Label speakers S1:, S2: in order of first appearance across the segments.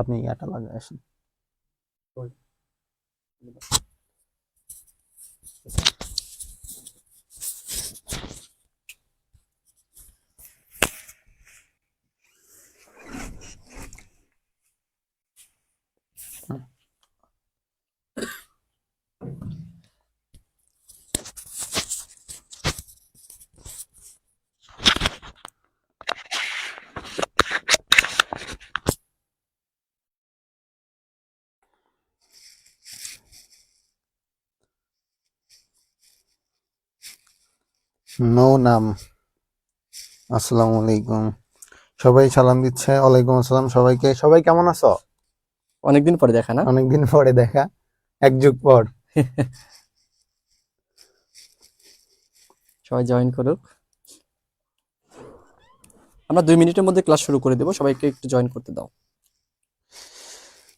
S1: আপনি ইয়াটা লাগায় আসেন। নো নাম। আসসালামু আলাইকুম। সবাই সালাম দিচ্ছে। ওয়ালাইকুম আসসালাম সবাইকে। সবাই কেমন আছো?
S2: অনেকদিন পরে দেখা না?
S1: অনেকদিন পরে দেখা, এক যুগ পর।
S2: সবাই জয়েন করুক। আমরা 2 মিনিটের মধ্যে ক্লাস শুরু করে দেবো, সবাইকে একটু জয়েন করতে দাও।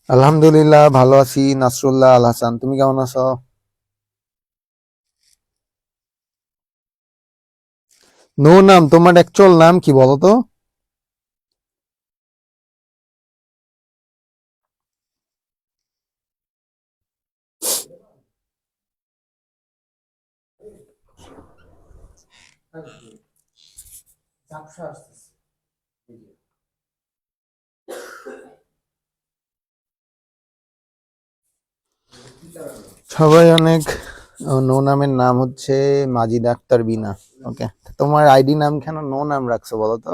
S1: আলহামদুলিল্লাহ ভালো আছি। নাসরুল্লাহ আল হাসান, তুমি কেমন আছো? নো নাম, তোমার অ্যাকচুয়াল নাম কি বলো তো? সবাই অনেক। নো নামের নাম হচ্ছে মাজিদ আক্তার বিনা। ওকে, তোমার আইডি নাম কেন নো নাম রাখছো বলো তো?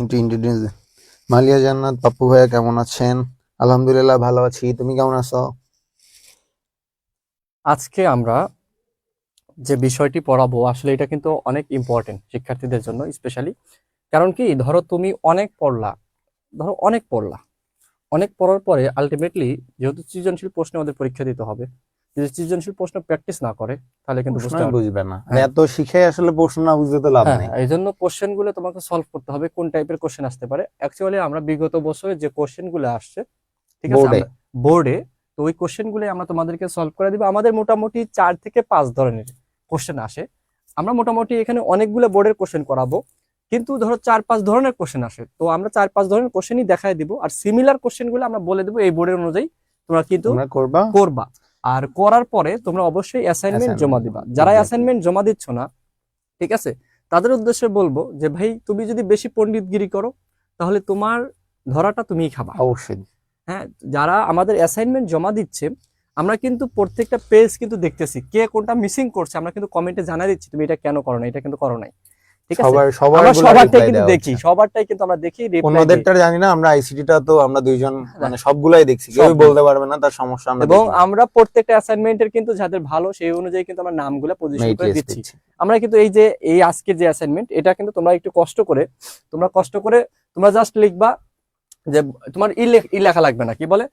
S1: একটু ইন্ট্রোডিউস। মালিয়া জান্নাত, পাপ্পু ভাইয়া কেমন আছেন? আলহামদুলিল্লাহ ভালো আছি, তুমি কেমন আছো?
S2: আজকে আমরা যে বিষয়টি পড়াবো আসলে এটা কিন্তু অনেক ইম্পর্টেন্ট শিক্ষার্থীদের জন্য স্পেশালি। কারণ কি, ধরো তুমি অনেক পড়ার পরে আলটিমেটলি যেহেতু সৃজনশীল প্রশ্নে আমাদের পরীক্ষা দিতে হবে, যদি সৃজনশীল প্রশ্ন প্র্যাকটিস না করে তাহলে কিন্তু বুঝতে
S1: প্রশ্নই
S2: পারবে।
S1: বুঝবে না, আর
S2: হ্যাঁ,
S1: এত শিখে আসলে প্রশ্ন না বুঝতে তো লাভ
S2: হ্যাঁ,
S1: নেই।
S2: এই জন্য কোশ্চেন গুলো তোমাকে সলভ করতে হবে, কোন টাইপের কোশ্চেন আসতে পারে। অ্যাকচুয়ালি আমরা বিগত বছরে যে কোশ্চেন গুলো আসছে, ঠিক আছে,
S1: বোর্ডে।
S2: আমরা বোর্ডে, তো ওই কোশ্চেন গুলো আমরা তোমাদেরকে সলভ করে দিব। আমাদের মোটামুটি 4 থেকে 5 ধরনের কোশ্চেন আসে। আমরা মোটামুটি এখানে অনেকগুলো বোর্ডের কোশ্চেন করাবো, কিন্তু ধরো 4-5 ধরনের কোশ্চেন আসে, তো আমরা 4-5 ধরনের কোশ্চেনই দেখায় দিব। আর সিমিলার কোশ্চেন গুলো আমরা বলে দেবো এই বোর্ডের অনুযায়ী তোমরা কিন্তু
S1: তোমরা করবা
S2: করবা। আর করার পরে তোমরা অবশ্যই অ্যাসাইনমেন্ট জমা
S1: অ্যাসাইনমেন্ট।
S2: দিবা। যারা
S1: এক্স্যাক্টলি।
S2: অ্যাসাইনমেন্ট জমা দিচ্ছ না, ঠিক আছে, তাদের উদ্দেশ্যে বলবো যে ভাই, তুমি যদি বেশি পণ্ডিতগিরি করো তাহলে তোমার ধরাটা তুমিই খাবা।
S1: অবশ্যই।
S2: হ্যাঁ, যারা আমাদের অ্যাসাইনমেন্ট জমা দিচ্ছে, আমরা কিন্তু প্রত্যেকটা পেজ কিন্তু দেখতেছি, কে কোনটা মিসিং করছে আমরা কিন্তু কমেন্টে জানাই দিচ্ছি, তুমি এটা কেন করো না, এটা কিন্তু করো নাই, ঠিক আছে।
S1: সবার সবার
S2: আমরা
S1: গুলা
S2: সবারটাই
S1: রিপ্লাই
S2: কিন্তু
S1: দেওয়া
S2: দেখি,
S1: হচ্ছে।
S2: সবারটাই কিন্তু আমরা দেখি, রিপ্লাই দিই।
S1: অন্যদেরটা জানি না, আমরা আইসিটিটা তো আমরা দুইজন মানে সবগুলাই দেখছি, কেউই
S2: সবগুলো,
S1: বলতে পারবে না তার সমস্যা আমরা
S2: এবং
S1: দেখি না।
S2: আমরা প্রত্যেকটা অ্যাসাইনমেন্টের কিন্তু যাদের ভালো সেই অনুযায়ী কিন্তু আমরা নামগুলো পজিশন করে
S1: মেরিটিয়াস
S2: দিচ্ছি।
S1: দিচ্ছি।
S2: আমরা কিন্তু এই যে এই আজকের যে অ্যাসাইনমেন্ট, এটা কিন্তু তোমরা একটু কষ্ট করে তোমরা জাস্ট লিখবা যে তোমার ই লেখা লাগবে না, কি বলে,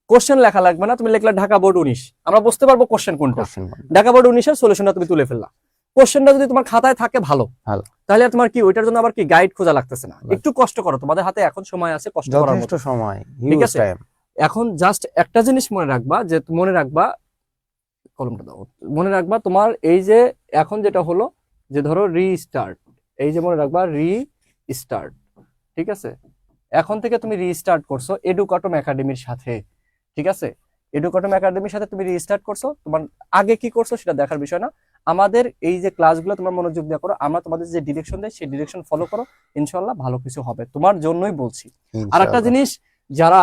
S2: কোশ্চেন লেখা লাগবে না, তুমি লিখলা ঢাকা বোর্ড 19, আমরা বুঝতে পারবো কোশ্চেন কোনটা।
S1: কোশ্চেন
S2: ঢাকা বোর্ড 19-এর সলিউশনটা তুমি তুলে ফেললা। কোশ্চেনটা যদি তোমার খাতায় থাকে ভালো,
S1: ভালো।
S2: তাহলে আর তোমার কি ওইটার জন্য আবার কি গাইড খোঁজা লাগতেছে না। একটু কষ্ট করো, তোমাদের হাতে এখন সময় আছে কষ্ট করার
S1: যথেষ্ট
S2: মতো,
S1: সময়,
S2: ঠিক
S1: হিউজ
S2: আছে।
S1: টাইম।
S2: এখন জাস্ট একটা জিনিস মনে রাখবা, কলমটা দাও, মনে রাখবা তোমার এই যে এখন যেটা হলো, যে ধরো রিস্টার্ট, এই যে মনে রাখবা রিস্টার্ট, ঠিক আছে। এখন থেকে তুমি রিস্টার্ট করছো এডুকাটম একাডেমির সাথে, ঠিক আছে। এডুকাটম একাডেমির সাথে তুমি রিস্টার্ট করছো, তোমার আগে কি করছো সেটা দেখার বিষয় না। আমাদের এই যে ক্লাসগুলো তোমরা মনোযোগ দিয়ে করো, আমরা তোমাদের যে ডিরেকশন দেয় সেই ডিরেকশন ফলো করো, ইনশাল্লাহ ভালো কিছু হবে, তোমার জন্যই বলছি। আর একটা
S1: ইনশাআল্লাহ।
S2: জিনিস, যারা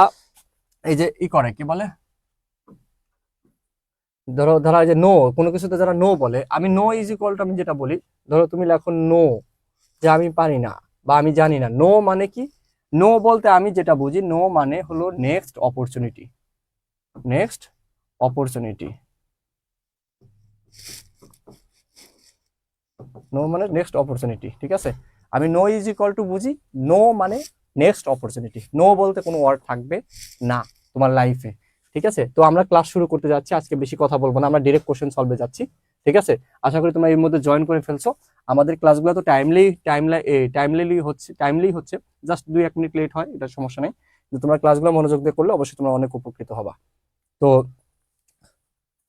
S2: এই যে ই করে, কি বলে, ধরো ধরো এই যে নো, কোনো কিছুতে যারা নো বলে, আমি নো ইজ ইকুয়াল টু, আমি যেটা বলি, ধরো তুমি লেখো নো, যে আমি পারি না বা আমি জানি না। নো মানে কি? নো বলতে আমি যেটা বুঝি, নো মানে হলো next opportunity, next opportunity, no মানে নেক্সট অপরচুনিটি, ঠিক আছে। আমি নো ইজ ইকুয়াল টু বুঝি, নো মানে নেক্সট অপরচুনিটি, নো বলতে কোনো ওয়ার্ড থাকবে না তোমার লাইফে, ঠিক আছে। তো আমরা ক্লাস শুরু করতে যাচ্ছি, আজকে বেশি কথা বলবো না, আমরা ডিরেক্ট কোশ্চেন সলভে যাচ্ছি। ঠিক আছে, আশা করি তোমরা এর মধ্যে জয়েন করে ফেলছো। আমাদের ক্লাসগুলো তো টাইমলি হচ্ছে, জাস্ট 2-1 মিনিট লেট হয়, এটা সমস্যা নেই। কিন্তু তোমরা ক্লাসগুলো মনোযোগ দিয়ে করলে অবশ্যই তোমরা অনেক উপকৃত হবা। তো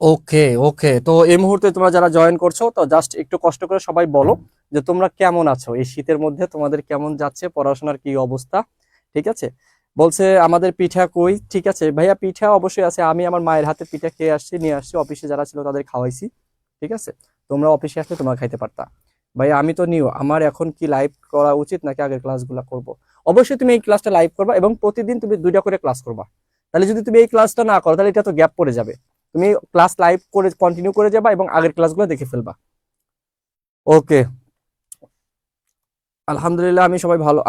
S2: ওকে ওকে, তো এই মুহূর্তে তোমরা যারা জয়েন করছো, তো জাস্ট একটু কষ্ট করে সবাই বলো যে তোমরা কেমন আছো, এই শীতের মধ্যে তোমাদের কেমন যাচ্ছে, পড়াশোনার কি অবস্থা। ঠিক আছে, বলছে আমাদের পিঠা কই। ঠিক আছে ভাইয়া, পিঠা অবশ্যই আছে, আমি আমার মায়ের হাতে পিঠা খেয়ে আসছি, নিয়ে আসছি, অফিসে যারা ছিল তাদের খাওয়াইছি। ঠিক আছে, তোমরা অফিসে আসলে তোমরা খাইতে পারতা। ভাইয়া আমি তো নিও, আমার এখন কি লাইভ করা উচিত নাকি আগের ক্লাসগুলো করব? অবশ্যই তুমি এই ক্লাসটা লাইভ করবা এবং প্রতিদিন তুমি 2টা করে ক্লাস করবা। তাহলে যদি তুমি এই ক্লাসটা না করো তাহলে এটা তো গ্যাপ পড়ে যাবে। তুমি ক্লাস লাইভ করে কন্টিনিউ করে যাবা এবং আগের ক্লাসগুলো দেখে ফেলবা। ওকে, আলহামদুলিল্লাহ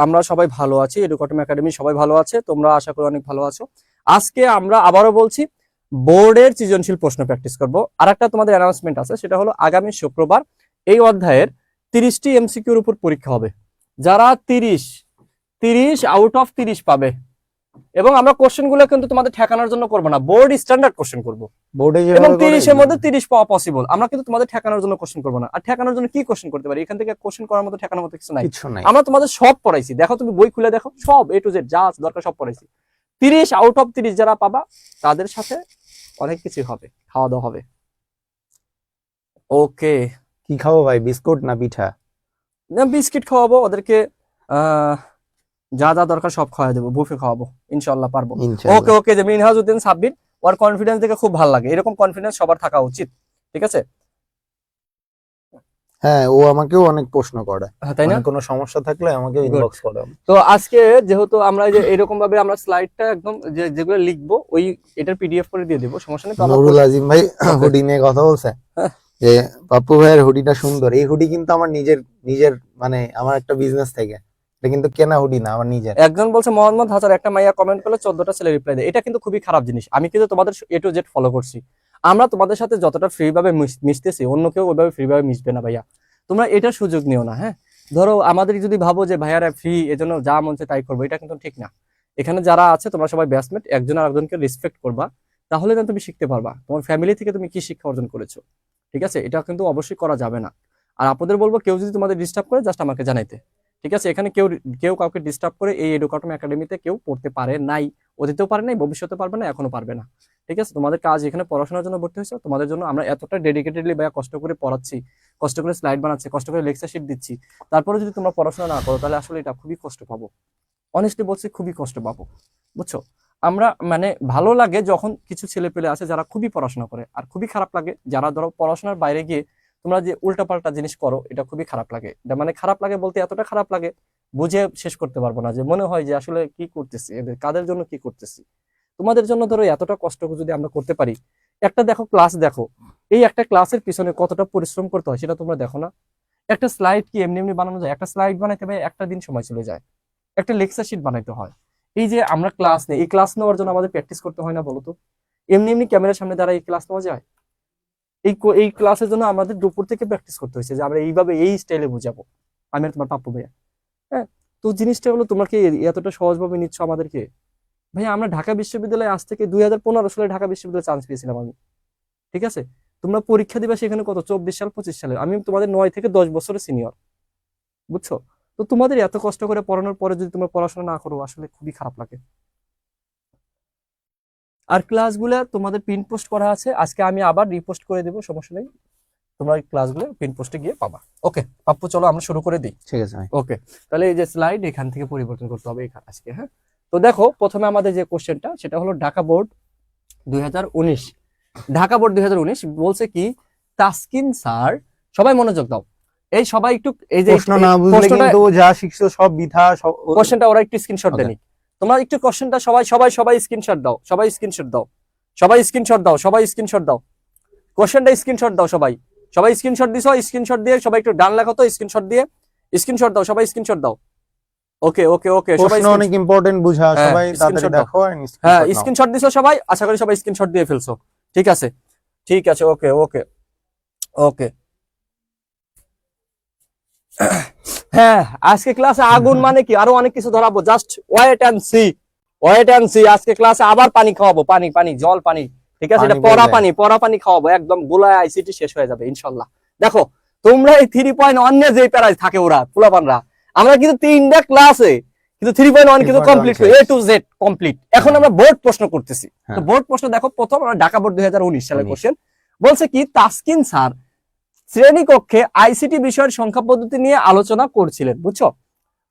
S2: আমরা সবাই ভালো আছি, এডুকটম একাডেমি সবাই ভালো আছে, তোমরা আশা করি অনেক ভালো আছো। আজকে আমরা আবারও বলছি বোর্ডের সৃজনশীল প্রশ্ন প্র্যাকটিস করব। আর একটা তোমাদের অ্যানাউন্সমেন্ট আছে, সেটা হলো আগামী শুক্রবার এই অধ্যায়ের 30টি এমসিকিউর উপর পরীক্ষা হবে। যারা 30 আউট অফ 30 পাবে, এবং আমরা কোশ্চেন গুলো কিন্তু তোমাদের ঠেকানোর জন্য করবো না, বোর্ড স্ট্যান্ডার্ড কোশ্চেন করবো,
S1: বোর্ডে
S2: এবং
S1: যেভাবে করে
S2: 30-এর মধ্যে 30 পাওয়া পসিবল। আমরা কিন্তু তোমাদের ঠেকানোর জন্য কোশ্চেন করবো না। আর ঠেকানোর জন্য কি কোশ্চেন করতে পারি, এখান থেকে কোশ্চেন করার মতো ঠেকানোর মতো কিছু নাই।
S1: কিছু নাই।
S2: আমরা তোমাদের সব পড়াইছি, দেখো তুমি বই খুলে দেখো, সব A to Z যা আছে দরকার সব পড়াইছি। 30 আউট অফ 30 যারা পাবা তাদের সাথে অনেক কিছু হবে, খাওয়া দাওয়া হবে। ওকে,
S1: কি খাবো ভাই, বিস্কুট না পিঠা?
S2: বিস্কিট খাওয়াবো ওদেরকে, যা যা দরকার সব খাওয়াই দেবো, বুফে খাওয়াবো, ইনশাল্লাহ পারবো। ওকে
S1: ইনশাআল্লাহ।
S2: ওকে, যে মিনহাজউদ্দিন সাব্বির, ওর কনফিডেন্স দেখে খুব ভালো লাগে, এরকম কনফিডেন্স সবার থাকা উচিত। ঠিক আছে,
S1: হ্যাঁ, ও আমাকেও অনেক প্রশ্ন করে,
S2: হ্যাঁ, তাই না?
S1: মানে কোনো সমস্যা থাকলে আমাকে ইনবক্স করে।
S2: তো আজকে যেহেতু আমরা এই যে এরকম ভাবে আমরা স্লাইডটা একদম যেগুলো লিখবো ওই এটার পিডিএফ করে দিয়ে দেবো, সমস্যা নেই। তো আমার
S1: নুরুল আজিম ভাই হুডি নিয়ে কথা বলছে যে পাপ্পু ভাইয়ের হুডিটা সুন্দর। এই হুডি কিন্তু আমার নিজের মানে আমার একটা বিজনেস থেকে, এটা কিন্তু কেনা হুডি না, আমার নিজের।
S2: একজন বলছে মোহাম্মদ হাজার, একটা মাইয়া কমেন্ট করলে 14টা ছেলে রিপ্লাই দেয়, এটা কিন্তু খুবই খারাপ জিনিস। আমি কিন্তু তোমাদের A to Z ফলো করছি, আমরা তোমাদের সাথে যতটা ফ্রি ভাবে মিশতেছি অন্য কেউ ওইভাবে ফ্রি ভাবে মিশবে না ভাইয়া, তোমরা এটার সুযোগ নিও না। হ্যাঁ, ধরো আমাদের যদি ভাবো যে ভাইয়ারা ফ্রি এজন্য যা মন চায় তাই করবো, এটা কিন্তু ঠিক না। এখানে যারা আছে তোমরা সবাই ব্যাচমেট, একজন আরেকজনকে রেসপেক্ট করবা, তাহলে না তুমি শিখতে পারবা তোমার ফ্যামিলি থেকে তুমি কি শিক্ষা অর্জন করেছো। ঠিক আছে, এটা কিন্তু অবশ্যই করা যাবে না। আর আপনাদের বলবো কেউ যদি তোমাদের ডিস্টার্ব করে জাস্ট আমাকে জানাইতে। ঠিক আছে, এখানে কেউ কেউ কাউকে ডিস্টার্ব করে এই এডুকাটম একাডেমিতে কেউ পড়তে পারে নাই, অতীতেও পারে নাই, ভবিষ্যতে পারবে না, এখনো পারবে না। ঠিক আছে, তোমাদের কাজ এখানে পড়াশোনার জন্য ভর্তি হয়েছে, তোমাদের জন্য আমরা এতটা ডেডিকেটেডলি বা কষ্ট করে পড়াচ্ছি, কষ্ট করে স্লাইড বানাচ্ছি, কষ্ট করে লেকচার শিট দিচ্ছি, তারপরে যদি তোমরা পড়াশোনা না করো তাহলে আসলে এটা খুবই কষ্ট পাবো। অনেস্টলি বলছি, খুবই কষ্ট পাবো, বুঝছো? আমরা মানে ভালো লাগে যখন কিছু ছেলে পেলে আছে যারা খুবই পড়াশোনা করে, আর খুবই খারাপ লাগে যারা ধরো পড়াশোনার বাইরে গিয়ে তোমরা যে উল্টাপাল্টা জিনিস করো, এটা খুবই খারাপ লাগে। এটা মানে খারাপ লাগে বলতে এতটা খারাপ লাগে বুঝে শেষ করতে পারবো না, যে মনে হয় যে আসলে কি করতেছি, এদের কাদের জন্য কি করতেছি। তোমাদের জন্য ধরো এতটা কষ্ট যদি আমরা করতে পারি, একটা দেখো ক্লাস দেখো, এই একটা ক্লাসের পিছনে কতটা পরিশ্রম করতে হয় সেটা তোমরা দেখো না। একটা স্লাইড কি এমনি এমনি বানানো যায়? একটা স্লাইড বানাইতে ভাই একটা দিন সময় চলে যায়, একটা লেকচার শিট বানাইতে হয়। এই যে আমরা ক্লাস নেই, এই ক্লাস নেওয়ার জন্য আমাদের প্র্যাকটিস করতে হয় না বলতো? এমনি এমনি ক্যামেরার সামনে দাঁড়ায় এই ক্লাস নেওয়া যায়? এই ক্লাসের জন্য আমাদের দুপুর থেকে প্র্যাকটিস করতে হয়েছে যে আমরা এইভাবে এই স্টাইলে বুঝাবো, আমি আর তোমার পাপ্পু ভাইয়া। হ্যাঁ, তো জিনিসটা হলো তোমরা কি এতটা সহজভাবে নিচ্ছ আমাদেরকে? ভাইয়া আমরা ঢাকা বিশ্ববিদ্যালয়ে আজ থেকে 2015 সালে ঢাকা বিশ্ববিদ্যালয়ে চান্স পেয়েছিলাম আমি। ঠিক আছে, তোমরা পরীক্ষা দিবা সেখানে কত 24 সাল 25 সালে, আমি তোমাদের 9 থেকে 10 বছরের সিনিয়র, বুঝছো? তো তোমাদের এত কষ্ট করে পড়ানোর পরে যদি তোমরা পড়াশোনা না করো আসলে খুবই খারাপ লাগে। আর ক্লাসগুলো তোমাদের পিন পোস্ট করা আছে, আজকে আমি আবার রিপোস্ট করে দেবো, সমস্যা নেই, তোমরা এই ক্লাসগুলো পিন পোস্টে গিয়ে পাবা। ওকে পাপ্পু, চলো আমরা শুরু করে দিই।
S1: ঠিক আছে ভাই।
S2: ওকে, তাহলে এই যে স্লাইড এখান থেকে পরিবর্তন করতে হবে এখানে আজকে। হ্যাঁ, তো দেখো প্রথমে আমাদের যে কোশ্চেনটা সেটা হলো ঢাকা বোর্ড 2019। ঢাকা বোর্ড 2019 বলছে কি, তাসকিন স্যার, সবাই মনোযোগ দাও, এই সবাই একটু এই যে
S1: প্রশ্ন না বুঝলে কিন্তু যা শিখছো সব বৃথা। সব
S2: কোশ্চেনটা ওরা একটু স্ক্রিনশট দেনি, তোমরা একটু কোশ্চেনটা সবাই সবাই সবাই স্ক্রিনশট দাও, সবাই স্ক্রিনশট দাও, সবাই স্ক্রিনশট দাও, সবাই স্ক্রিনশট দাও, কোশ্চেনটা স্ক্রিনশট দাও, সবাই সবাই স্ক্রিনশট দিছো, স্ক্রিনশট দিয়ে সবাই একটু ডান লেখো তো, স্ক্রিনশট দিয়ে স্ক্রিনশট দাও, সবাই স্ক্রিনশট দাও। ওকে ওকে ওকে, সবাই
S1: প্রশ্ন অনেক ইম্পর্টেন্ট বুঝা, সবাই তাড়াতাড়ি দেখো।
S2: হ্যাঁ, স্ক্রিনশট দিছো সবাই, আশা করি সবাই স্ক্রিনশট দিয়ে ফেলছো। ঠিক আছে ঠিক আছে, ওকে ওকে ওকে। হ্যাঁ, আজকে ক্লাসে আগুন মানে কি আরো অনেক কিছু ধরাবো, just wait and see, wait and see. আজকে ক্লাসে আবার পানি খাওয়াবো, পানি পানি জল পানি। ঠিক আছে, এটা
S1: পানি
S2: পরা পানি খাওয়াবো, একদম গোলায় আইসিটি শেষ হয়ে যাবে ইনশাল্লাহ। দেখো তোমরা এই 3.1 যে প্যারাজ থাকে ওরা পোলাপানরা, আমরা কিন্তু 3টা ক্লাসে কিন্তু 3.1 কিন্তু
S1: 3.1
S2: কমপ্লিট
S1: শেষ।
S2: এ টু জেড কমপ্লিট। এখন আমরা বোর্ড প্রশ্ন করতেছি। তো
S1: হ্যাঁ।
S2: বোর্ড প্রশ্ন দেখো, প্রথম আমরা ঢাকা বোর্ড 2019 সালের
S1: 19
S2: কোশ্চেন বলছে কি, তাসকিন স্যার শ্রেণীকক্ষে আইসিটি বিষয়ের সংখ্যা পদ্ধতি নিয়ে আলোচনা করছিলেন, বুঝছো?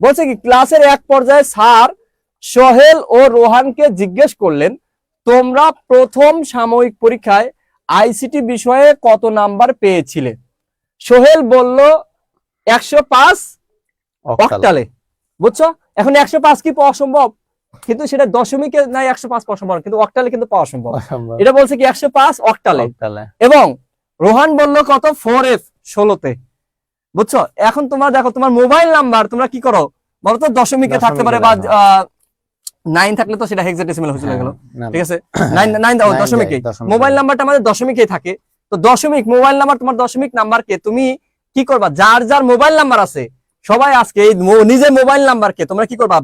S2: বলছে কি, ক্লাসের এক পর্যায়ে স্যার সোহেল ও রোহানকে জিজ্ঞেস করলেন, তোমরা প্রথম সাময়িক পরীক্ষায় আইসিটি বিষয়ে কত নাম্বার পেয়েছিলে? সোহেল বলল 105 অক্টালে, বুঝছো? এখন 105 কি পাওয়া সম্ভব? কিন্তু সেটা দশমিকে নাই 105 পাওয়া সম্ভব, কিন্তু অক্টালে কিন্তু পাওয়া সম্ভব। এটা বলছে কি 105 অক্টালে। এবং রোহান বলল কত? 4F 16তে, বুঝছো? এখন তোমরা দেখো, তোমার মোবাইল নাম্বার তোমরা কি করো বলতো? দশমিকে থাকতে পারে, বা 9 থাকলে তো সেটা হেক্সাডেসিমাল হয়ে চলে গেল, ঠিক আছে? 9 দাও দশমিকে, মোবাইল নাম্বারটা আমাদের দশমিকেই থাকে। তো দশমিক মোবাইল নাম্বার, তোমার দশমিক নাম্বারকে তুমি কি করবা? যার যার মোবাইল নাম্বার আছে সবাই আজকে এই নিজের মোবাইল নাম্বারকে তোমরা কি করবা?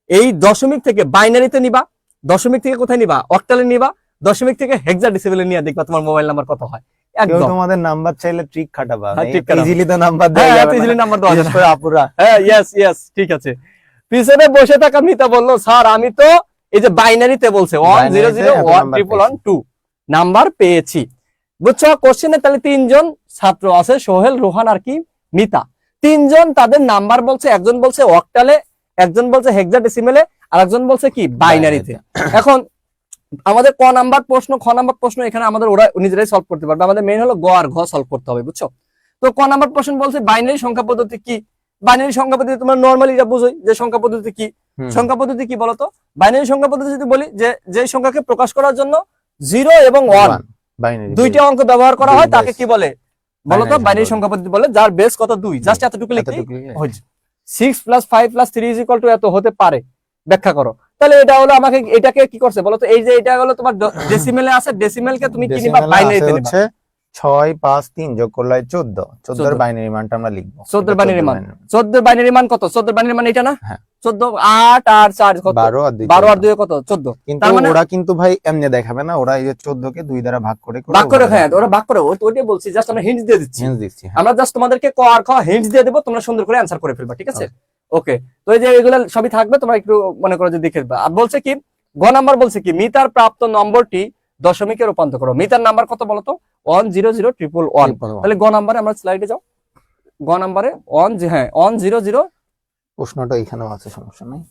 S2: এই দশমিক থেকে বাইনারিতে নিবা, দশমিক থেকে কোথায় নিবা? অক্টালে নিবা, দশমিক থেকে হেক্সাডেসিমালে নিয়ে দেখবা তোমার মোবাইল নাম্বার কত হয়।
S1: একদম তোমাদের নাম্বার চাইলে ট্রিক খাটাবা,
S2: হ্যাঁ, trick খাটাবা।
S1: ইজিলি তো নাম্বার দেওয়া
S2: হ্যাঁ,
S1: যাবে না।
S2: easily নাম্বার দেওয়া
S1: বিশেষ
S2: যাবে
S1: করে আপুরা।
S2: হ্যাঁ, ইয়েস ঠিক আছে। পিছনে বসে থাকা মিতা বলল, স্যার আমি তো এই যে বাইনারিতে বলছে 10012 নাম্বার পেয়েছি, বুঝছো? কোশ্চেনে তাহলে 3জন ছাত্র আছে, সোহেল, রোহান আর কি মিতা। 3জন তাদের নাম্বার বলছে, একজন বলছে অক্টালে, একজন বলছে হেক্সাডেসিমালে, আর একজন বলছে কি বাইনারিতে। এখন আমাদের ক নাম্বার প্রশ্ন, খ নাম্বার প্রশ্ন এখানে আমাদের ওরা নিজেরাই সলভ করতে পারবে। আমাদের মেইন হলো গ আর ঘ সলভ করতে হবে, বুঝছো? তো ক নাম্বার প্রশ্ন বলছে বাইনারি সংখ্যা পদ্ধতি কি? বাইনারি সংখ্যা পদ্ধতি তোমরা নরমালি এটা বুঝোই যে সংখ্যা পদ্ধতি কি। সংখ্যা পদ্ধতি কি বলতো? বাইনারি সংখ্যা পদ্ধতি যদি বলি যে সংখ্যাকে প্রকাশ করার জন্য 0 এবং 1 দুইটা অঙ্ক ব্যবহার করা হয়, তাকে কি বলে বলতো? বাইনারি সংখ্যা পদ্ধতি বলে। যার বেস কত? 2, জাস্ট এতটুকু লিখলেই হচ্ছে। 6 + 5 + 3 = এত হতে পারে, ব্যাখ্যা করো। তাহলে এটা হলো, আমাকে এটাকে কি করছে বলতো? এই যে এটা হলো তোমার ডেসিমেলে আছে, ডেসিমেলকে তুমি কি নিবা? বাইনারিতে নিবা।
S1: 6 5 3 যোগ করলে 14 এর বাইনারি মানটা আমরা লিখব।
S2: 14 বাইনারি মান, 14 বাইনারি মান কত? 14 বাইনারি মান এটা না?
S1: হ্যাঁ।
S2: 14 8 আর 4 কত? 12 আর 2 কত? 14।
S1: কিন্তু
S2: তার মানে
S1: ওরা কিন্তু ভাই এমনি দেখাবে না, ওরা এই যে 14 কে 2 দ্বারা ভাগ করে
S2: হ্যাঁ, ওরা ভাগ করে। ওইটাই বলছি, জাস্ট আমরা হিন্টস দিয়ে দিচ্ছি। আমরা জাস্ট তোমাদেরকে ক আর খ হিন্টস দিয়ে দেব, তোমরা সুন্দর করে অ্যানসার করে ফেলবা, ঠিক আছে? ওকে, তো এই যে এগুলো সবই থাকবে, তোমরা একটু মনে করো যে দেখে দিবা। আর বলছে কি, গ নাম্বার বলছে কি, মিতার প্রাপ্ত নম্বরটি দশমিকে রূপান্তর করো। মিতার নাম্বার কত বলতো? 1000111। তাহলে গ নাম্বারে আমরা স্লাইডে যাও। গ নাম্বারে 100
S1: প্রশ্নটা এখানেও আছে, সমস্যা নাই।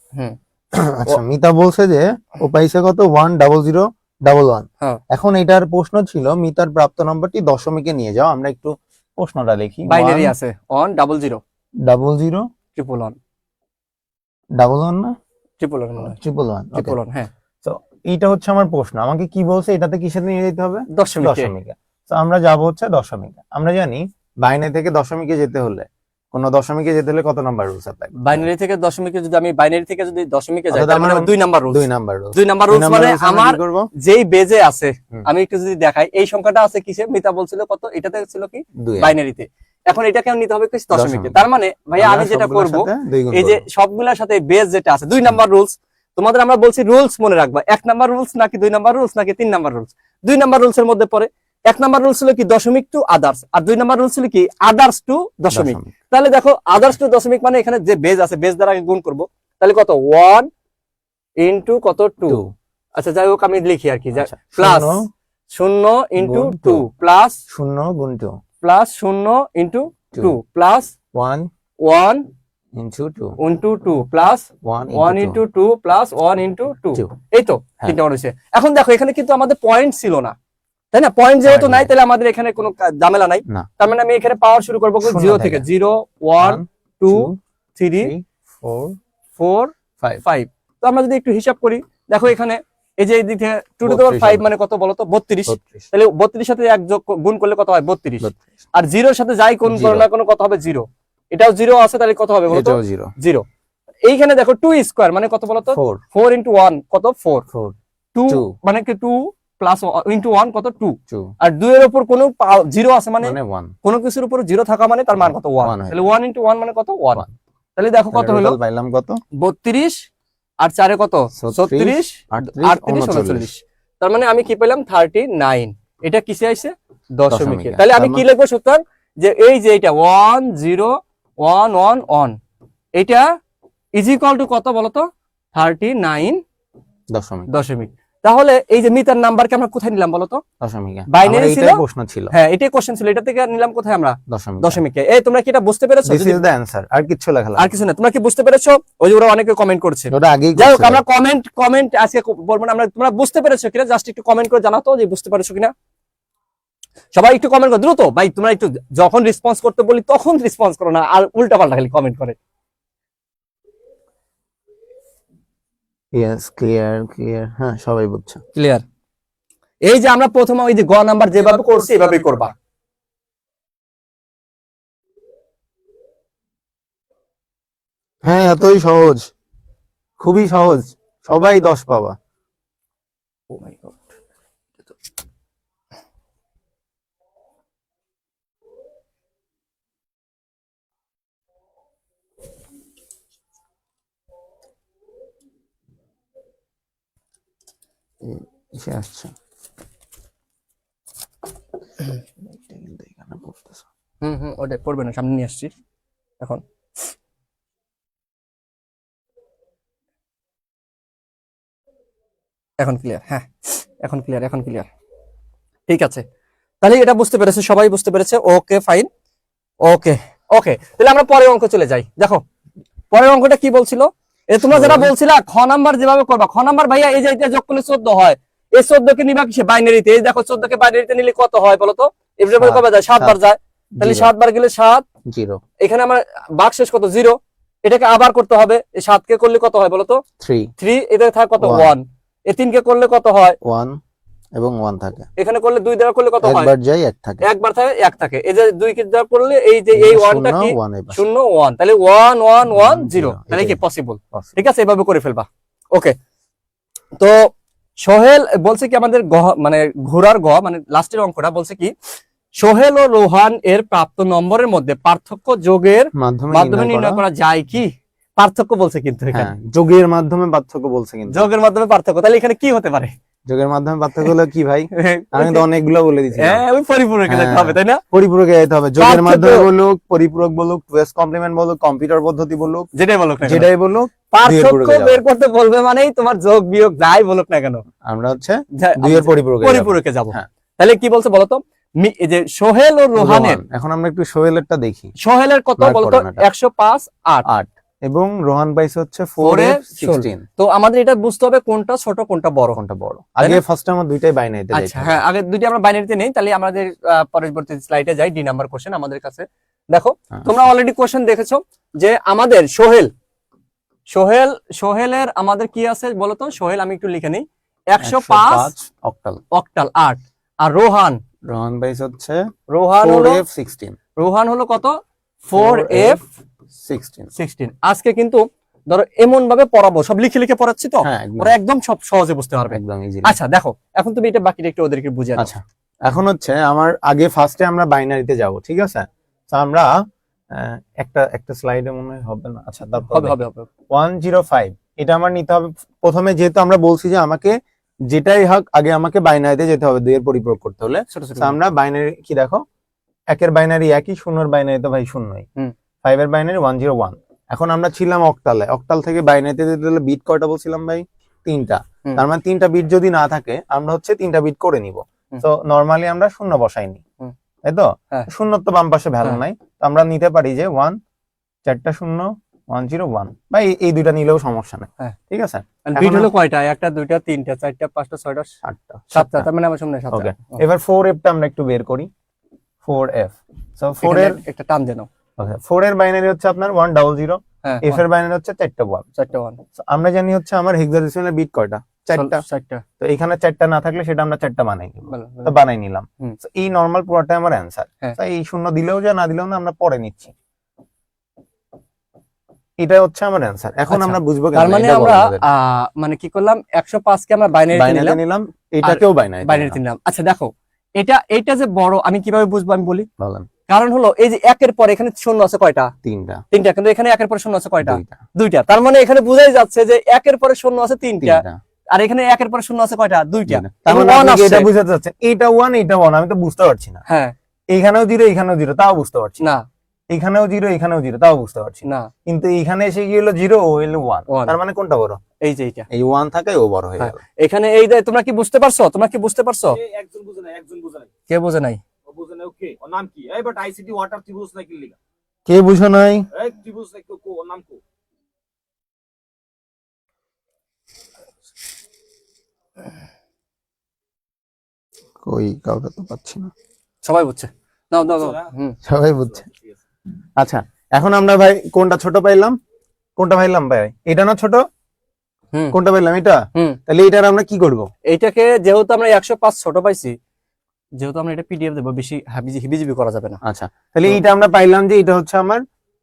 S1: আচ্ছা, মিতা বলছে যে ও পাইছে কত? 10011।
S2: হ্যাঁ।
S1: এখন এটার প্রশ্ন ছিল মিতার প্রাপ্ত নম্বরটি দশমিকে নিয়ে যাও। আমরা একটু প্রশ্নটা লিখি।
S2: বাইনারি আছে 100
S1: 10011 না 111
S2: হ্যাঁ।
S1: তো এইটা হচ্ছে আমার প্রশ্ন। আমাকে কি বলছে, এটাতে কিসে নিয়ে যেতে হবে?
S2: দশমিকে।
S1: তো আমরা যাবো হচ্ছে দশমিকে। আমরা জানি বাইনারি থেকে দশমিকে যেতে হলে, কোন দশমিকে যেতে হলে কত নাম্বার রুলস অ্যাপ্লাই?
S2: বাইনারি থেকে দশমিকে যদি আমি দশমিকে যাই, তার মানে 2 নাম্বার রুলস। 2 নাম্বার রুলস মানে আমার যেই বেজে আছে, আমি একটু যদি দেখাই, এই সংখ্যাটা আছে কিসে? মিতা বলছিল কত? এটাতে ছিল কি? বাইনারিতে। এখন এটাকে নিতে হবে কি? দশমিকে। তার মানে ভাইয়া আমি যেটা করব, এই যে সবগুলোর সাথে বেজ যেটা আছে 2 নাম্বার রুলস, তোমাদের আমরা বলছি রুলস মনে রাখবা। 1 নাম্বার রুলস নাকি 2 নাম্বার রুলস নাকি 3 নাম্বার রুলস? 2 নাম্বার রুলস এর মধ্যে পড়ে। 1 নাম্বার রুলস ছিল কি? দশমিক টু আদার্স, আর 2 নাম্বার রুলস ছিল কি? আদার্স টু দশমিক। তাহলে দেখো, আদার্স টু দশমিক মানে এখানে যে বেজ আছে, বেজ দ্বারা গুণ করব। তাহলে কত? 1 ইনটু কত? 2। আচ্ছা, যাই হোক আমি লিখি আর কি, প্লাস 0 ইনটু 2 প্লাস
S1: 0 গুণ 2
S2: plus 0 into 2 plus 1
S1: into 2
S2: into 2 plus 1 into 2 plus 1 into 2। এই তো তিনটা হয়েছে। এখন দেখো, এখানে কিন্তু আমাদের পয়েন্ট ছিল না, তাই না? পয়েন্ট যেহেতু নাই, তাহলে আমাদের এখানে কোনো ঝামেলা নাই। তার মানে আমি এখানে পাওয়ার শুরু করবো 0 থেকে। 0 1 2 3 4 5। তো আমরা যদি একটু হিসাব করি, দেখো এখানে এই যে এই দিক থেকে 2 টু দি পাওয়ার 5 মানে কত বলতো? 32। তাহলে 32 সাথে 1 যোগ গুণ করলে কত হয়? 32। আর 0 এর সাথে যাই কোন করো না কোনো কত হবে? 0। এটাও 0 আছে, তাহলে কত হবে বলতো? 0। এইখানে দেখো 2 স্কয়ার মানে কত বলতো? 4 ইনটু 1 কত? 4। 2 মানে কি? 2 প্লাস ইনটু 1 কত? 2। আর 2 এর উপর কোনো 0 আছে মানে কোনো কিছুর উপর 0 থাকা মানে তার মান কত? 1। তাহলে 1 ইনটু 1 মানে কত? 1। তাহলে দেখো কত হলো?
S1: পাইলাম কত?
S2: 32 আর 4 এ কত? 36 38 39। তার মানে আমি কি পেলাম 39, এটা কিসে আইছে দশমিকে।
S1: দশমিকে।
S2: তাহলে আমি
S1: তার
S2: কি লিখবো সুতরাং, যে এই যে এটা 1 0 1 1 1, এটা ইজ ইকুয়াল টু কত বলতো 39
S1: দশমিক।
S2: দশমিক। তাহলে এই যে মিটার নাম্বারকে আমরা কোথায় নিলাম বলতো,
S1: দশমিকে।
S2: বাইনারি
S1: আমার
S2: ছিল,
S1: এইটাই প্রশ্ন ছিল।
S2: হ্যাঁ এটাই কোশ্চেন ছিল, এটা থেকে নিলাম কোথায় আমরা
S1: দশমিক।
S2: দশমিকে। এই তোমরা কি এটা বুঝতে পেরেছো?
S1: দিস ইজ দ্য অ্যানসার, আর কিছু লেখা
S2: আর
S1: লাগবে
S2: কিছু না, তোমরা কি বুঝতে পেরেছো? ওই যে ওরা অনেকে কমেন্ট করছে,
S1: না। ওটা আগেই
S2: যাই হোক
S1: করছিলাম।
S2: আমরা কমেন্ট আজকে বলবো না, আমরা তোমরা বুঝতে পেরেছো কিনা জাস্ট একটু কমেন্ট করে জানাতো যে বুঝতে পেরেছো কিনা। সবাই একটু কমেন্ট করো দ্রুত ভাই, তোমরা একটু যখন রেসপন্স করতে বলি তখন রেসপন্স করো না, আর উল্টা পাল্টা খালি কমেন্ট করে।
S1: ইয়েস, ক্লিয়ার ক্লিয়ার, হ্যাঁ সবাই বুঝছে।
S2: ক্লিয়ার। এই যে আমরা প্রথমে ওই যে গ নাম্বার যেভাবে করছি এভাবেই করবা।
S1: হ্যাঁ এতই সহজ, খুবই সহজ, সবাই 10 পাবা।
S2: ও মাই গড,
S1: এসে আসছে। এখানে পড়তেছে।
S2: ওটাই পড়বে না, সামনে নিয়ে আসছি এখন। এখন ক্লিয়ার, হ্যাঁ এখন ক্লিয়ার, এখন ক্লিয়ার। ঠিক আছে, তাহলে এটা বুঝতে পেরেছে, সবাই বুঝতে পেরেছে। ওকে ফাইন, ওকে ওকে। তাহলে আমরা পরের অঙ্ক চলে যাই। দেখো পরের অঙ্কটা কি বলছিল, তোমরা যারা বলছিলা খ নাম্বার যেভাবে করবা, খ নাম্বার ভাইয়া এই যে এটা যোগ করলে 14 হয়, এই 14 কে নিবা কিসে বাইনারিতে। এই দেখো 14 কে বাইনারিতে নিলে কত হয় বলতো, এভাবে কবে যায় 7 বার যায়, তাহলে 7 বার গেলে 7
S1: 0,
S2: এখানে আমার ভাগ শেষ কত 0, এটাকে আবার করতে হবে। এই 7 কে করলে কত হয় বলতো 3, এটা থাকে কত 1, এই 3 কে করলে কত হয়
S1: 1 এবং 1 থাকে,
S2: এখানে করলে 2 দ্বারা করলে কত হয়,
S1: একবার যাই 1 থাকে,
S2: একবার থাকে 1 থাকে। এই যে 2 কে দ্বারা করলে এই যে এই 1টা কি 0 1, তাহলে 1 1 1 0, তাহলে কি পসিবল। ঠিক আছে, এভাবে করে ফেলবা। ওকে, তো সোহেল বলছে কি আমাদের মানে ঘোড়ার মানে লাস্টের অঙ্কটা বলছে কি, সোহেল ও রোহান এর প্রাপ্ত নম্বরের মধ্যে পার্থক্য যোগের মাধ্যমে নির্ণয় করা যায় কি। পার্থক্য বলছে কিন্তু এখানে,
S1: যোগের মাধ্যমে পার্থক্য বলছে, কিন্তু
S2: যোগের মাধ্যমে পার্থক্য, তাহলে এখানে কি হতে পারে?
S1: যোগের মাধ্যমে পার্থক্য হলো কি ভাই? আমি তো অনেকগুলো বলে দিচ্ছি।
S2: হ্যাঁ ওই পরিপূরকে যেতে হবে, তাই না?
S1: পরিপূরকে যেতে হবে। যোগের মাধ্যমে বলুক, পরিপূরক বলুক, টুয়েস কমপ্লিমেন্ট বলুক, কম্পিউটার পদ্ধতি বলুক,
S2: যেটাই বলুক না,
S1: যেটাই বলুক,
S2: পার্থক্য বের করতে বলবে মানেই তোমার যোগ বিয়োগ যাই বলুক না কেন,
S1: আমরা হচ্ছে দুইয়ের
S2: পরিপূরকে যাব। তাহলে কি বলছে বলতো, এই যে সোহেল ও রোহানের,
S1: এখন আমরা একটু সোহেলেরটা দেখি।
S2: সোহেলের কত বলতো 105 8
S1: এবং রোহান পাইছে হচ্ছে 4F16।
S2: তো আমাদের এটা বুঝতে হবে কোনটা ছোট কোনটা বড়।
S1: আগে ফার্স্ট আমরা দুইটাই বাইনারিতে
S2: আচ্ছা হ্যাঁ, আগে দুইটা আমরা বাইনারিতে নেই। তাহলে আমাদের পরবর্তী স্লাইডে যাই, ডি নাম্বার কোশ্চেন আমাদের কাছে। দেখো তোমরা অলরেডি কোশ্চেন দেখেছো যে আমাদের সোহেলের আমাদের কি আছে বলতো, সোহেল আমি একটু লিখে নিই, 105 অক্টাল 8, আর রোহান
S1: পাইছে হচ্ছে
S2: রোহান হলো কত
S1: 4F16।
S2: আজকে কিন্তু ধরো এমন ভাবে পড়াবো, সব লিখে লিখে পড়াচ্ছি তো ওরা একদম সব সহজে বুঝতে পারবে, একদম ইজি। আচ্ছা দেখো এখন তুমি এটা বাকিটা একটু ওদেরকে বুঝিয়ে দাও।
S1: আচ্ছা এখন হচ্ছে আমার আগে ফার্স্টে আমরা বাইনারিতে যাব, ঠিক আছে? তো আমরা একটা স্লাইডে মনে হবে না। আচ্ছা
S2: হবে
S1: 105 এটা আমার নিতে হবে প্রথমে, যেহেতু আমরা বলছি যে আমাকে যেটাই হোক আগে আমাকে বাইনারিতে যেতে হবে দুইয়ের পরিপূরক করতে হলে। আমরা বাইনারি কি দেখো, 1-এর বাইনারি একই, 0-এর বাইনারি তো ভাই 0ই, 5-এর বাইনারি 101। এখন আমরা ছিলাম অক্টালে, অক্টাল থেকে বাইনারিতে যেতে হলে বিট কয়টা বলছিলাম ভাই? 3টা। তার মানে 3টা বিট যদি না থাকে আমরা হচ্ছে 3টা বিট করে নিব। তো নরমালি আমরা 0 বসাইনি, তাই তো? 0 তো বাম পাশে ভ্যালু নাই, তো আমরা নিতে পারি যে 1 4টা 0 101 ভাই, এই দুইটা নিলেও সমস্যা নেই, ঠিক আছে?
S2: বিট হলো কয়টা? 1টা 2টা 3টা 4টা 5টা 6টা 7টা, তার মানে আমার সামনে 7টা।
S1: ওকে, এবার 4F টা আমরা একটু বের করি। 4F, সো 4 এর
S2: একটা টার্ম দেন।
S1: ওকে, 4 এর বাইনারি হচ্ছে আপনার 100, F এর বাইনারি হচ্ছে 4টা 1। আমরা জানি হচ্ছে আমার হেক্সাডেসিমালের বিট কয়টা? 4টা। তো এখানে 4টা না থাকলে সেটা আমরা 4টা বানাই নিব, তো বানাই নিলাম। তো এই নরমাল পুরোটা আমার অ্যানসার। তো এই শূন্য দিলেও যা না দিলেও না, আমরা পরে নিচ্ছি, এটা হচ্ছে আমার অ্যানসার। এখন আমরা বুঝবো
S2: তার মানে আমরা মানে কি করলাম, 105 কে আমরা বাইনারিতে নিলাম,
S1: এটাকেও বাইনারিতে
S2: নিলাম। আচ্ছা দেখো এটা যে বড় আমি কিভাবে বুঝবো, আমি বলি।
S1: বলেন।
S2: কারণ হলো এই যে 1-এর পরে এখানে শূন্য আছে কয়টা?
S1: 3টা,
S2: কিন্তু এখানে 1-এর পরে শূন্য আছে কয়টা? 2টা। তার মানে এখানে বোঝাই যাচ্ছে যে 1-এর পরে শূন্য আছে 3টা, আর এখানে একের পরে শূন্য আছে কয়টা? দুইটা।
S1: তার
S2: এবং
S1: মানে
S2: one
S1: আপনি কি
S2: আসছে।
S1: এটা বুঝাতে চাচ্ছেন এটা 1 এটা 1 আমি তো বুঝতে পারছি না।
S2: হ্যাঁ
S1: এইখানেও 0 এখানেও 0 তাও বুঝতে পারছি না।
S2: না
S1: এখানেও 0 এখানেও 0 তাও বুঝতে পারছি না।
S2: না
S1: কিন্তু এইখানে এসে কি হলো 0 ও হলো 1
S2: One।
S1: তার মানে কোনটা বড়?
S2: এই যে এইটা
S1: এই 1 থাকে ও বড় হয়ে
S2: হ্যাঁ।
S1: গেল।
S2: এখানে এই যে তোমরা কি বুঝতে পারছো? তোমরা কি বুঝতে পারছো?
S3: একজন বুঝে নাই, একজন বুঝে নাই,
S2: কে বোঝে নাই?
S3: ও বুঝে নাই। ওকে, ওর নাম কি? এই বাট আইসিটি ওয়াটার ত্রিভুজ নাকি লিগা?
S1: কে বুঝো নাই?
S3: এই ত্রিভুজ নাকি কো, ওর নাম কো?
S1: কই কাউকে তো পাচ্ছি না।
S2: সবাই বুঝছে। দাও দাও দাও। হুম
S1: সবাই বুঝছে।
S3: ঠিক আছে।
S1: আচ্ছা এখন আমরা ভাই কোনটা ছোট পাইলাম? কোনটা পাইলাম ভাই? এটা না ছোট?
S2: হুম
S1: কোনটা পাইলাম? এটা।
S2: হুম
S1: তাহলে এটার আমরা কি করব?
S2: এইটাকে যেহেতু আমরা 105 ছোট পাইছি, যেহেতু আমরা এটা পিডিএফ দেবো, বেশি হিবিজিবি করা যাবে না।
S1: আচ্ছা তাহলে এইটা আমরা পাইলাম যে এটা হচ্ছে আমার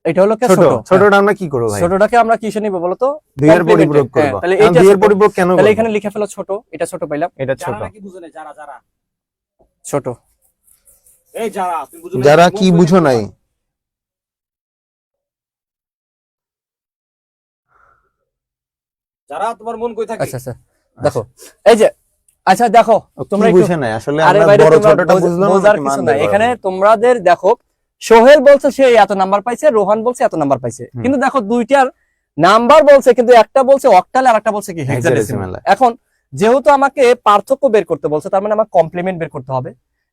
S2: এটা হলো কে
S1: ছোট।
S2: ছোট।
S1: ছোটটা আমরা কি করব ভাই?
S2: ছোটটাকে আমরা কিসে নিব বলো তো?
S1: 2 এর পরিপূরক করব।
S2: তাহলে
S1: এখন
S2: এইটা
S1: 2 এর
S2: ছোট।
S1: পরিপূরক কেন
S2: তাহলে
S1: করব?
S2: এখানে লিখে ফেলো ছোট, এটা ছোট পাইলাম,
S1: এটা ছোট।
S3: যারা নাকি বুঝে নাই, যারা যারা
S2: ছোট।
S3: এই যারা তুমি বুঝো নাই,
S1: যারা
S3: মন
S1: কি
S3: কই
S1: বুঝো
S3: থাকে
S1: নাই?
S3: তোমার? যারা তোমার মন কই থাকে?
S2: আচ্ছা আচ্ছা দেখো এই যে, আচ্ছা দেখো
S1: তোমরা
S2: তোমরা
S1: কি
S2: একটু,
S1: বুঝে নাই আসলে
S2: আরে
S1: আমরা
S2: বাইরে
S1: বড়
S2: তোমরা
S1: ছোটটা বুঝলাম
S2: বোঝার
S1: নাকি
S2: কিছু
S1: মান
S2: নাই
S1: বের করা
S2: এখানে।
S1: হলো?
S2: তোমাদের দেখো সোহেল বলছে সে এত নাম্বার পাইছে, রোহান বলছে এত নাম্বার পাইছে,
S1: হুম।
S2: কিন্তু দেখো দুইটার নাম্বার বলছে, কিন্তু একটা বলছে অক্টাল আর একটা বলছে কি হেক্সাডেসিমাল।
S1: হেক্সাডেসিমাল।
S2: এখন যেহেতু আমাকে পার্থক্য বের করতে বলছে, তার মানে আমার কমপ্লিমেন্ট বের করতে হবে।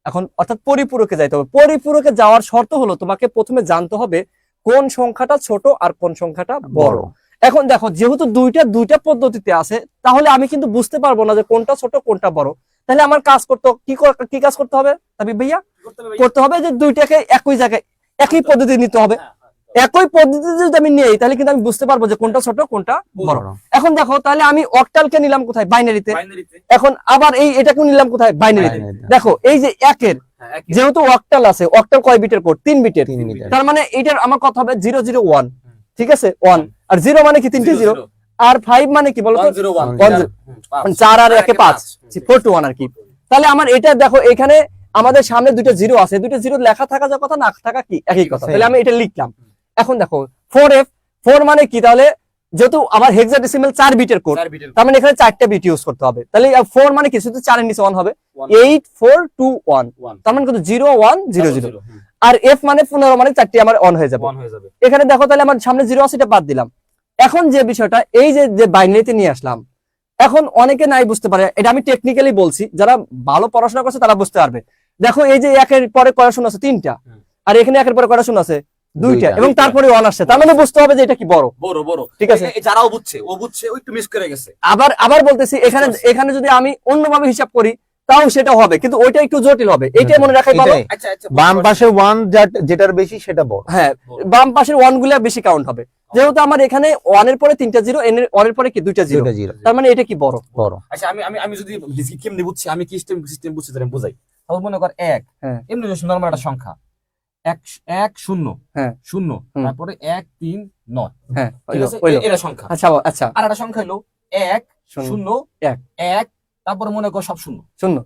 S2: এখন অর্থাৎ পরিপূরকে যাইতে হবে। পরিপূরকে যাওয়ার শর্ত হলো তোমাকে প্রথমে জানতে হবে কোন সংখ্যাটা ছোট আর কোন সংখ্যাটা বড়। এখন দেখো যেহেতু দুইটা পদ্ধতিতে আছে, তাহলে আমি কিন্তু বুঝতে পারবো না যে কোনটা ছোট কোনটা বড়। তাহলে আমার কাজ করতে কি কাজ করতে হবে তবে ভাইয়া?
S3: কি করতে হবে ভাই?
S2: করতে হবে যে দুইটাকে একই জায়গায় একই পদ্ধতি নিতে হবে।
S3: হ্যাঁ, হ্যাঁ।
S2: একই পদ্ধতি যদি আমি নিই তাহলে কিন্তু আমি বুঝতে পারবো যে কোনটা ছোট কোনটা বড়।
S1: বড়।
S2: এখন দেখো তাহলে আমি অক্টালকে নিলাম কোথায়? বাইনারিতে।
S3: বাইনারিতে।
S2: এখন আবার এটাকে নিলাম কোথায়? বাইনারিতে।
S1: বাইনারিতে।
S2: দেখো এই যে একের
S3: হ্যাঁ, একই।
S2: যেহেতু অক্টাল আছে, অক্টাল কয় বিটের কোড? 3 বিটের।
S1: 3 মিটার।
S2: তার মানে এটার আমার কথা হবে 001,
S3: হুম।
S2: ঠিক আছে 1, আর 0 মানে কি 3টে 0, আর 5 মানে কি বলতো?
S3: 101
S1: 101
S2: 4 আর 1 5, 4 to 1 আর কি। তাহলে আমার এটা দেখো এখানে আমাদের সামনে দুটো জিরো আছে, দুটো জিরো লেখা থাকা যা কথা না থাকা কি একই কথা। তাহলে আমি এটা লিখলাম। এখন দেখো 4f, 4 মানে কি? তাহলে যেহেতু আমার হেক্সাডেসিমাল 4 বিটের কোড,
S3: 4 বিটের
S2: তার মানে এখানে 4টা বিট ইউজ করতে হবে। তাহলে 4 মানে কি? শুধু 4 এর নিচে 1 হবে, 8421, তার মানে কত? 0100। আর f মানে 15 মানে 4টি আমার অন হয়ে যাবে।
S3: 1 হয়ে যাবে।
S2: এখানে দেখো তাহলে আমার সামনে 0 আছে, এটা বাদ দিলাম। এখন যে বিষয়টা এই যে বাইনারিতে নিয়ে আসলাম, এখন অনেকে নাই বুঝতে পারে, এটা আমি টেকনিক্যালি বলছি, যারা ভালো পড়াশোনা করছে তারা বুঝতে পারবে। দেখো এই যে একের পরে কয়টা শূন্য আছে? 3টা, আর এখানে একের পরে কয়টা শূন্য আছে? 2টা, এবং তারপরে 1 আসছে, তার মানে বুঝতে হবে যে এটা কি বড়।
S3: বড় বড়,
S2: ঠিক আছে।
S3: যারাও বুঝছে, ও বুঝছে, ও একটু মিস করে গেছে।
S2: আবার বলতেছি, এখানে যদি আমি অন্যভাবে হিসাব করি তাও সেটা হবে, কিন্তু ওইটা একটু জটিল হবে। এইটাই মনে রাখাই ভালো।
S1: এটাই।
S3: আচ্ছা আচ্ছা,
S1: বাম পাশে 1 যেটার বেশি সেটা বড়।
S2: হ্যাঁ, বাম পাশের 1 গুলা বেশি কাউন্ট হবে। যেহেতু আমার এখানে 1 এর পরে 3টা 0, 1 এর পরে কি 2টা 0,
S1: 2টা 0
S2: তার মানে এটা কি বড়।
S1: বড়।
S3: আচ্ছা আমি যদি কেমনে বুঝছি, আমি কি সিস্টেম বুঝছি তাহলে বুঝাই। তাহলে মনে কর 1,
S2: হ্যাঁ।
S3: এমনি নরমাল একটা সংখ্যা, 1 0,
S2: হ্যাঁ।
S3: 0,
S2: হুম।
S3: তারপরে 1 3 9,
S2: হ্যাঁ,
S3: ঠিক আছে,
S2: হইলো।
S3: এটা সংখ্যা।
S2: আচ্ছা আচ্ছা,
S3: আর একটা সংখ্যা হলো 1 0
S2: 1,
S3: 1, তারপরে মনে কর সব শূন্য।
S2: শূন্য,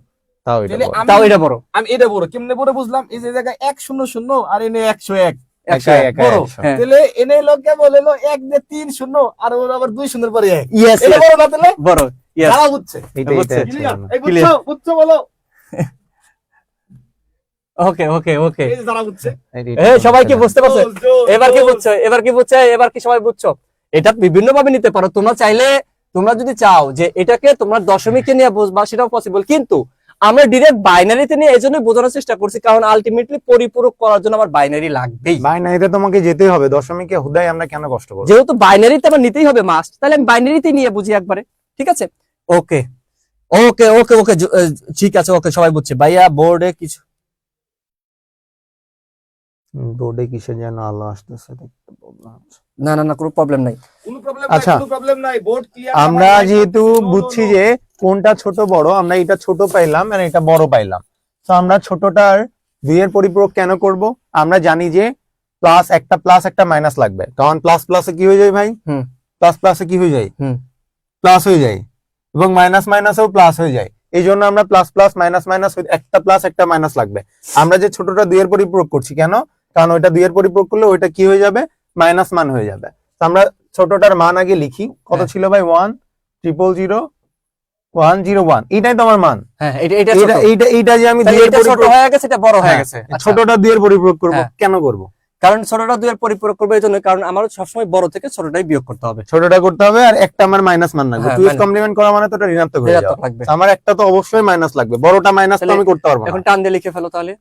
S1: তাও এটা
S3: তাহলে
S1: বড়।
S2: তাও এটা বড়।
S3: আমি এটা বড় কেমনে বড় বুঝলাম, এই যে জায়গায় 1 0 0 আর এনে 101,
S1: একাই একাই
S3: বড়।
S1: 100
S2: হ্যাঁ।
S3: তাহলে এনে লোকে বলে 1 দিয়ে 3 0 আর ওর আবার 2 0 পরে 1,
S2: ইয়েস,
S3: এটা বড় না? তাহলে
S2: বড়। ইয়েস,
S3: যারা বুঝছে,
S1: এটা
S2: বুঝছে।
S3: ক্লিয়ার? এই
S2: Clear.
S3: বুঝছো বুঝছো বলো,
S2: ওকে ওকে ওকে।
S3: এই যে যারা বুঝছে।
S2: এই সবাই কি বুঝতে পারছো?
S3: জোর, জোর,
S2: এবার কি
S3: জোর।
S2: বুঝছো? এবার কি সবাই বুঝছো? এটা বিভিন্ন ভাবে নিতে পারো তোমরা চাইলে। তোমরা যদি চাও যে এটাকে তোমরা দশমিকে নিয়ে বুঝবা, সেটাও পসিবল, কিন্তু আমরা ডিরেক্ট বাইনারিতে নিয়ে এই জন্য বোঝানোর চেষ্টা করছি, কারণ আলটিমেটলি পরিপূরক করার জন্য আমার বাইনারি লাগবেই।
S1: বাইনারিতে তোমাকে যেতেই হবে, দশমিকে হুদাই আমরা কেন কষ্ট করব?
S2: যেহেতু বাইনারিতে আমার নিতেই হবে মাস্ট, তাহলে আমি বাইনারিতে নিয়ে বুঝি একবারে। ঠিক আছে, ওকে ওকে ওকে ওকে, ঠিক আছে, ওকে সবাই বুঝছে। ভাইয়া বোর্ডে কিছু
S1: বোর্ডে কিসের যেন আলো আসতেছে, দেখতে প্রবলেম হচ্ছে।
S2: না না না, কোনো প্রবলেম নাই।
S3: কোনো প্রবলেম
S1: আচ্ছা।
S3: নাই, কোনো প্রবলেম নাই, বোর্ড ক্লিয়ার।
S1: আমরা যেহেতু বুঝছি যে কোনটা ছোট বড়, আমরা এটা ছোট পাইলাম আর এটা বড় পাইলাম, তো আমরা ছোটটার 2 এর পরিপূরক কেন করব? আমরা জানি যে প্লাস একটা মাইনাস লাগবে, কারণ প্লাস প্লাসে কি হয়ে যায় ভাই?
S2: হুম।
S1: প্লাস প্লাসে কি হয়ে যায়?
S2: হুম।
S1: প্লাস হয়ে যায়, এবং মাইনাস মাইনাসেও প্লাস হয়ে যায়। এই জন্য আমরা প্লাস প্লাস মাইনাস মাইনাস, একটা প্লাস একটা মাইনাস লাগবে। আমরা যে ছোটটা 2 এর পরিপূরক করছি কেন? কারণ ওইটা 2 এর পরিপূরক করলে ওইটা কি হয়ে যাবে? মাইনাস মান হয়ে যাবে। তো আমরা ছোটটার মান আগে লিখি। কত
S2: হ্যাঁ।
S1: ছিল ভাই? 1 0 0 0 101 এটাই তো আমার মান।
S2: হ্যাঁ এটা ছোট।
S1: এইটা যে আমি
S2: তাহলে
S1: 2 এর
S2: এটা ছোট
S1: পরিপূরক,
S2: হয়ে গেছে, এটা বড় হয়ে
S1: হ্যাঁ,
S2: গেছে। আচ্ছা।
S1: ছোটটা 2 এর পরিপূরক করব,
S2: হ্যাঁ।
S1: কেন করব?
S2: কারণ ছোটটা 2 এর পরিপূরক করবে এই জন্য, কারণ আমার সবসময় বড় থেকে ছোটটাই বিয়োগ করতে হবে।
S1: ছোটটা করতে হবে আর একটা আমার মাইনাস মান লাগবে।
S2: হ্যাঁ,
S1: 2s
S2: minus।
S1: কমপ্লিমেন্ট করা মানে তো এটা ঋণাত্মক হয়ে
S2: ঋণাত্মক
S1: যাবে।
S2: লাগবে।
S1: তো আমার একটা তো অবশ্যই মাইনাস লাগবে, বড়টা মাইনাস তো
S2: তাহলে
S1: আমি করতে পারবো না।
S2: এখন টান দিয়ে লিখে ফেলো তাহলে।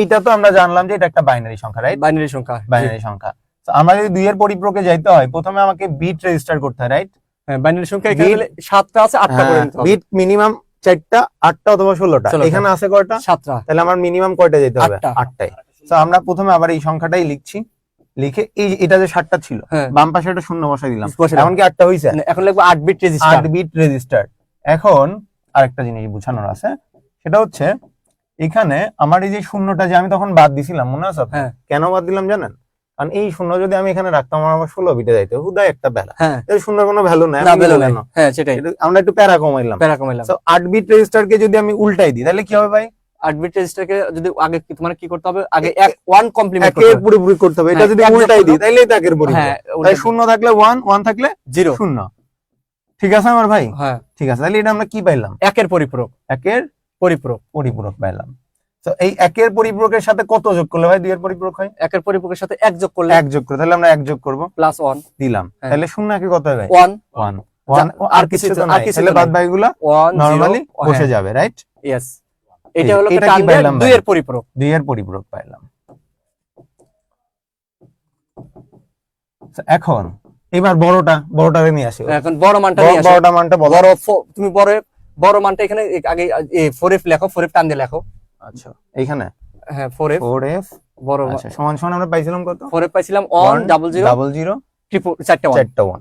S1: এইটা তো আমরা জানলাম যে এটা একটা বাইনারি সংখ্যা, রাইট?
S2: বাইনারি সংখ্যা।
S1: বাইনারি সংখ্যা। তো আমরা যদি 2 এর পরিপূরকে যাইতে হয় প্রথমে আমাকে বিট রেজিস্টার করতে হয়, রাইট?
S2: হ্যাঁ, বাইনারি সংখ্যা এখানে
S1: Bit-
S2: তাহলে 7টা আছে, 8টা করে নিতে হবে।
S1: বিট মিনিমাম 4টা, 8টা অথবা 16টা।
S2: 16টা।
S1: এখানে আছে কয়টা?
S2: 7টা।
S1: তাহলে আমার মিনিমাম কয়টা যেতে হবে?
S2: 8টা।
S1: 8টায়। তো আমরা প্রথমে আবার এই সংখ্যাটাই লিখছি, লিখে এটা যে 7টা ছিল
S2: হ্যাঁ।
S1: বাম পাশে একটা শূন্য বসাই দিলাম,
S2: বসালাম।
S1: এখন কি 8টা হইছে?
S2: এখন লিখবো 8 বিট রেজিস্টার।
S1: 8 bit register. এখন আরেকটা জিনিস বোঝানোর আছে, সেটা হচ্ছে এখানে আমার এই যে শূন্যটা যে আমি তখন বাদ দিছিলাম, মনে আছে আপনার?
S2: হ্যাঁ।
S1: কেন বাদ দিলাম জানেন? কারণ এই শূন্য যদি আমি এখানে রাখতাম আমার আবার 16 বিটে যাইতে হুদাই একটা প্যারা।
S2: হ্যাঁ,
S1: এই শূন্যের কোনো ভ্যালু নাই,
S2: না
S1: আমি
S2: বেলো
S1: নিবো
S2: নাই।
S1: কেন?
S2: হ্যাঁ সেটাই,
S1: আমরা একটু প্যারা কমাইলাম।
S2: প্যারা কমাইলাম।
S1: তো 8 বিট রেজিস্টারকে যদি আমি উল্টাই দিই তাহলে কি হবে ভাই?
S2: 8 বিট রেজিস্টারকে যদি আগে তোমার কি করতে হবে, আগে 1 কমপ্লিমেন্ট করতে
S1: একের
S2: হবে।
S1: পুরোপুরি করতে হবে। এটা
S2: হ্যাঁ,
S1: যদি
S2: এক যোগ
S1: উল্টাই দিই
S2: করলো।
S1: তাহলে এটা একের পরিপূরক।
S2: হ্যাঁ,
S1: তাই শূন্য থাকলে 1, 1 থাকলে
S2: 0।
S1: 0। ঠিক আছে আমার ভাই?
S2: হ্যাঁ,
S1: ঠিক আছে, তাহলে এটা আমরা কি পাইলাম?
S2: একের পরিপূরক।
S1: একের
S2: পরিপূরক।
S1: পরিপূরক পাইলাম। তো এই একের পরিপূরকের সাথে কত যোগ করলে ভাই 2 এর পরিপূরক হয়?
S2: একের পরিপূরকের সাথে 1 যোগ করলে
S1: 1 যোগ করে, তাহলে আমরা 1 যোগ করব,
S2: প্লাস 1
S1: দিলাম।
S2: হ্যাঁ।
S1: তাহলে শূন্য একে কত হয় ভাই?
S2: 1
S1: 1 1 আর কিছু তো নাই, তাহলে বাদ বাকিগুলো
S2: 1
S1: নরমালি
S2: 0
S1: বসে যাবে, রাইট?
S2: ইয়েস। এটা হলো
S1: এটা কি
S2: টান
S1: পাইলাম
S2: 2
S1: ভাই?
S2: এর পরিপূরক।
S1: 2 এর পরিপূরক পাইলাম। এখন এবার বড়টারে নিয়ে আসি।
S2: এখন বড় মানটা নিয়ে আসো।
S1: বড়টা মানটা বলো।
S2: তুমি বড় মানটা এখানে আগে 4f লেখো, 4f টান দিয়ে লেখো।
S1: আচ্ছা, এইখানে
S2: হ্যাঁ 4f
S1: 4f
S2: বড়।
S1: আচ্ছা সমান সমান আমরা পাইছিলাম কত?
S2: 4f পাইছিলাম 1 00
S1: 00
S2: 4টা 1।
S1: 4টা 1।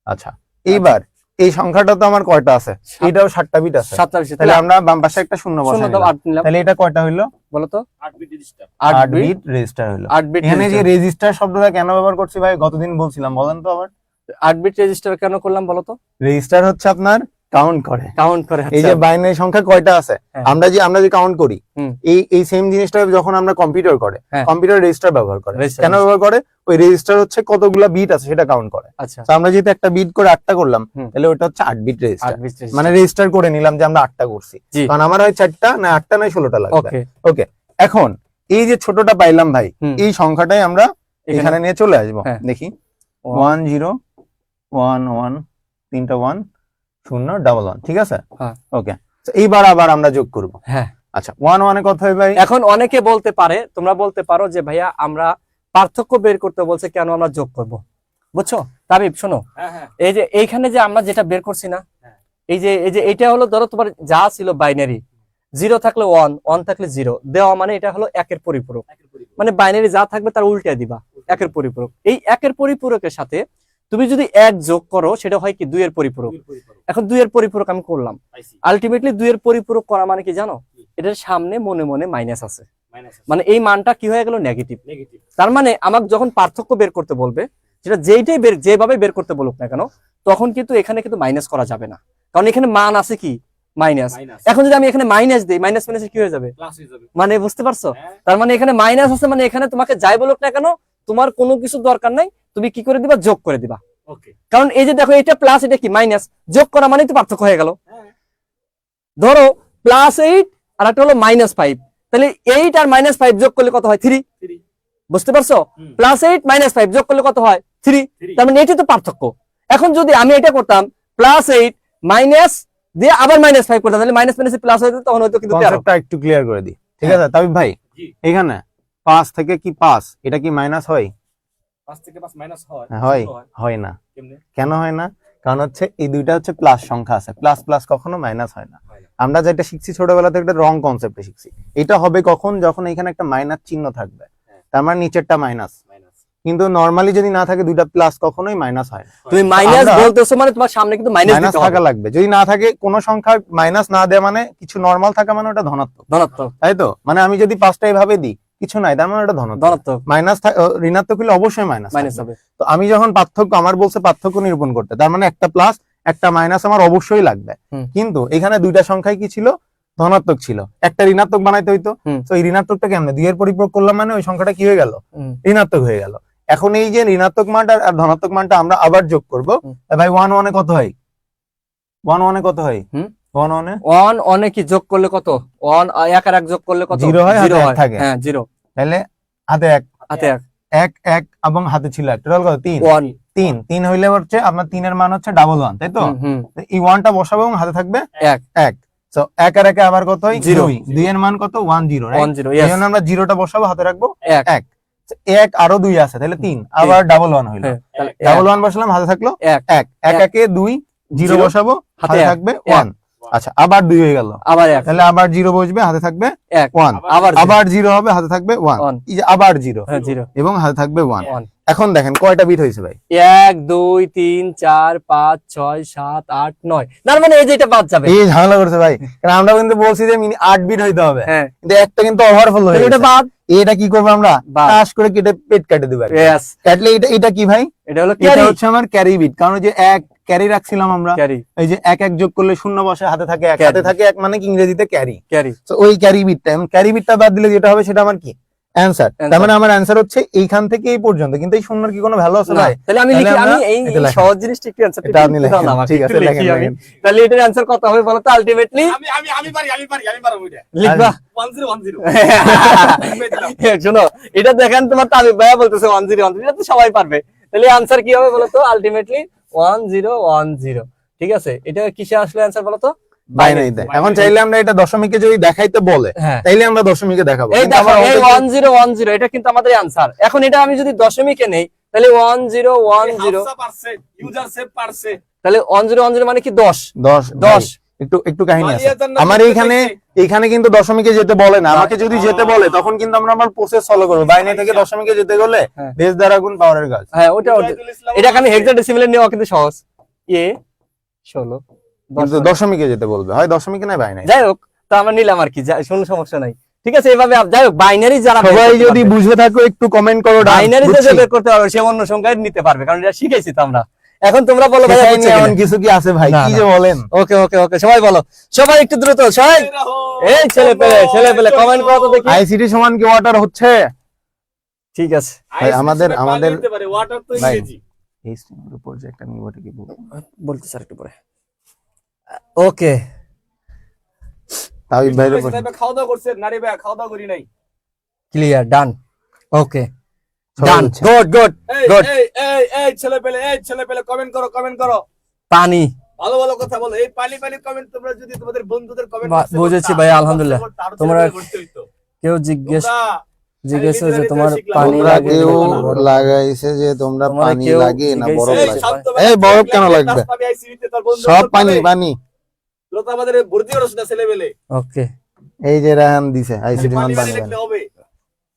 S1: আচ্ছা, এইবার এই সংখ্যাটা তো আমার কয়টা আছে? এটাও 7টা বিট আছে।
S2: 7টা বিট।
S1: তাহলে আমরা বাম পাশে একটা শূন্য
S2: শূন্য
S1: বসাই
S2: দাও,
S1: দিলাম।
S2: 8 নিলাম।
S1: তাহলে এটা কয়টা হইলো?
S2: বলো তো
S3: 8 bit register.
S2: 8 bit
S1: bit register হইলো।
S2: 8 বিট।
S1: এখানে যে রেজিস্টার শব্দটা কেন ব্যবহার করছি ভাই গতদিন বলছিলাম, বলেন তো আবার।
S2: 8 বিট রেজিস্টার কেন করলাম বলো তো?
S1: রেজিস্টার হচ্ছে আপনার কাউন্ট করে।
S2: কাউন্ট করে।
S1: এই যে বাইনারি সংখ্যা কয়টা আছে,
S2: হ্যাঁ।
S1: আমরা যে কাউন্ট করি,
S2: হুম।
S1: এই সেম জিনিসটা যখন আমরা কম্পিউটার করে,
S2: হ্যাঁ।
S1: কম্পিউটার রেজিস্টার ব্যবহার করে।
S2: Register।
S1: কেন ব্যবহার করে? ওই রেজিস্টার হচ্ছে কতগুলা বিট আছে সেটা কাউন্ট করে।
S2: আচ্ছা,
S1: তো আমরা যেহেতু একটা বিট করে 8টা করলাম,
S2: হুম।
S1: তাহলে ওটা হচ্ছে 8 বিট রেজিস্টার।
S2: 8 bit register.
S1: মানে রেজিস্টার করে নিলাম যে আমরা 8টা করছি,
S2: জি।
S1: কারণ আমার হয় 4টা না 8টা না 16টা লাগবে।
S2: ওকে।
S1: ওকে, এখন এই যে ছোটটা পাইলাম ভাই,
S2: হুম।
S1: এই সংখ্যাটাই আমরা এখানে নিয়ে চলে আসবো।
S2: হ্যাঁ।
S1: দেখি 1 0 1 1 তিনটা 1 0 1 1, ঠিক আছে?
S2: হ্যাঁ।
S1: ওকে, এইবার আবার আমরা যোগ করব।
S2: হ্যাঁ,
S1: আচ্ছা 1 1 এ কত হয় ভাই?
S2: এখন অনেকে বলতে পারে, তোমরা বলতে পারো যে ভাইয়া আমরা পার্থক্য বের করতে বলছে, কেন আমরা যোগ করব? বুঝছো তাবিব? শোনো,
S3: হ্যাঁ হ্যাঁ
S2: এই যে এইখানে যে আমরা যেটা বের করছি না,
S3: হ্যাঁ।
S2: এই যে এটা হলো ধরো তোমার যা ছিল বাইনারি, 0 থাকলে 1 1 থাকলে 0 দেওয়া, মানে এটা হলো একের পরিপূরক। মানে বাইনারি যা থাকবে তার উল্টে দিবা, একের পরিপূরক। এই একের পরিপূরকের সাথে তুমি যদি 1 যোগ করো সেটা হয় কি 2 এর পরিপূরক। এখন 2 এর পরিপূরক আমি করলাম, আলটিমেটলি 2 এর পরিপূরক করা মানে কি জানো? এটার সামনে মনে মনে মাইনাস আছে, মানে এই মানটা কি হয়ে গেল? নেগেটিভ। তার মানে আমাকে যখন পার্থক্য বের করতে বলবে, সেটা যেভাবে বের করতে বলুক না কেন, তখন কিন্তু এখানে কিন্তু মাইনাস করা যাবে না, কারণ এখানে মান আছে কি? মাইনাস। এখন যদি আমি এখানে মাইনাস দিই, মাইনাস মাইনাসে কি হয়ে যাবে?
S3: প্লাস হয়ে যাবে।
S2: মানে বুঝতে পারছো? তার মানে এখানে মাইনাস আছে, মানে এখানে তোমাকে যাই বলুক না কেন তোমার কোনো কিছু দরকার নাই, তুমি কি করে দিবা? যোগ করে দিবা।
S3: ওকে,
S2: কারণ এই যে দেখো, এটা প্লাস, এটা কি মাইনাস, যোগ করা মানে তো পার্থক্য হয়ে গেল। ধরো +8 আর একটা হলো -5, তাহলে 8 আর -5 যোগ করলে কত হয়? 3। বুঝতে পারছো? +8 -5 যোগ করলে কত হয়? 3। তার মানে এটাই তো পার্থক্য। এখন যদি আমি এটা করতাম +8 মাইনাস দিয়ে আবার -5 করতাম, তাহলে মাইনাস মাইনাসে প্লাস হয়ে যেত, তখন হয়তো কিন্তু 13।
S1: কনসেপ্টটা একটু ক্লিয়ার করে দিই, ঠিক আছে তাবিব ভাই?
S3: জি।
S1: এখানে 5 থেকে কি 5 এটা কি মাইনাস হয়?
S3: 5 থেকে 5 মাইনাস হয়।
S1: হয়?
S3: ষোলো হয়।
S1: হয় না।
S3: কেমনে?
S1: কেন হয় না? কারণ হচ্ছে এই দুইটা হচ্ছে প্লাস সংখ্যা আছে, প্লাস প্লাস কখনো মাইনাস হয় না।
S3: হয় না।
S1: আমরা যেটা শিখছি ছোটবেলা থেকে, একটা রং কনসেপ্টে শিখছি। এটা হবে কখন? যখন এখানে একটা মাইনাস চিহ্ন থাকবে,
S3: হ্যাঁ।
S1: তার মানে নিচেরটা মাইনাস।
S3: মাইনাস।
S1: কিন্তু নরমালি যদি না থাকে দুইটা প্লাস, কখনোই মাইনাস হয় না।
S2: তুমি মাইনাস
S1: আমরা-
S2: বলতেছো মানে তোমার সামনে কিন্তু মাইনাস
S1: মাইনাস
S2: দিতে হবে।
S1: থাকা লাগবে, যদি না থাকে কোনো সংখ্যা মাইনাস না দেয় মানে কিছু নরমাল থাকা মানে ওটা ধনাত্মক,
S2: ধনাত্মক।
S1: তাই তো? মানে আমি যদি 5টা এভাবে দিই কিছু নাই, তার মানে ওটা ধনাত্মক।
S2: ধনাত্মক
S1: মাইনাস ঋণাত্মক হলে অবশ্যই মাইনাস
S2: মাইনাস হবে।
S1: তো আমি যখন পার্থক্য, আমার বলছে পার্থক্য নিরূপণ করতে, তার মানে একটা প্লাস একটা মাইনাস আমার অবশ্যই লাগবে।
S2: হুম।
S1: কিন্তু এখানে দুইটা সংখ্যাই কি ছিল? ধনাত্মক ছিল, একটা ঋণাত্মক বানাইতে হইতো।
S2: হুম।
S1: তো এই ঋণাত্মকটা কেমনে? 2 এর পরিপূরক করলাম মানে ওই সংখ্যাটা কি হয়ে গেল?
S2: হুম।
S1: ঋণাত্মক হয়ে গেল। এখন এই যে ঋণাত্মক মানটা আর ধনাত্মক মানটা আমরা আবার যোগ করব।
S2: হুম।
S1: ভাই 1 1 এ কত হয়? 1 1 এ কত হয়?
S2: হুম?
S1: 1 1 এ
S2: 1 1 কি যোগ করলে কত? 1 এক আর এক যোগ করলে কত?
S1: Zero হয়, হাতে
S2: 0
S1: এক
S2: হয়।
S1: থাকে।
S2: হ্যাঁ 0
S1: তাহলে হাতে এক
S2: হাতে এক
S1: এক এক এবং হাতে ছিল একটা, টোটাল কত? 3
S2: 1
S1: 3 হইলে হচ্ছে আপনার 3 এর মান হচ্ছে ডাবল 1, তাই তো?
S2: হুম
S1: তো এই 1টা বসাবো এবং হাতে থাকবে
S2: এক
S1: 1। সো 1 আর 1 আবার কত হয়?
S2: Zero।
S1: 2 এর মান কত? 1 0, রাইট?
S2: 1 0
S1: এই
S2: yes
S1: জন্য আমরা 0টা বসাবো, হাতে রাখবো
S2: এক
S1: 1। 1 আরো 2 আছে, তাহলে 3, আবার ডাবল 1 হইলো।
S2: হ্যাঁ, তাহলে
S1: ডাবল 1 বসালাম, হাতে থাকলো
S2: এক
S1: 1 1 একে 2, 0
S2: Zero,
S1: বসাবো,
S2: হাতে
S1: হাতে
S2: এক,
S1: থাকবে
S2: এক।
S1: 1। আচ্ছা, আবার 2 হয়ে গেল,
S2: আবার এক
S1: তাহলে আবার 0 বসবে, হাতে থাকবে
S2: এক
S1: 1।
S2: আবার
S1: আবার 0 হবে, হাতে থাকবে 1।
S2: One।
S1: এই যে আবার 0
S2: হ্যাঁ 0
S1: এবং হাতে থাকবে 1।
S2: 1
S1: এখন দেখেন কয়টা বিট হয়েছে ভাই?
S2: 1 2 3 4 5 6 7 8 9 না মানে এই যে এটা বাদ যাবে
S1: এই ঝামেলা করছে ভাই, কারণ আমরা কিন্তু বলছি যে 8 বিট হইতে হবে,
S2: হ্যাঁ
S1: কিন্তু একটা কিন্তু ওভারফ্লো হয়ে
S2: তাহলে এটা
S1: গেছে।
S2: বাদ
S1: এটা কি করবো আমরা?
S2: বাদ।
S1: টাস করে কেটে পেট কেটে দেবো একদম।
S2: yes
S1: কাটলে এটা কি ভাই?
S2: এটা হলো
S1: এটা
S2: ক্যারি
S1: হচ্ছে আমার ক্যারি বিট, কারণ ওই যে এক ক্যারি রাখছিলাম আমরা,
S2: ক্যারি
S1: এই যে এক এক যোগ করলে শূন্য বসে, হাতে থাকে এক,
S2: Carry।
S1: হাতে থাকে এক মানে কি ইংরেজিতে ক্যারি।
S2: ক্যারি
S1: তো ওই ক্যারি বিটটা, ক্যারি বিটটা বাদ দিলে যেটা হবে সেটা আমার কি? অ্যানসার।
S2: Answer।
S1: তার মানে আমার অ্যানসার হচ্ছে এইখান থেকে এই পর্যন্ত, কিন্তু এই শূন্যর কি কোনো ভ্যালু আছে ভাই?
S2: তাহলে আমি লিখি,
S1: তাহলে
S2: আমি
S1: আমরা
S2: এই
S1: এটা লেখেন।
S2: সহজ জিনিসটা একটু অ্যানসার
S1: এটা আপনি লেখেন, ঠিক আছে, লেখেন,
S2: আমি
S1: লেখেন।
S2: তাহলে এটার অ্যানসার কত হবে বলো তো আলটিমেটলি
S3: আমি পারবো এটা।
S2: লিখবা
S3: 1010
S2: শোনো এটা দেখেন তোমার তাবিব ভাইয়া বলতেছে 1 0 1 0 এটা তো সবাই পারবে, তাহলে অ্যানসার কি হবে বলো তো আলটিমেটলি 1 0 1 0 ঠিক আছে। এটা কিসে আসলে অ্যানসার বলো তো?
S1: বাইনারিতে। এখন চাইলে আমরা এটা দশমিকে যদি দেখাইতে বলে,
S2: হ্যাঁ
S1: তাইলে আমরা দশমিকে দেখাবো।
S2: এই
S1: কিন্তু
S2: দেখো
S1: আমার
S2: এই
S1: already
S2: 1 0 1 0 এটা কিন্তু আমাদের অ্যানসার। এখন এটা আমি যদি দশমিকে নেই তাহলে 1 0 1 0
S3: ইউজার সেভ পারছে
S2: তাহলে 1 0 1 0 মানে কি 10
S1: 10
S2: 10
S1: একটু কাহিনী আছে
S3: মারিয়াদের নাম
S1: আমার
S3: লিখতে
S1: এইখানে কিন্তু দশমিকে যেতে বলে না, আমাকে যদি যেতে বলে তখন কিন্তু আমরা আমার প্রসেস ফলো করবো। বাইনারি থেকে দশমিকে যেতে গেলে
S2: হ্যাঁ।
S1: বেস দ্বারা গুণ পাওয়ারের কাজ।
S2: হ্যাঁ ওটা এটাকে আমি হেক্সাডেসিমালে নেওয়া কিন্তু সহজ। এ 16
S1: কিন্তু
S2: 10
S1: দশমিকে যেতে বলবে, হয় দশমিকে না বাইনারি।
S2: যাই হোক তো আমরা নিলাম আর কি, কোনো সমস্যা নাই, ঠিক আছে। এভাবে যাই হোক বাইনারি যারা
S1: সবাই যদি বুঝে থাকো একটু কমেন্ট করো,
S2: বাইনারি যে বের করতে পারবে সে অন্য সংখ্যায় নিতে পারবে, কারণ এটা শিখাইছি তো আমরা। এখন তোমরা বলো ভাই
S1: এমন কিছু কি আছে ভাই?
S2: না,
S1: কি
S2: না।
S1: যে বলেন।
S2: ওকে ওকে ওকে সবাই বলো, সবাই একটু দ্রুত সবাই এই ছেলে পেলে কমেন্ট করো তো দেখি।
S1: আইসিটি সমান কি ওয়াটার হচ্ছে?
S2: ঠিক আছে
S1: ভাই, আমাদের
S3: ওয়াটার তো
S1: ভাই,
S3: ইংরেজি
S1: এই স্ট্রিমের উপর যে একটা নিব, এটা কি বলবো?
S2: বলতে স্যার একটু পরে। ওকে
S1: তাও বাইরে বসে।
S3: খাওয়া দাওয়া করছে নারী ভাই, খাওয়া দাওয়া করি নাই।
S2: ক্লিয়ার ডান ওকে
S1: সবাই
S2: ডান
S1: বলছে।
S2: গুড গুড
S3: এই
S2: Good.
S3: এই ছেলে পেলে কমেন্ট করো
S2: পানি
S3: ভালো ভালো কথা বলো। এই পানি কমেন্ট তোমরা যদি তোমাদের বন্ধুদের কমেন্ট
S2: বুঝেছি ভাই, আলহামদুলিল্লাহ। তোমরা কেউ জিজ্ঞেস যে তোমার পানি
S1: তোমরা
S2: লাগে
S1: কেউ
S2: না বরফ?
S1: লাগাইছে যে তোমরা
S2: তোমরা
S1: পানি
S2: কেউ
S1: লাগে না বরফ
S2: জিজ্ঞাসা
S1: লাগে?
S2: করে।
S1: এই বরফ কেন লাগবে? সব পানি পানি।
S3: তোরা তো আমাদের ভর্তি করছ না ছেলে পেলে,
S2: ওকে
S1: এই যে রাহান দিছে আইসিটি মান পানি
S3: লিখলে হবে।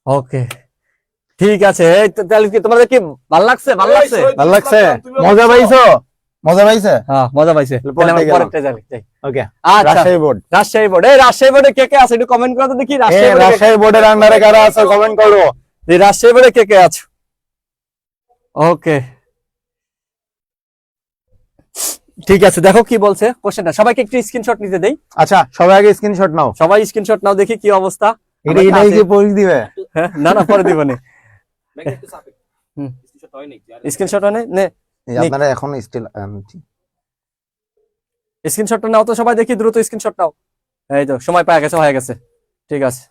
S2: ওকে ঠিক আছে। এই তো তাহলে কি তোমাদের কি ভালো লাগছে? ভালো লাগছে?
S1: ভালো লাগছে? মজা পাইছো? মজা পাইছে?
S2: হ্যাঁ মজা পাইছে।
S1: তাহলে
S2: তাহলে আমরা
S1: পরেরটা
S2: পরেরটা যাই।
S1: ওকে।
S2: আচ্ছা
S1: রাজশাহী বোর্ড।
S2: রাজশাহী বোর্ড, এই রাজশাহী বোর্ডে কে কে আছে একটু কমেন্ট করো তো দেখি। রাজশাহী বোর্ডে
S1: রাজশাহী বোর্ডের আন্ডারে কারা আছে কমেন্ট করো।
S2: এই রাজশাহী বোর্ডে কে কে আছো? ওকে ঠিক আছে, দেখো কি বলছে কোশ্চেনটা। সবাইকে একটু স্ক্রিনশট নিতে দেই।
S1: আচ্ছা, সবাই আগে স্ক্রিনশট নাও।
S2: সবাই স্ক্রিনশট নাও দেখি কি অবস্থা।
S1: এটা এটাই কি পড়ি দিবে?
S2: হ্যাঁ, না পরে দিবনি।
S3: ব্যাংকে একটু চাপে
S2: হুম।
S3: স্ক্রিনশট হয় নাকি?
S2: স্ক্রিনশট নে
S1: এই আপনারা এখন স্টিল
S2: স্ক্রিনশটটা নাও তো সবাই দেখি, দ্রুত স্ক্রিনশট নাও। এই তো সময় পাওয়া গেছে, হয়ে গেছে, ঠিক আছে।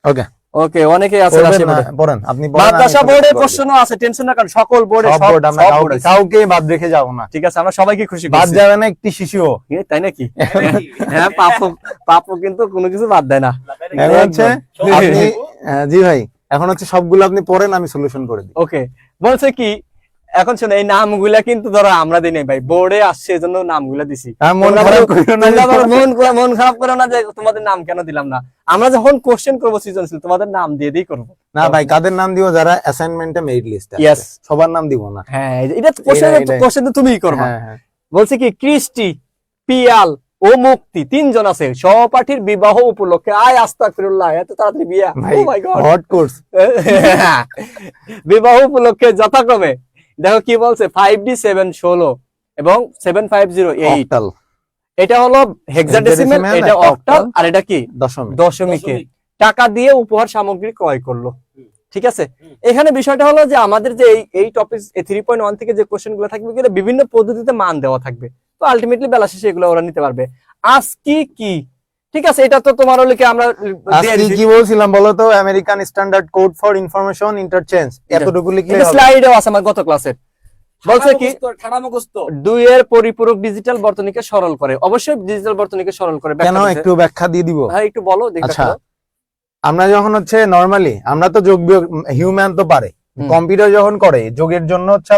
S1: ওকে
S2: ওকে অনেকেই আছে রাজশাহী বোর্ডে।
S1: পড়েন আপনি পড়েন।
S2: মাদ্রাসা বোর্ডের কোশ্চেনও আছে, টেনশন না, কারণ সকল বোর্ডে
S1: সব বোর্ড আমরা কাউকে বাদ রেখে যাব না।
S2: ঠিক আছে, আমরা সবাইকে খুশি
S1: বাদ
S2: করছি।
S1: যাবে না একটি শিশুও।
S2: তাই নাকি? হ্যাঁ পাপও কিন্তু কোনো কিছু বাদ দেয় না।
S1: এখন হচ্ছে
S2: একদম।
S1: আপনি জি ভাই, এখন হচ্ছে সবগুলো আপনি পড়েন, আমি সলিউশন করে দিই।
S2: ওকে বলছে কি, এখন শোনো এই নামগুলা কিন্তু ধরো আমরা দিই নাই ভাই, বোর্ডে আসছে এজন্য নামগুলা দিছি।
S1: মন খারাপ করিও না।
S2: তোমরা ধরো মন খারাপ করো না যে তোমাদের নাম কেন দিলাম না। আমরা যখন কোশ্চেন করবো সৃজনশীল তোমাদের নাম দিয়ে দিই করবো।
S1: না ভাই, কাদের নাম দিব? যারা অ্যাসাইনমেন্টে মেরিট লিস্টে
S2: Yes.
S1: সবার নাম দিব না।
S2: হ্যাঁ এটা
S1: এটাই।
S2: কোশ্চেন তো তুমিই করবা।
S1: হ্যাঁ।
S2: বলছে কি, কৃষ্টি, পিয়াল ও মুক্তি তিনজন আছে সহপাঠীর বিবাহ উপলক্ষে। আয় আস্তাগফিরুল্লাহ, এত তাড়াতাড়ি বিয়া!
S1: ভাই
S2: Oh my God!
S1: Hot course.
S2: বিবাহ উপলক্ষে যথাক্রমে দেখো কি বলছে, 5D 7 16 এবং 7508।
S1: অক্টাল
S2: এটা হলো হেক্সাডেসিমাল,
S1: Hexadecimal,
S2: এটা
S1: একটা
S2: অক্টাল,
S1: octal,
S2: আর এটা কি
S1: দশমিক।
S2: দশমিকে। টাকা দিয়ে উপহার সামগ্রী ক্রয় করলো, ঠিক আছে। এখানে বিষয়টা হলো যে আমাদের যে এই টপিক 3.1 থেকে যে কোশ্চেন গুলো থাকবে, বিভিন্ন পদ্ধতিতে মান দেওয়া থাকবে। তো আলটিমেটলি বেলা শেষে এগুলো ওরা নিতে পারবে। আজকি কি, ঠিক আছে, এটা তো তোমার হলে কি আমরা দিয়ে
S1: আজকে
S2: দিছি।
S1: কি বলছিলাম বলো তো, American standard code for information interchange, এতটুকু লিখলে
S2: এটা
S1: হবে।
S2: স্লাইডেও আছে আমার গত ক্লাসে। বলছে কি
S3: ঠাড়া মুখস্থ
S2: 2 এর পরিপূরক ডিজিটাল বর্তনীকে সরল করে, অবশ্যই ডিজিটাল বর্তনীকে সরল করে।
S1: কেন
S2: ব্যাখ্যা দিতে-
S1: একটু ব্যাখ্যা দিয়ে দিব।
S2: হ্যাঁ একটু বলো দেখি।
S1: আচ্ছা, আমরা যখন হচ্ছে নরমালি আমরা তো যোগ বিয়োগ হিউম্যান তো পারে,
S2: হুম।
S1: কম্পিউটার যখন করে যোগের জন্য হচ্ছে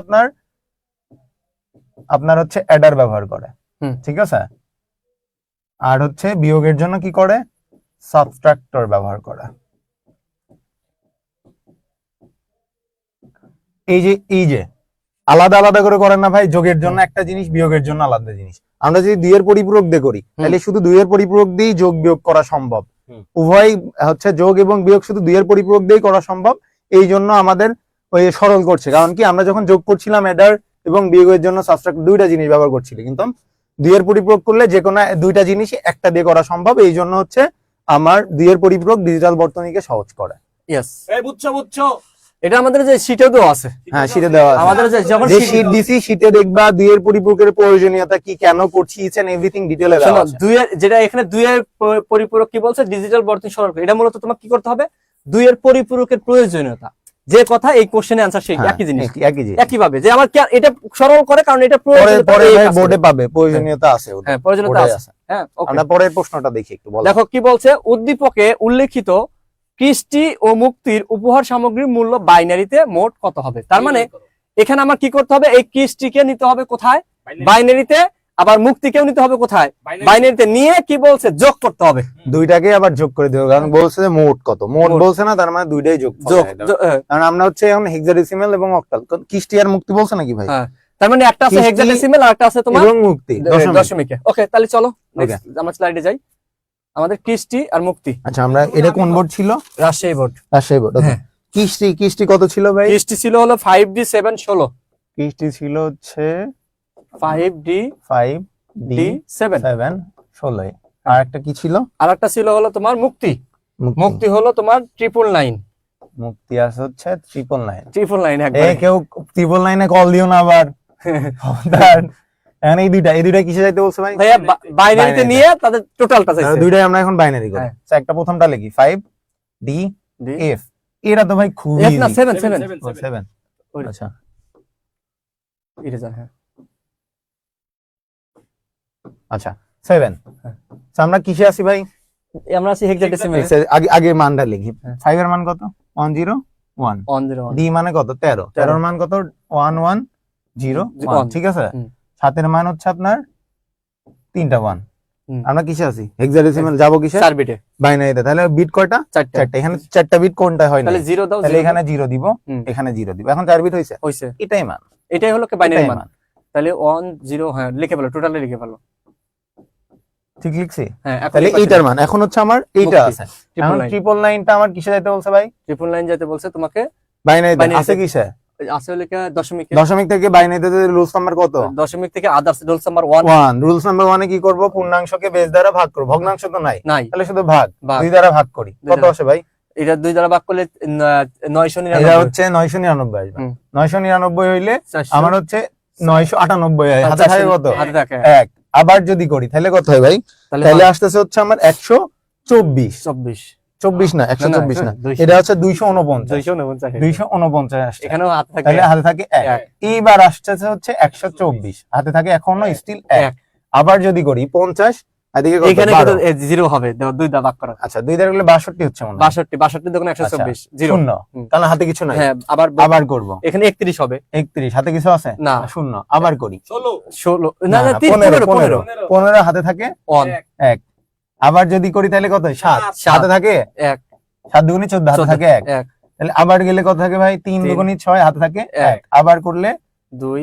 S1: আপনার হচ্ছে অ্যাডার ব্যবহার করে,
S2: হুম।
S1: ঠিক আছে, আর হচ্ছে বিয়োগের জন্য কি করে, সাবট্রাক্টর ব্যবহার করে। এই যে আলাদা আলাদা করে করেন না ভাই, যোগের জন্য একটা জিনিস, বিয়োগের জন্য আলাদা জিনিস। আমরা যদি 2 এর পরিপূরক দিয়ে করি তাহলে শুধু 2 এর পরিপূরক দিয়েই যোগ বিয়োগ করা সম্ভব।
S3: হুম।
S1: উভয় হচ্ছে যোগ এবং বিয়োগ শুধু 2 এর পরিপূরক দিয়েই করা সম্ভব। এই জন্য আমাদের ওই সরল করছে, কারণ কি আমরা যখন যোগ করছিলাম অ্যাডার এবং বিয়োগের জন্য সাবট্রাক্ট, দুইটা জিনিস ব্যবহার করছিল, কিন্তু 2 এর পরিপূরক করলে যে কোনো দুইটা জিনিস একটা দিয়ে করা সম্ভব। এই জন্য হচ্ছে আমার 2 এর পরিপূরক ডিজিটাল বর্তনীকে সহজ করে।
S2: ইয়েস,
S3: এই বুঝছো
S2: এটা আমাদের যে শীটেও দেওয়া আছে।
S1: হ্যাঁ, শীটে দেওয়া আছে।
S2: আমাদের যে যখন
S1: যে
S2: sheet-
S1: শীট দিছি শীটে দেখবা 2 এর পরিপূরকের প্রয়োজনীয়তা কি, কেন করছি, ইচ এন্ড এভরিথিং ডিটেইলে
S2: শোনো,
S1: দেওয়া আছে।
S2: 2 এর যেটা এখানে 2 এর পরিপূরক কি বলছে, ডিজিটাল বর্তনী সরল করে। এটা মূলত তোমাকে কি করতে হবে, 2 এর পরিপূরকের প্রয়োজনীয়তা যে কথা এই কোশ্চেনে आंसर সেই
S1: হ্যাঁ,
S2: একই জিনিস,
S1: একই জিনিস।
S2: একই ভাবে যে আমার এটা সরল করে, কারণ এটা
S1: পরে
S2: প্রয়োজনীয়তা
S1: পরে
S2: এই
S1: ভাই
S2: কাজ করে।
S1: বোর্ডে পাবে, প্রয়োজনীয়তা আছে ওদের।
S2: হ্যাঁ প্রয়োজনীয়তা
S1: বোর্ডে
S2: আছে। হ্যাঁ ওকে,
S1: আমরা পরের প্রশ্নটা দেখি একটু বলো।
S2: দেখো কি বলছে, উদ্দীপকে উল্লেখিত কৃষ্টি ও মুক্তির উপহার সামগ্রীর মূল্য বাইনারিতে মোট কত হবে। তার মানে এখানে আমার কি করতে হবে, এই কৃষ্টিকে নিতে হবে কোথায়, বাইনারিতে, আবার মুক্তিকেও নিতে হবে কোথায়, বাইনারিতে, নিয়ে কি বলছে যোগ করতে হবে।
S1: দুইটাকে আবার যোগ করে দিও, কারণ বলছে যে মোট কত, মোট
S2: মোট।
S1: বলছে না, তার মানে দুইটাই যোগ
S2: যোগ
S1: কারণ আমরা হচ্ছে এখন হেক্সাডেসিমাল এবং অক্টাল, কৃষ্টি আর মুক্তি বলছে নাকি ভাই,
S2: হ্যাঁ, তার মানে একটা আছে
S1: কৃষ্টি
S2: হেক্সাডেসিমাল আর একটা আছে তোমার
S1: এবং মুক্তি দশমিক।
S2: দশমিকে। ওকে তাহলে চলো
S1: Okay.
S2: আমরা স্লাইডে যাই। আমাদের কৃষ্টি আর মুক্তি,
S1: আচ্ছা, আমরা এটা কোন বোর্ড ছিল,
S2: রাজশাহী বোর্ড।
S1: রাজশাহী বোর্ড।
S2: হ্যাঁ।
S1: কৃষ্টি কত ছিল ভাই,
S2: কৃষ্টি ছিল হলো 5D 7 16,
S1: কৃষ্টি ছিল হচ্ছে
S2: 5D
S1: 5D
S2: 7,
S1: 7 16। আর একটা কি ছিল,
S2: আর একটা ছিল হলো তোমার মুক্তি। মুক্তি হলো তোমার 999,
S1: মুক্তি আছে হচ্ছে 999।
S2: 999
S1: এ
S2: একবার।
S1: কেউ 999 কল দিও না আবার। খবরদার। এখন এই দুইটা কিসে যাইতে বলছে ভাই,
S2: ভাইয়া বাইনারিতে
S1: বাইনারিতে।
S2: নিয়ে তাদের টোটালটা
S1: তাহলে
S2: চাইছে।
S1: দুইটাই আমরা এখন বাইনারি করি।
S2: হ্যাঁ।
S1: আচ্ছা, একটা প্রথমটা লিখি 5D F, এরা তো ভাই খুব
S2: F না
S1: ইজি।
S2: 7 7
S1: 7।
S2: ওই।
S1: আচ্ছা,
S2: ইরেজার। হ্যাঁ
S1: আচ্ছা 7।
S2: হ্যাঁ।
S1: আচ্ছা, আমরা কিসে আছি ভাই,
S2: আমরা আছি হেক্সাডেসিমাল
S1: আগে মানটা লিখি।
S2: হ্যাঁ।
S1: 5 এর মান কত, 101।
S2: 101,
S1: D মানে কত, 13। 13 এর মান কত, 1101, ঠিক আছে।
S2: হুম।
S1: 7 এর মান হচ্ছে আপনার 3টা 1।
S2: হুম।
S1: আমরা কিসে আছি, হেক্সাডেসিমাল, যাবো কিসে,
S2: 4 বিটে
S1: বাইনারিতে। তাহলে বিট কয়টা,
S2: 4টা।
S1: 4টা। এখানে 4টা বিট কোনটা হয় না,
S2: তাহলে 0 দাও,
S1: তাহলে
S2: 0
S1: এখানে 0 দিব,
S2: হুম।
S1: এখানে 0 দিব। এখন 4 বিট হইছে,
S2: হইছে,
S1: এটাই মান,
S2: এটাই হলো কি বাইনারি
S1: এটাই
S2: মান।
S1: মান।
S2: তাহলে 1 0, হ্যাঁ লিখে ফেলো, টোটালি লিখে ফেলো।
S1: ঠিক লিখছি।
S2: হ্যাঁ এখন
S1: তাহলে এইটার মান এখন হচ্ছে আমার এইটা
S2: মুক্তি।
S1: আছে। এখন
S2: 999
S1: 999টা আমার কিসে যাইতে বলছে ভাই,
S2: 999 যেতে বলছে তোমাকে,
S1: বাইনারিতে।
S2: বাইনারিতে।
S1: আছে কিসে,
S2: আছে হলো কি দশমিকে।
S1: দশমিক থেকে বাইনারিতে রুলস নাম্বার কত,
S2: দশমিক থেকে others rules number 1
S1: 1। Rules number 1 এ কি করব, পূর্ণাংশকে বেস দ্বারা ভাগ করব, ভগ্নাংশ তো নাই,
S2: নাই,
S1: তাহলে শুধু ভাগ,
S2: ভাগ।
S1: 2 দ্বারা ভাগ করি,
S2: দুই
S1: কত
S2: দ্বারা।
S1: আসে ভাই,
S2: এটা 2 দ্বারা ভাগ করলে
S1: এটা
S2: 999,
S1: হচ্ছে 999 আসবে।
S2: হুম।
S1: 999 হইলে
S2: 400,
S1: আমার হচ্ছে 998 হয়, হাতে
S2: 400
S1: থাকে কত,
S2: হাতে থাকে
S1: 1। আবার যদি করি তাহলে কত হয় ভাই, তাহলে আসতেছে হচ্ছে আমার 124। 24 না, 124 না,
S2: 200
S1: এটা হচ্ছে 249।
S2: 249
S1: 249 আসছে,
S2: এখানেও হাতে থাকে
S1: তাহলে হাতে থাকে 1।
S2: এক।
S1: এইবার আসতেছে হচ্ছে 124, হাতে থাকে এখনো স্টিল 1।
S2: এক।
S1: আবার যদি করি 50, এদিকে কত,
S2: এখানে
S1: 12।
S2: 0 হবে, 2 দ্বারা ভাগ করা।
S1: আচ্ছা, 2 দ্বারা করলে 62 হচ্ছে মনে হয়।
S2: 62 দেখুন 124 0।
S1: শূন্য,
S2: হুম।
S1: তাহলে হাতে কিছু নাই।
S2: হ্যাঁ আবার
S1: আবার করব,
S2: এখানে 31 হবে
S1: 31, হাতে কিছু আছে
S2: না,
S1: শূন্য। আবার করি
S2: 16 না না
S1: 15,
S2: 15
S1: 15 হাতে থাকে
S2: 1
S1: 1। আবার যদি করি তাহলে কত হয়, 7 হাতে থাকে
S2: 1
S1: 7 দুগুণে 14, হাতে থাকে 1।
S2: 1
S1: তাহলে আবার গেলে কত থাকে ভাই, 3 দুগুণে 6, হাতে থাকে 1। আবার করলে
S2: 2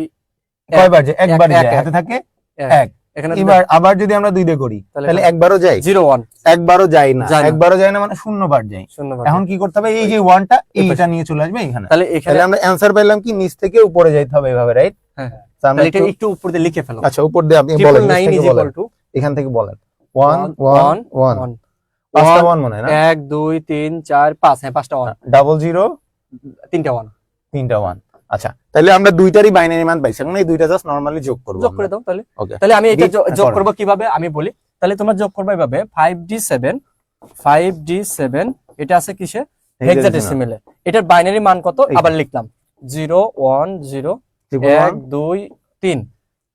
S1: কয়বার যায়, একবার
S2: এক,
S1: যায়,
S2: এক,
S1: হাতে থাকে
S2: 1
S1: 1।
S2: এখানে
S1: এবার আবার যদি আমরা 2 দিয়ে করি তাহলে একবারও যায়,
S2: 0 1
S1: একবারও যায় না,
S2: যায় না।
S1: একবারও যায় না মানে 0 বার যায়।
S2: 0
S1: এখন কি করতে হবে, এই যে 1টা এইটা নিয়ে চলে আসবে এখানে।
S2: তাহলে এখানে
S1: তাহলে আমরা অ্যানসার পাইলাম কি, নিচ থেকে উপরে যাইতে হবে এভাবে, রাইট।
S2: হ্যাঁ,
S1: আমরা
S2: তাহলে এটা
S1: একটু-
S2: একটু উপর দিয়ে লিখে ফেলো।
S1: আচ্ছা, উপর দিয়ে আপনি বলেন, নিচ
S2: 999
S1: থেকে
S2: is
S1: বলেন,
S2: equal to
S1: এখান থেকে বলেন। 1 1 1
S2: 1
S1: পাঁচটা 1 মনে হয় না,
S2: 1 2 3 4 5, হ্যাঁ 5টা 1,
S1: 00
S2: 3টা 1।
S1: 3টা 1। আচ্ছা তাহলে আমরা দুইটারই বাইনারি মান পাইছি, এখন এই দুইটা জাস্ট নরমালি যোগ করব।
S2: যোগ করে দাও তাহলে।
S1: ওকে,
S2: তাহলে আমি এটা
S1: Bit
S2: যোগ
S1: করো।
S2: করব কিভাবে আমি বলি। তাহলে তোমরা যোগ করবে এভাবে 5d7 এটা আছে কিসে হেক্সাডেসিমেলে। এটার বাইনারি মান কত
S1: এইটা।
S2: আবার লিখলাম 0 1 0 1 2 3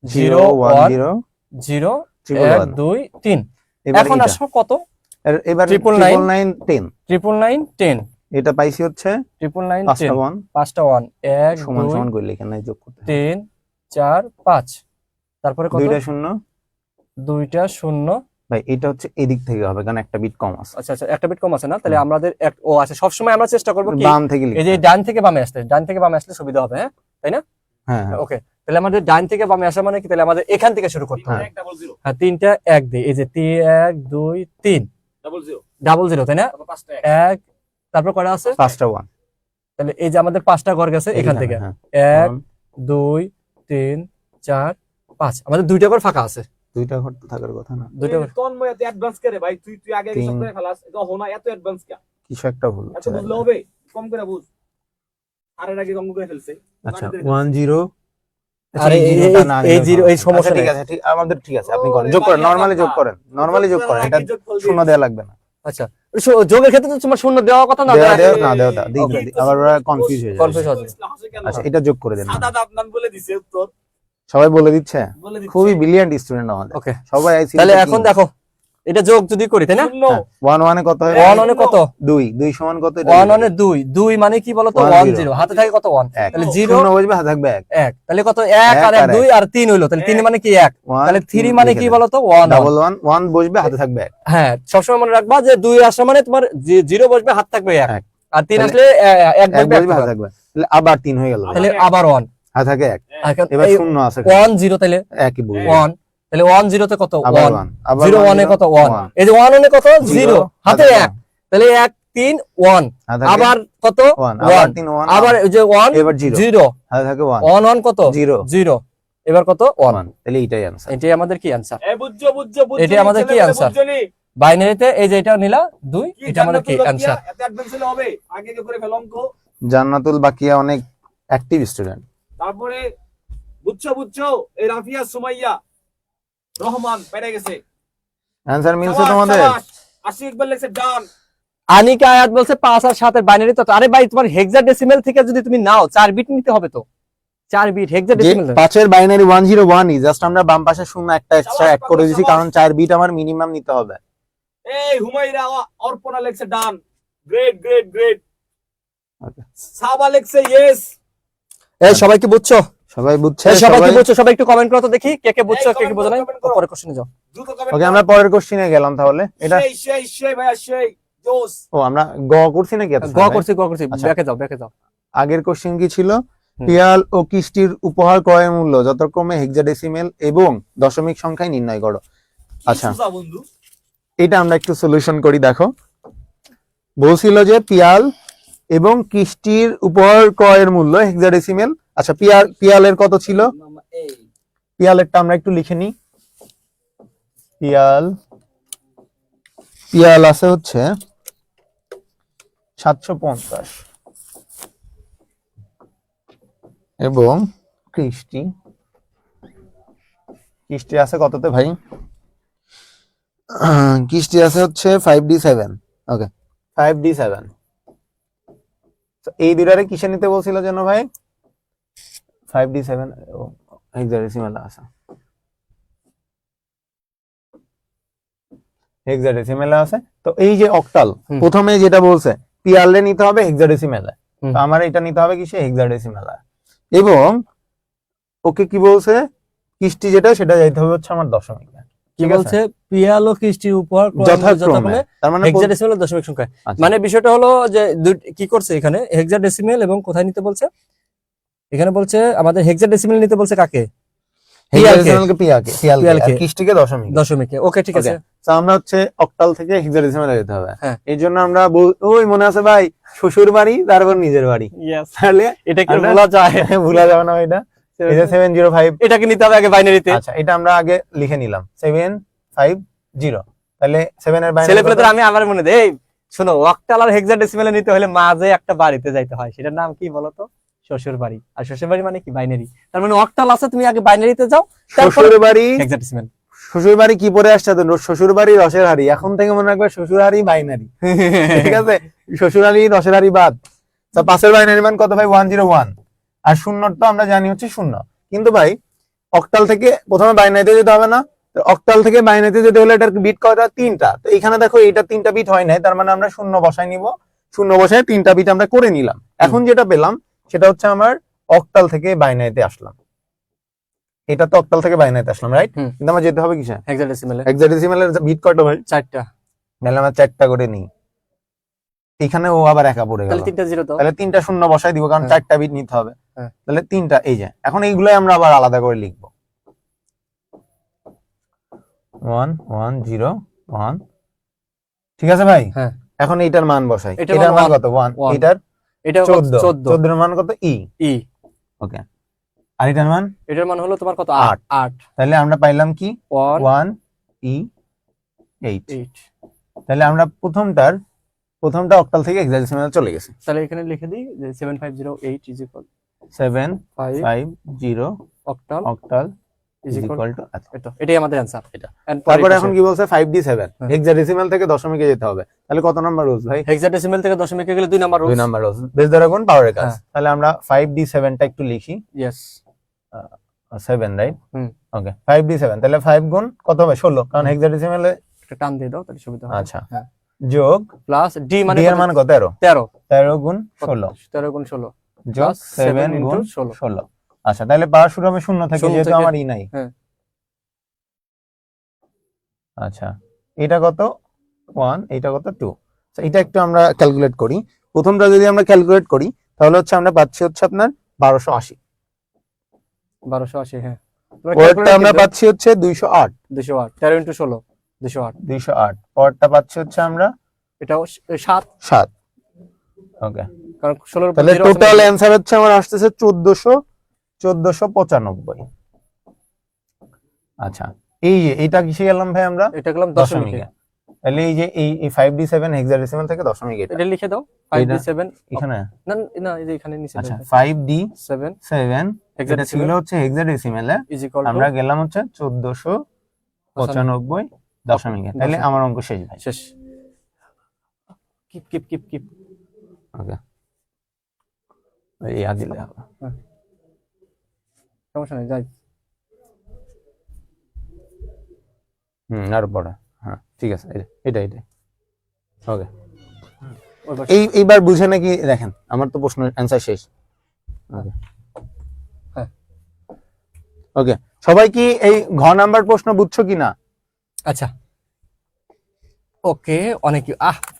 S1: 0 1 0
S2: 0
S1: 1
S2: 1 2 3।
S1: এবার
S2: এখন
S1: এটা।
S2: আসো কত
S1: এবার
S2: 999
S1: 10
S2: 999 10
S1: এটা পাইছি হচ্ছে
S2: 999
S1: পাঁচটা
S2: 10
S1: ওয়ান
S2: পাঁচটা 1 1
S1: সমান
S2: 2
S1: সমান করলে এখানে যোগ করতে হয়।
S2: 3 4 5 তারপরে কত
S1: দুইটা শূন্য
S2: দুইটা শূন্য।
S1: ভাই এটা হচ্ছে এদিক থেকে হবে কারণ একটা বিট কম আছে,
S2: আচ্ছা আচ্ছা একটা বিট কম আছে না, তাহলে আমাদের ও আচ্ছা সবসময় আমরা চেষ্টা করবো কি
S1: বাম থেকে
S2: এই
S1: লিখতে
S2: যে
S1: হয়।
S2: ডান থেকে বামে আসলে সুবিধা হবে। হ্যাঁ তাই না?
S1: হ্যাঁ হ্যাঁ।
S2: ওকে, তাহলে আমাদের ডান থেকে বামে আসা মানে কি, তাহলে আমাদের এখান থেকে শুরু করতে হবে।
S3: 100
S2: হ্যাঁ 3টা 1 দিই, এই যে 1 2 3
S3: 00
S2: 00 তাই না?
S3: তারপর 5টা
S2: 1 তারপর কয়টা আছে
S1: পাঁচটা ওয়ান
S2: তাহলে এই যে আমাদের 5টা ঘর গেছে এখান থেকে
S1: হ্যাঁ
S2: 1 2 3 4 5 আমাদের দুইটা ঘর ফাঁকা আছে,
S1: দুইটা ঘর তো থাকার কথা না,
S2: দুইটা ঘর।
S3: তন্ময় এত অ্যাডভান্স করে ভাই, তুই আগে
S1: তিন।
S3: সব করে ফেলাস, এটা হো না এত অ্যাডভান্স কে,
S1: কিছু একটা ভুল
S3: এত
S1: হচ্ছে।
S3: বুঝলে হবে, কম করে বুঝ। আর এর আগে কম করে ফেলছে।
S1: আচ্ছা 1 0
S2: আরে এই জিরো এই সমস্যা
S1: ঠিক
S2: নেই।
S1: আছে, ঠিক আমাদের ঠিক আছে, আপনি করেন যোগ করেন, নরমালি যোগ করেন, নরমালি যোগ করেন, এটা শূন্য দেয়া লাগবে না।
S2: আচ্ছা যোগের ক্ষেত্রে তো তোমার শূন্য দেওয়ার কথা না,
S1: দেয়া
S2: দেওয়া-
S1: দেয়া না দেওয়া দাও, দিন
S2: Okay.
S1: দিন, আবার ওরা কনফিউজ হয়ে
S2: Confuse
S1: যাবে।
S2: হয়ে যাবে।
S1: আচ্ছা এটা যোগ করে দেন,
S3: সাদা দাবনান বলে দিছে উত্তর,
S1: সবাই বলে দিচ্ছে,
S3: বলে দিচ্ছে।
S1: খুবই ব্রিলিয়ান্ট স্টুডেন্ট আমাদের,
S2: ওকে
S1: সবাই আইসি।
S2: তাহলে এখন দেখো এটা যোগ যদি করি তাই না,
S3: শূন্য
S1: 1 1 এ কত হয়?
S2: 1 1 এ কত
S1: 2 2 সমান কত?
S2: 1 1 এ 2 2 মানে কি বলতো
S1: 1
S2: 1
S1: 0
S2: 0 হাতে থাকে কত 1
S1: এক।
S2: তাহলে 0
S1: শূন্য বসবে হাতে থাকবে 1
S2: 1 তাহলে কত 1 আর 1
S1: আর
S2: 2 আর 3 হইলো, তাহলে 3 মানে কি 1
S1: 1
S2: তাহলে 3 মানে কি বলতো 1
S1: ডাবল 1 1 বসবে হাতে থাকবে 1
S2: হ্যাঁ সবসময় মনে রাখবা যে 2 আসা মানে তোমার 0 বসবে হাত থাকবে 1
S1: এক।
S2: আর 3
S1: তাহলে
S2: আসলে 1
S1: 1
S2: বসবে
S1: বসবে হাতে থাকবে, তাহলে আবার 3 হয়ে গেল,
S2: তাহলে আবার 1
S1: হাতে থাকে 1,
S2: এখন
S1: এবার
S2: এই
S1: শূন্য আছে
S2: 1 0 তাহলে
S1: একই বসবে
S2: 1 তাহলে 1 0 তে কত
S1: আবার
S2: 1
S1: 1 আবার
S2: 0 1 এ কত 1 এই যে 1 1 এ কত 0 হাতে 1 তাহলে 1 3 1 আবার কত
S1: 1 আবার
S2: 1
S1: 3 1
S2: আবার এই যে 1
S1: এবার 0
S2: 0
S1: হাতে থাকে 1
S2: 1 1 কত
S1: 0
S2: 0 এবার কত 1
S1: 1, তাহলে এইটাই आंसर।
S2: এটাই আমাদের কি आंसर
S3: এ বুঝছো বুঝছো বুঝছো,
S2: এটাই আমাদের কি answer? বাইনারিতে এই যে এটা নিলা 2 এটা আমাদের কি आंसर
S3: এত অ্যাডভান্স হলে হবে, আগে আগে করে ফেল অঙ্ক।
S1: জান্নাতুল বাকিয়া অনেক অ্যাক্টিভ স্টুডেন্ট।
S3: তারপরে বুঝছো বুঝছো এই রাফিয়া সুমাইয়া রহমান পেরে গেছে,
S1: आंसर মিলছে
S3: শাবাশ,
S1: তোমাদের?
S3: শাবাশ। আশিক ইকবাল লেখছে ডান।
S2: আনিকা আয়াত বলছে 5 আর 7 এর বাইনারি তত। আরে ভাই তোমার হেক্সাডেসিমাল থেকে যদি তুমি নাও 4 বিট নিতে হবে তো, 4 বিট
S1: যে
S2: হেক্সাডেসিমাল।
S1: 5 এর বাইনারি 101 ই জাস্ট আমরা বাম পাশে শূন্য একটা এক্সট্রা
S3: শাবাশ,
S1: অ্যাড করে দিয়েছি,
S3: শাবাশ।
S1: কারণ 4 বিট আমার মিনিমাম নিতে হবে।
S3: এই হুমায়রা অর্পণা লেখছে ডান, গ্রেট গ্রেট গ্রেট।
S1: Okay.
S3: সাবা লেখছে ইয়েস।
S2: এই সবাই কি বুঝছো?
S1: সবাই বুঝছে?
S2: এই সবাই কি
S1: সবাই
S2: বুঝছো? সবাই একটু কমেন্ট করো তো দেখি কে কে বুঝছো
S3: এই
S2: কে কে
S3: comment
S2: বুঝো নাই।
S3: করো, comment করো।
S2: পরে কোশ্চেনে যাও।
S3: দ্রুত কমেন্ট
S1: ওকে আমরা পরের কোশ্চেনে গেলাম তাহলে। এটা
S3: সেই সেই সেই ভাইয়া সেই জোস।
S1: ও আমরা গ করছি নাকি এত
S2: গ
S1: সময়?
S2: করছি
S1: আচ্ছা।
S2: ব্যাকে যাও ব্যাকে যাও।
S1: আগের কোশ্চেন কি ছিল? পিয়াল ও কিস্টির উপহার ক্রয়ের মূল্য যথাক্রমে হেক্সাডেসিমেল এবং দশমিক সংখ্যায় নির্ণয় করো। আচ্ছা।
S3: সুজা বন্ধু।
S1: এটা আমরা একটু সলিউশন করি। দেখো বলছিল যে পিয়াল এবং কিস্টির উপহার ক্রয়ের মূল্য হেক্সাডেসিমেল। আচ্ছা পিয়ালের কত ছিল?
S3: এই
S1: পিয়ালেরটা আমরা একটু লিখে নিই। পিয়াল আছে হচ্ছে 750 এবং কিস্টি আছে কততে ভাই? কিস্টি আছে হচ্ছে 5D7। ওকে 5D7। এই দুটারে কিসে নিতে বলছিল যেন ভাই? 5D7 হেক্সাডেসিমাল আছে, হেক্সাডেসিমাল আছে। তো এই যে অক্টাল প্রথমে যেটা বলছে পিয়ালে নিতে হবে হেক্সাডেসিমালে, তো আমার এটা নিতে হবে কিসে? হেক্সাডেসিমালে। এবং ওকে কি বলছে? কিস্টি যেটা সেটা যাইতে হবে হচ্ছে আমার দশমিকে।
S2: কি বলছে? পিয়াল ও কিস্টির উপহার
S1: যথাক্রমে, তার মানে
S2: হেক্সাডেসিমাল দশমিক সংখ্যা।
S1: আচ্ছা।
S2: মানে বিষয়টা হলো যে কি করছে এখানে হেক্সাডেসিমাল এবং কোথায় নিতে বলছে? এখানে বলছে আমাদের হেক্সাডেসিমাল নিতে বলছে কাকে?
S1: হেক্সাডেসিমালকে পিয়ালকে
S2: পিয়ালকে।
S1: আর কিস্টিকে
S2: দশমিকে। ওকে ঠিক আছে।
S1: তো আমরা হচ্ছে অক্টাল থেকে হেক্সাডেসিমালে যেতে হবে।
S2: হ্যাঁ।
S1: এই জন্য আমরা ওই মনে আছে ভাই, শ্বশুর বাড়ি তারপর নিজের বাড়ি, তাহলে
S2: এটা কি
S1: আমরা-
S2: বলা যায়?
S1: ভুলা যাবে না এটা। এই যে 705,
S2: এটাকে নিতে হবে আগে বাইনারিতে।
S1: আচ্ছা এটা আমরা আগে লিখে নিলাম 750। তাহলে 7 এর বাইনারি
S2: ছেলেপেলেদের আমি আমার মনে দেই, শোনো অক্টাল আর হেক্সাডেসিমালে নিতে হলে মাঝে একটা বাড়িতে যাইতে হয়, সেটার নাম কি বলতো? শ্বশুর বাড়ি। আর শ্বশুর বাড়ি মানে কি বাইনারি, তার মানে অক্টাল আছে, তুমি আগে বাইনারিতে যাও,
S1: শ্বশুর বাড়ি,
S2: হেক্সাডেসিমাল।
S1: শ্বশুর বাড়ি কি পরে আসছে তো, শ্বশুর বাড়ি রসের হাড়ি, এখন থেকে মনে রাখবে শ্বশুর হাড়ি বাইনারি, ঠিক আছে, শ্বশুর হাড়ি রসের হাড়ি বাদ। তো 5 এর বাইনারি মান কত ভাই? 101। আর শূন্যর তো আমরা জানি হচ্ছে 0, কিন্তু ভাই অক্টাল থেকে প্রথমে বাইনারিতে যেতে হবে না? তো অক্টাল থেকে বাইনারিতে যেতে হলে এটার বিট কয়টা? 3টা। তো এখানে দেখো এটা 3টা বিট হয় নাই, তার মানে আমরা 0 বসাই নিব, 0 বসায় 3টা বিট আমরা করে নিলাম। এখন যেটা পেলাম সেটা হচ্ছে আমার অক্টাল থেকে বাইনারিতে আসলাম, এটা তো অক্টাল থেকে বাইনারিতে আসলাম, রাইট?
S2: হুম।
S1: কিন্তু আমার যেতে হবে কিসে?
S2: হেক্সাডেসিমালে।
S1: হেক্সাডেসিমালের বিট কয়টা ভাই?
S2: 4টা।
S1: তাহলে আমরা 4টা করে নিই, এখানে ও আবার একা পড়ে গেল,
S2: তাহলে 3টা জিরো দাও।
S1: তাহলে 3টা 0 বসাই দিব, কারণ
S2: হ্যাঁ।
S1: 4টা বিট নিতে হবে।
S2: হ্যাঁ।
S1: তাহলে 3টা, এই যে এখন এইগুলাই আমরা আবার আলাদা করে লিখবো, 1 1 0 1, ঠিক আছে ভাই?
S2: হ্যাঁ।
S1: এখন এইটার মান বসাই,
S2: এটার
S1: এটার
S2: মান
S1: মান কত? 1,
S2: 1,
S1: এটার
S2: এটা
S1: 14,
S2: 14
S1: 14 এর মান কত? ই,
S2: ই।
S1: ওকে। আর এটার মান
S2: এটার মান হলো তোমার কত?
S1: 8।
S2: 8
S1: তাহলে আমরা পাইলাম কি?
S2: 1
S1: 1 ই 8।
S2: 8।
S1: তাহলে আমরা প্রথমটা অক্টাল থেকে হেক্সাডেসিমালে চলে গেছে।
S2: তাহলে এখানে লিখে দিই যে 7508 is equal
S1: 7
S2: 5
S1: 5 0
S2: octal
S1: octal
S2: is
S1: is
S2: equal
S1: equal to,
S2: এটাই আমাদের অ্যানসার।
S1: এটা।
S2: And
S1: তারপরে এখন কি বলছে? 5d7
S2: হ্যাঁ।
S1: হেক্সাডেসিমাল থেকে দশমিকে যেতে হবে। তাহলে কত নাম্বার রুলস ভাই?
S2: হেক্সাডেসিমাল থেকে দশমিকে গেলে 2 number rule.
S1: 2 number rules, base দ্বারা গুণ পাওয়ারের কাজ।
S2: হ্যাঁ।
S1: তাহলে আমরা 5d7টা একটু লিখি,
S2: ইয়েস
S1: 7, রাইট?
S2: হুম।
S1: ওকে, 5d7, তাহলে 5 গুণ কত হবে? 16, কারণ হেক্সাডেসিমালে।
S2: একটা টান দিয়ে দাও তাহলে সুবিধা হবে।
S1: আচ্ছা,
S2: হ্যাঁ।
S1: যোগ
S2: প্লাস ডি মানে
S1: d এর মান কত? 13,
S2: 13
S1: 13 গুণ 16
S2: 13 গুণ 16
S1: যোগ
S2: plus 7
S1: 7 গুণ
S2: into 16
S1: 16। আচ্ছা, তাহলে পাওয়ার শুরু হবে 0 থেকে,
S2: 0
S1: যেহেতু
S2: থেকে।
S1: আমার ই নাই।
S2: হ্যাঁ।
S1: আচ্ছা, এটা কত? 1, এটা কত? 2। আচ্ছা, এটা একটু আমরা ক্যালকুলেট করি। প্রথমটা যদি আমরা ক্যালকুলেট করি তাহলে হচ্ছে আমরা পাচ্ছি হচ্ছে আপনার 1280,
S2: 1280। হ্যাঁ,
S1: পরেরটা আমরা পাচ্ছি হচ্ছে 208,
S2: 208 13 into 16 208।
S1: 208, পরেরটা পাচ্ছি হচ্ছে আমরা
S2: এটাও 7,
S1: 7। ওকে,
S2: কারণ 16 এর উপর
S1: তাহলে
S2: 0 আছে
S1: টোটাল
S2: মানে-
S1: অ্যানসার হচ্ছে আমার আসতেছে 1495। আচ্ছা, এই যে এইটা কিসে গেলাম ভাই আমরা?
S2: এটা গেলাম দশমিকে।
S1: দশমিকে। তাহলে এই যে এই 5d7 হেক্সাডেসিমাল থেকে দশমিক, এটা
S2: এটা লিখে দাও 5d7
S1: এখানে।
S2: না না এই যে এখানে নিচে
S1: আচ্ছা, 5d7
S2: 7
S1: এটা ছিল হচ্ছে হেক্সাডেসিমালে,
S2: ইজ ইকুয়াল টু
S1: আমরা গেলাম হচ্ছে 1495 দশমিকে। তাহলে আমার অঙ্ক শেষ ভাই।
S2: শেষ। Keep keep keep keep.
S1: Okay, এই দিলে হবে।
S2: সমস্যা নেই, যাই।
S1: আর পড়া, হ্যাঁ ঠিক আছে, এটা ওকে।
S2: ওই পাশে।
S1: এইবার বুঝে নাকি দেখেন, আমার তো প্রশ্নের অ্যান্সার শেষ। ওকে,
S2: হ্যাঁ।
S1: ওকে, সবাই কি এই ঘ নাম্বার প্রশ্ন বুঝছো কিনা?
S2: আচ্ছা, ওকে, অনেক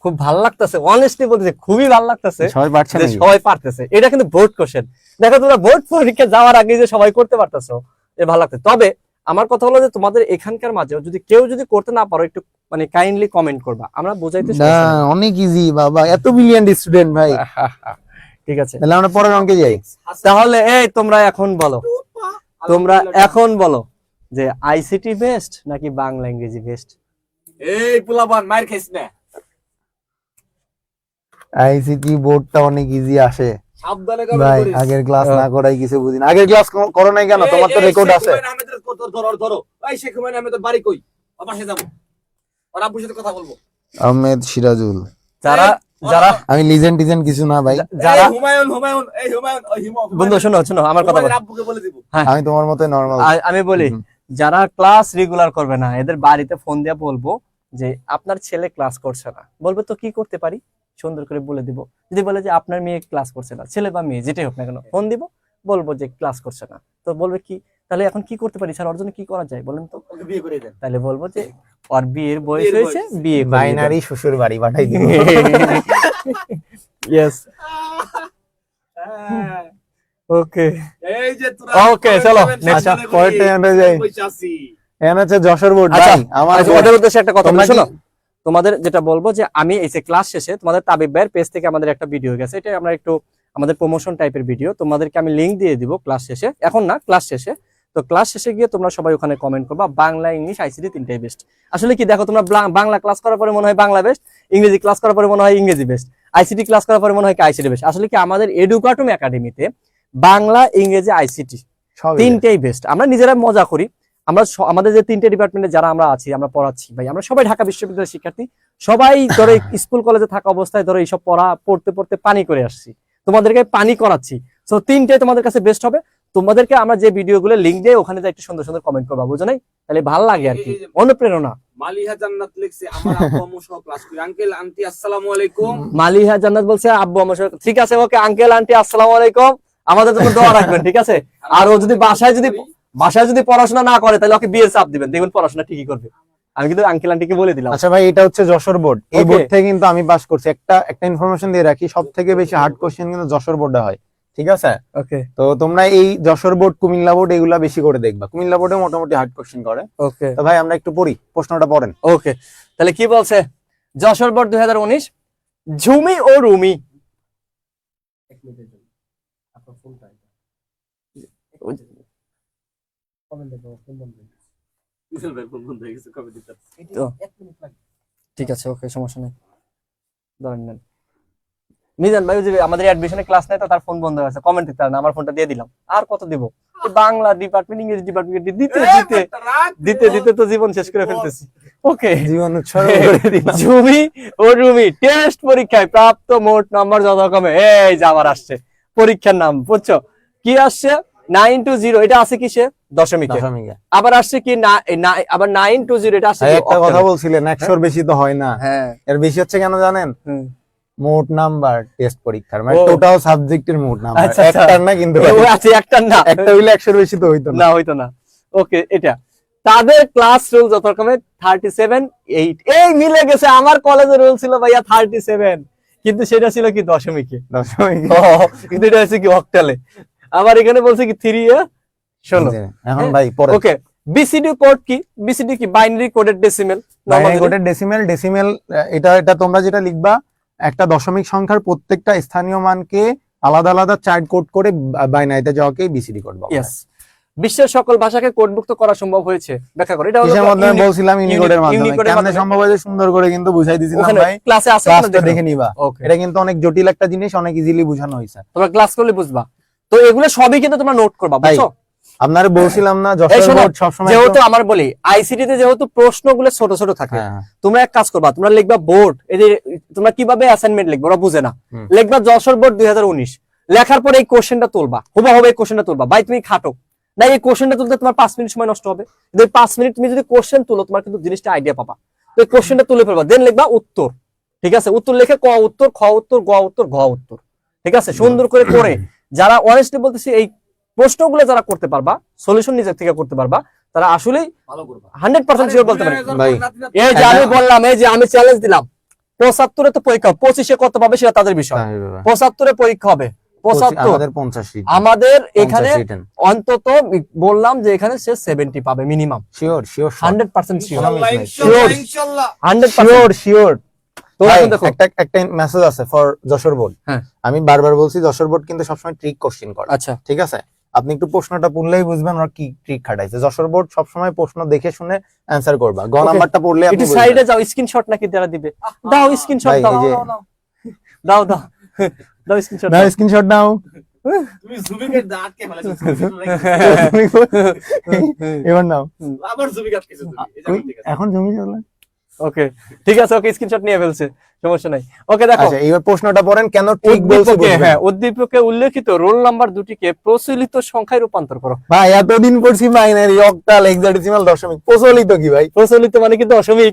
S2: খুব ভালো লাগতেছে, অনেস্টলি বলতেছে, খুবই ভালো লাগতেছে
S1: সবাই পারছে
S2: যে
S1: নাকি?
S2: সবাই পারতেছে। এটা কিন্তু বোর্ড কোশ্চেন, দেখো তোমরা বোর্ড পরীক্ষা যাওয়ার আগে যে সবাই করতে পারতেছো, এ ভালো লাগছে। তবে আমার কথা হলো যে তোমাদের এখানকার মাঝেও যদি কেউ যদি করতে না পারো, একটু মানে কাইন্ডলি কমেন্ট করবা, আমরা বোঝাইতে
S1: না, অনেক ইজি বাবা, এত ব্রিলিয়ান্ট স্টুডেন্ট ভাই।
S2: ঠিক আছে,
S1: তাহলে আমরা পরের অঙ্কে যাই।
S2: তাহলে এই তোমরা এখন বলো যে আইসিটি বেস্ট নাকি বাংলা ইংরেজি বেস্ট?
S3: এই পোলাপান মার খাইছ না,
S1: আইসিটি বোর্ডটা অনেক ইজি আসে
S3: সাবধানে
S1: ভাই, আগের ক্লাস না করাই কিছু বুঝি না। আগের ক্লাস করো নাই কেন? তোমার তো রেকর্ড আছে।
S3: ধরো এই শেখ হুমায়ুন আহমেদের বাড়ি কই? পাশে যাবো, ওর আব্বুর সাথে কথা বলবো।
S1: আহমেদ সিরাজুল।
S2: যারা
S1: আমি লিজেন্ড টিজেন্ড কিছু না ভাই,
S2: যারা
S3: হুমায়ুন
S2: বন্ধু শোনো আমার কথা বলো।
S3: আব্বুকে বলে দিব।
S1: আমি তোমার মতো নরমাল।
S2: আমি বলি, যারা ক্লাস রেগুলার করবে না, এদের বাড়িতে ফোন দিয়ে বলবো যে আপনার ছেলে ক্লাস করছে না, বলবে তো কি করতে পারি, সুন্দর করে বলে দিব। যদি বলে যে আপনার মেয়ে ক্লাস করছে না, ছেলে বা মেয়ে যেটাই হোক না কেন, ফোন দিব, বলবো যে ক্লাস করছে না, তো বলবে কি তাহলে এখন কি করতে পারি স্যার, ওর জন্য কি করা যায় বলেন তো?
S3: ওকে বিয়ে করে দেন।
S2: তাহলে বলবো যে ওর বিয়ের বয়স হয়েছে, বিয়ে
S1: বাইনারি শ্বশুর বাড়ি পাঠাই দিব।
S2: ইয়েস, ওকে
S3: এই যে তোরা
S2: Okay, চলো, next.
S1: আচ্ছা, পরেরটা আমরা যাই। এখানে হচ্ছে যশোর বোর্ড।
S2: আচ্ছা,
S1: ভাই আমার
S2: তোমাদের উদ্দেশ্যে একটা কথা
S1: তোমরা
S2: বলি,
S1: কি-
S2: শোনো। তোমাদের যেটা বলবো যে আমি এই যে ক্লাস শেষে তোমাদের তাবিব ভাইয়ের পেজ থেকে আমাদের একটা ভিডিও গেছে, এটা আমরা একটু আমাদের প্রমোশন টাইপের ভিডিও, তোমাদেরকে আমি লিংক দিয়ে দিব ক্লাস শেষে, এখন না ক্লাস শেষে। তো ক্লাস শেষে গিয়ে তোমরা সবাই ওখানে কমেন্ট করবা বাংলা ইংলিশ আইসিটি তিনটাই বেস্ট। আসলে কি দেখো, তোমরা বাংলা ক্লাস করার পরে মনে হয় বাংলা বেস্ট, ইংরেজি ক্লাস করার পরে মনে হয় ইংরেজি বেস্ট, আইসিটি ক্লাস করার পরে মনে হয় আইসিটি বেস্ট। আসলে কি আমাদের এডুকাটুম একাডেমিতে বাংলা, ইংরেজি, আইসিটি
S1: সব
S2: তিনটেই বেস্ট। আমরা নিজেরা মজা করি, আমরা আমাদের যে তিনটে ডিপার্টমেন্টে যারা আমরা আছি, আমরা পড়াচ্ছি ভাই, আমরা সবাই ঢাকা বিশ্ববিদ্যালয়ের শিক্ষার্থী, সবাই ধরো স্কুল কলেজে থাকা অবস্থায় ধরো এইসব পড়তে পড়তে পানি করে আসছি, তোমাদেরকে পানি করাচ্ছি। তো তিনটে তোমাদের কাছে বেস্ট হবে। তোমাদেরকে আমরা যে ভিডিওগুলো লিংক দিয়ে ওখানে একটু সুন্দর সুন্দর কমেন্ট করবা, বুঝো নাই? তাহলে ভালো লাগে আর কি, অনুপ্রেরণা।
S3: মালিহা জান্নাত লিখছে আমার আব্বু আম্মু সহ ক্লাস করি। আঙ্কেল আন্টি আসসালামু আলাইকুম।
S2: মালিহা জান্নাত বলছে আব্বু আমার সাথে, ঠিক আছে ওকে আঙ্কেল আন্টি আসসালামু আলাইকুম, আমাদের জন্য দোয়া রাখবেন, ঠিক আছে? আর ও যদি বাসায় যদি পড়াশোনা না করে তাহলে ওকে বিয়ের চাপ দিবেন, দেখবেন পড়াশোনা ঠিকই করবে। আমি কিন্তু আঙ্কেল আন্টিকে বলে দিলাম।
S1: আচ্ছা ভাই, এটা হচ্ছে যশোর বোর্ড, এই
S2: Okay.
S1: বোর্ড থেকে কিন্তু আমি পাস করছি। একটা ইনফরমেশন দিয়ে রাখি, সব থেকে বেশি হার্ড কোশ্চেন কিন্তু যশোর বোর্ডে হয়, ঠিক আছে?
S2: ওকে
S1: তো তোমরা এই যশোর বোর্ড, কুমিল্লা বোর্ড এগুলা বেশি করে দেখবা। কুমিল্লা বোর্ডে মোটামুটি হার্ড কোশ্চেন করে।
S2: ওকে
S1: তো ভাই আমরা একটু পড়ি, প্রশ্নটা পড়েন।
S2: ওকে, তাহলে কি বলছে? যশোর বোর্ড 2019, ঝুমি ও রুমি। ঠিক আছে, ওকে, সমস্যা নেই, ধরেন নেন। মিজান ভাই যে আমাদের অ্যাডমিশনে ক্লাস নেয়, তো তার ফোন বন্ধ হয়ে আছে, কমেন্ট দিতে পারে না, আমার ফোনটা দিয়ে দিলাম। আর কত দিব? বাংলা ডিপার্টমেন্ট, ইংরেজি ডিপার্টমেন্ট দিতে দিতে তো জীবন শেষ করে ফেলতেছি। ওকে,
S1: জীবন উৎসর্গ করে দিলাম।
S2: ঝুমি ও রুমি টেস্ট পরীক্ষায় প্রাপ্ত মোট নাম্বার যথাক্রমে, এই যে আবার আসছে পরীক্ষার নাম, বুঝছো কি আসছে? 920, এটা আছে কিসে? দশমিকে।
S1: দশমিকে।
S2: আবার আসছে কি আবার 920, এটা আসছে
S1: ভাই
S2: কি?
S1: একটা কথা বলছিলেন, 100-র বেশি তো হয় না।
S2: হ্যাঁ,
S1: এর বেশি হচ্ছে কেন জানেন?
S2: হুম।
S1: মোট নাম্বার টেস্ট পরীক্ষার, মানে
S2: ও।
S1: টোটাল সাবজেক্টের মোট নাম্বার।
S2: আচ্ছা, আচ্ছা।
S1: একটার না কিন্তু
S2: ও আছে একটা না,
S1: একটা হইলে 100-র বেশি তো হইতো না।
S2: না হইতো না। ওকে, এটা তাদের ক্লাস রুল যথাক্রমে 37, 8। এই মিলে গেছে, আমার কলেজের রুল ছিল ভাইয়া 37, কিন্তু সেটা ছিল কি দশমিকে।
S1: দশমিকে।
S2: কিন্তু এটা হচ্ছে কি অক্টালে। আবার এখানে বলছে কি 3/16।
S1: এখন ভাই পরে
S2: ওকে, বিসিডি কোড কি? বিসিডি কি? Binary coded decimal.
S1: বাইনারি কোডের ডেসিমেল, এটা তোমরা যেটা লিখবা, একটা দশমিক সংখ্যার প্রত্যেকটা স্থানীয় মানকে আলাদা আলাদা চার্ট কোড করে বাইনারিতে যাওয়াকে বিসিডি কোড বলা হয়।
S2: ইয়েস। বিশ্বের সকল ভাষাকে কোডমুক্ত করা সম্ভব হয়েছে, ব্যাখ্যা করে। এটা হলো
S1: কিসের মাধ্যমে বলছিলাম? ইউনিকোডের মাধ্যমে।
S2: ইউনিকোডের
S1: কেমনে
S2: মাধ্যমে।
S1: সম্ভব হয়েছে সুন্দর করে কিন্তু বুঝাই দিছিলাম
S2: ওখানে
S1: ভাই,
S2: ক্লাসে আছে,
S1: ক্লাসটা দেখে নিবা।
S2: ওকে,
S1: এটা কিন্তু অনেক জটিল একটা জিনিস, অনেক ইজিলি বোঝানো হয়েছে।
S2: তোমরা ক্লাস করলে বুঝবা। তো এগুলো সবই কিন্তু তোমরা নোট করবা,
S1: ভাই,
S2: বুঝছো?
S1: আপনারা বলছিলাম না
S2: এই
S1: যশোর
S2: শোনো,
S1: বোর্ড সবসময়
S2: যেহেতু আমার বলি আইসিটি তে যেহেতু প্রশ্নগুলো ছোট ছোট থাকে,
S1: হ্যাঁ,
S2: তোমরা এক কাজ করবা, তোমরা লিখবা বোর্ড, এই যে তোমরা কিভাবে অ্যাসাইনমেন্ট লিখবে ওরা বুঝে না,
S1: হুম।
S2: লিখবা যশোর বোর্ড 2019, লেখার পরে এই কোশ্চেনটা তুলবা, হুবহু এই কোশ্চেনটা তুলবা। ভাই তুমি খাটো না, এই কোশ্চেনটা তুলতে তোমার 5 মিনিট সময় নষ্ট হবে। কিন্তু 5 মিনিট তুমি যদি কোশ্চেন তুলো, তোমার কিন্তু জিনিসটা আইডিয়া পাবা। তো এই কোশ্চেনটা তুলে ফেলবা, দেন লিখবা উত্তর, ঠিক আছে? উত্তর লিখে ক উত্তর, খ উত্তর, গ উত্তর, ঘ উত্তর, ঠিক আছে? সুন্দর করে করে যারা অনেস্টলি বলতেছি, এই প্রশ্নগুলো যারা করতে পারবা, সলিউশন নিজের থেকে করতে পারবা, তারা আসলেই
S3: ভালো করবা।
S2: 100% শিওর বলতে পারে।
S1: ভাই,
S2: এই যে আমি বললাম, এই যে আমি চ্যালেঞ্জ দিলাম, 75-এ তো পরীক্ষা, 25-এ কত পাবে সেটা তাদের বিষয়। 75-এ পরীক্ষা হবে, 75।
S1: আমাদের 50
S2: আমাদের এখানে অন্তত বললাম যে এখানে সে 70 পাবে মিনিমাম,
S1: শিওর
S2: 100% শিওর,
S3: ইনশাআল্লাহ, ইনশাআল্লাহ।
S2: 100%
S1: শিওর।
S2: তো এখন দেখো,
S1: একটা মেসেজ আছে ফর যশোর বোর্ড।
S2: হ্যাঁ।
S1: আমি বারবার বলছি, যশোর বোর্ড কিন্তু সবসময় ট্রিক কোশ্চেন করে,
S2: আচ্ছা
S1: ঠিক আছে? আপনি একটু প্রশ্নটা পড়লেই বুঝবেন ওরা কি ট্রিক খাটাইছে। যশোর বোর্ড সবসময় প্রশ্ন দেখে শুনে অ্যান্সার করবা। গ
S2: Okay.
S1: নাম্বারটা পড়লে আপনি
S2: একটু
S1: বুঝবেন।
S2: সাইডে যাও, স্ক্রিনশট নাকি তারা দিবে? দাও স্ক্রিনশট,
S1: ভাই,
S2: দাও
S1: এই যে
S2: দাও দাও দাও স্ক্রিনশট
S1: নাও, স্ক্রিনশট নাও।
S3: তুমি জুবিকে আটকে ফেলেছো।
S1: এবার নাও।
S3: আবার জুবিকে আটকেছো তুমি। এই যে ঠিক আছে।
S1: এখন জমি চলে।
S2: ওকে, ঠিক আছে, ওকে স্ক্রিনশট নিয়ে ফেলছে, সমস্যা নাই। ওকে দেখো,
S1: আচ্ছা, এবার প্রশ্নটা পড়েন, কেন ঠিক বলছে
S2: উদ্দীপকে,
S1: বুঝবেন।
S2: হ্যাঁ, উদ্দীপকে উল্লেখিত রোল নাম্বার দুটিকে প্রচলিত সংখ্যায় রূপান্তর করো।
S1: ভাই এতদিন পড়ছি বাইনারি, অক্টাল, হেক্সাডেসিমাল, দশমিক। প্রচলিত কি ভাই?
S2: প্রচলিত মানে কি দশমিক?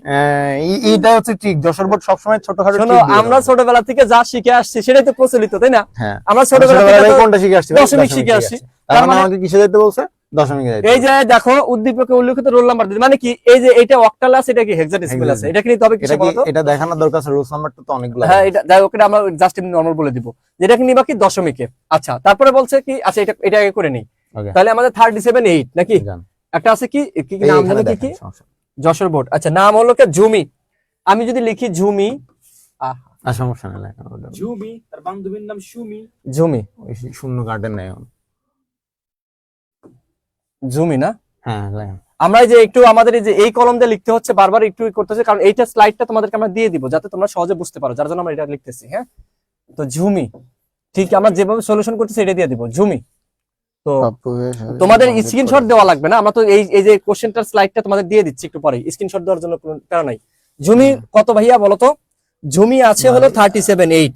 S1: এইটা হচ্ছে ঠিক। যশোর বোর্ড সবসময় ছোটখাটো
S2: শোনো,
S1: trick দিয়ে
S2: আমরা
S1: দেয়।
S2: ছোটবেলা থেকে যা শিখে আসছি সেটাই তো প্রচলিত, তাই না?
S1: হ্যাঁ,
S2: আমরা ছোটবেলা থেকে
S1: ছোটবেলায়
S2: তো
S1: কোনটা শিখে আসছি ভাই?
S2: দশমিক শিখে আসছি।
S1: তার
S2: তার
S1: মানে
S2: মানে
S1: আমাকে কিসে যেতে বলছে? দশমিকে যাইতে
S2: এই
S1: বলছে।
S2: যে দেখো, উদ্দীপকে উল্লেখিত রোল নাম্বার মানে কি? এই যে এটা অক্টাল আছে, এটা কি হেক্সাডেসিমাল আছে, এটা কি নিতে হবে
S1: এটা
S2: কিসে
S1: কি,
S2: বলতো?
S1: এটা দেখানোর দরকার আছে? রুলস নাম্বারটা তো অনেকগুলো।
S2: হ্যাঁ, এটা যাই হোক, এটা আমরা জাস্ট এমনি নরমাল বলে দিব, যেটা কি নিবা কি দশমিকে। আচ্ছা, তারপরে বলছে কি, আচ্ছা এটা আগে করে নেই।
S1: Okay.
S2: তাহলে আমাদের 37, 8 নাকি
S1: জান।
S2: একটা আছে কি কি
S1: এই
S2: নাম
S1: এখানে
S2: জানো কি
S1: দেখেন,
S2: কি?
S1: সমস্যা
S2: যশোর বোর্ড। আচ্ছা, নাম হলো কি ঝুমি। আমি যদি লিখি ঝুমি,
S1: আর সমস্যা নেই, লেখা ওটা।
S3: ঝুমি, তার বান্ধবীর নাম সুমি।
S2: ঝুমি,
S1: ওই শূন্য কাটেন নাই এখন।
S2: ঝুমি না?
S1: হ্যাঁ, লেখেন।
S2: আমরা এই যে একটু আমাদের এই যে এই কলম দিয়ে লিখতে হচ্ছে, বারবার একটু করতে হচ্ছে, কারণ এইটা স্লাইডটা তোমাদেরকে আমরা দিয়ে দিব যাতে তোমরা সহজে বুঝতে পারো, যার জন্য আমরা এটা লিখতেছি। হ্যাঁ, তো ঝুমি, ঠিক আমরা যেভাবে সলিউশন করতেছি এটা দিয়ে দিব, ঝুমি। তো তোমাদের স্ক্রিনশট দেওয়া লাগবে না, আমরা তো এই যে কোশ্চেনটার স্লাইডটা তোমাদের দিয়ে দিচ্ছি একটু পরে, স্ক্রিনশট দেওয়ার জন্য কোনো প্যারা নাই। জমি কত ভাইয়া বলো তো? জমি আছে হলো 37.8,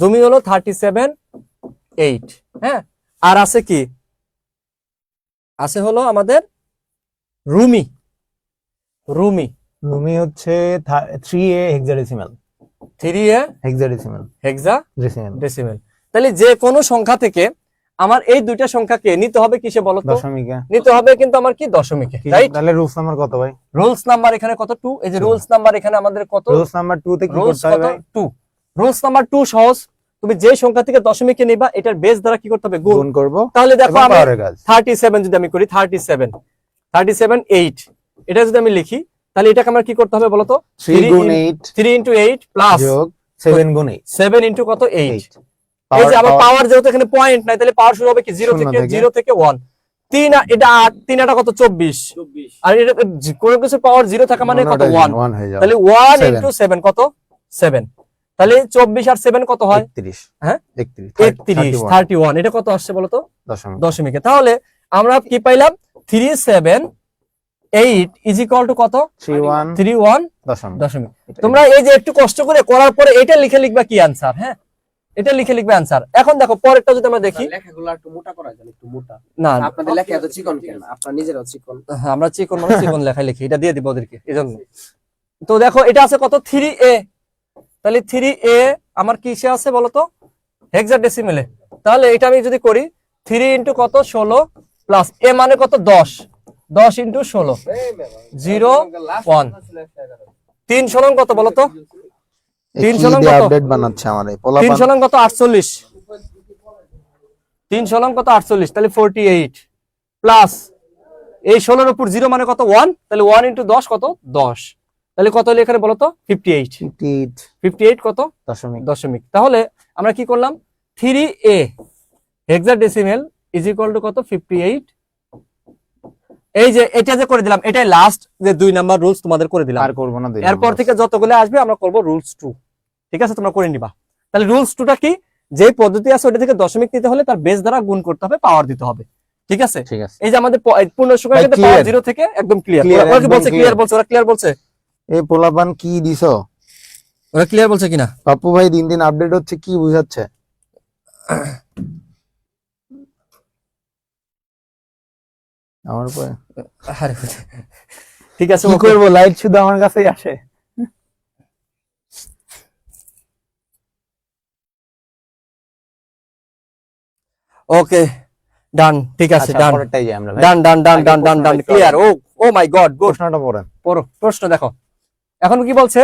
S2: জমি হলো 37.8, হ্যাঁ। আর আছে কি, আছে হলো আমাদের রুমি। রুমি
S1: রুমি হচ্ছে 3A hexadecimal,
S2: 3A
S1: hexadecimal,
S2: hexadecimal.
S1: Decimal.
S2: তাহলে যে কোনো সংখ্যা থেকে আমার এই দুইটা সংখ্যাকে নিতে হবে কিসে বলো তো?
S1: দশমিকে
S2: নিতে হবে কিন্তু আমার কি দশমিকে, রাইট?
S1: তাহলে রুলস নাম্বার কত ভাই?
S2: রুলস নাম্বার এখানে কত? 2। এই যে রুলস নাম্বার এখানে আমাদের কত?
S1: রুলস নাম্বার 2 তে কি
S2: রুলস
S1: করতে হবে
S2: কত?
S1: ভাই?
S2: 2। রুলস নাম্বার 2 সহজ, তুমি যে সংখ্যা থেকে দশমিকে নিবা এটার বেস দ্বারা কি করতে হবে? গুণ।
S1: গুণ করব।
S2: তাহলে দেখো আমি
S1: পাওয়ারের কাজ
S2: 37 যদি আমি করি, 37.8, এটা যদি আমি লিখি তাহলে এটাকে আমার কি করতে হবে বলো তো?
S1: 3 গুণ 8
S2: 3 into 8 প্লাস
S1: যোগ 7 গুণ 8,
S2: 7 into কত? 8।
S1: 8।
S2: এই যে আবার পাওয়ার যেহেতু এখানে পয়েন্ট নাই, তাহলে পাওয়ার শুরু হবে কি? 0 থেকে 1। 3 এটা 8, 3 8 কত? 24।
S3: 24
S2: আর এটা কোন কিছু পাওয়ার 0 থাকা মানে কত? 1।
S1: 1 হয়ে যাবে।
S2: তাহলে 1
S1: 7
S2: into 7 কত? 7। তাহলে 24 আর 7 কত হয়?
S1: 31।
S2: হ্যাঁ
S1: 31,
S2: 31। এটা কত আসছে বলো তো?
S1: দশমিক।
S2: দশমিকে। তাহলে আমরা কি পাইলাম? 378 ইজ ইকুয়াল টু কত? 31
S1: দশমিক।
S2: দশমিক। তোমরা এই যে একটু কষ্ট করে করার পরে এটা লিখে লিখবা কি আনসার, হ্যাঁ এটা লিখে লিখবে আনসার। এখন দেখো পরেরটা যদি আমরা দেখি,
S4: লেখাগুলো একটু মোটা করা যায়, একটু মোটা।
S2: না
S4: আপনাদের লেখা এত চিকন কেন? আপনারা নিজেরাও চিকন।
S2: হ্যাঁ, আমরা চিকন মানে চিকন লেখাই লিখি, এটা দিয়ে দিব ওদেরকে এজন্য। তো দেখো এটা আছে কত? 3A। তাহলে 3A আমার কিসে আছে বলো তো? হেক্সাডেসিমেলে। তাহলে এটা আমি যদি করি 3 ইন্টু কত? 16 প্লাস A মানে কত? 10 ইন্টু 16 0 1। 3 16 কত বলো তো? 3 16 কত?
S1: আপডেট বানাচ্ছে আমার এই
S2: 3
S1: পোলাপান।
S2: 16 কত? 48। 3 16 কত? 48। তাহলে 48 প্লাস এই 16 এর উপর 0 মানে কত? 1। তাহলে 1 ইন্টু 10 কত? 10। তাহলে কত হলো এখানে বলো তো? 58। 58 কত?
S1: দশমিক।
S2: দশমিক। তাহলে আমরা কি করলাম? 3A hexadecimal is equal two কত? 58। এই যে এটা যে করে দিলাম, এটাই লাস্ট যে 2 নাম্বার রুলস তোমাদের করে দিলাম।
S1: আর করব না।
S2: এরপর থেকে যতগুলো আসবে আমরা করব রুলস 2। ঠিক আছে, তোমরা করে নিবা। তাহলে রুলস 2টা কি? যে পদ্ধতি আছে ওটা থেকে দশমিক নিতে হলে তার বেস দ্বারা গুণ করতে হবে, পাওয়ার দিতে হবে। ঠিক আছে,
S1: ঠিক আছে।
S2: এই যে আমাদের পূর্ণ সংখ্যা কিন্তু পাওয়ার 0 থেকে একদম ক্লিয়ার। ওরা কি বলছে? ক্লিয়ার বলছে। ওরা ক্লিয়ার বলছে।
S1: এই পোলাপান কি দিছো?
S2: ওরা ক্লিয়ার বলছে কিনা?
S1: পাপ্পু ভাই দিন দিন আপডেট হচ্ছে, কি বুঝাচ্ছে? আমার উপরে
S2: আরে ঠিক আছে,
S1: কি করব? লাইট শুধু আমার কাছেই আসে।
S2: ওকে ডান, ঠিক আছে,
S1: আচ্ছা,
S2: ডান
S1: পরেরটাই যাই আমরা ভাই।
S2: ডান ডান ডান ডান ডান ডান
S1: প্রশ্নটা
S2: ক্লিয়ার। ও মাই গড, গুড।
S1: প্রশ্নটা পড়েন।
S2: প্রশ্ন দেখো, এখন কি বলছে?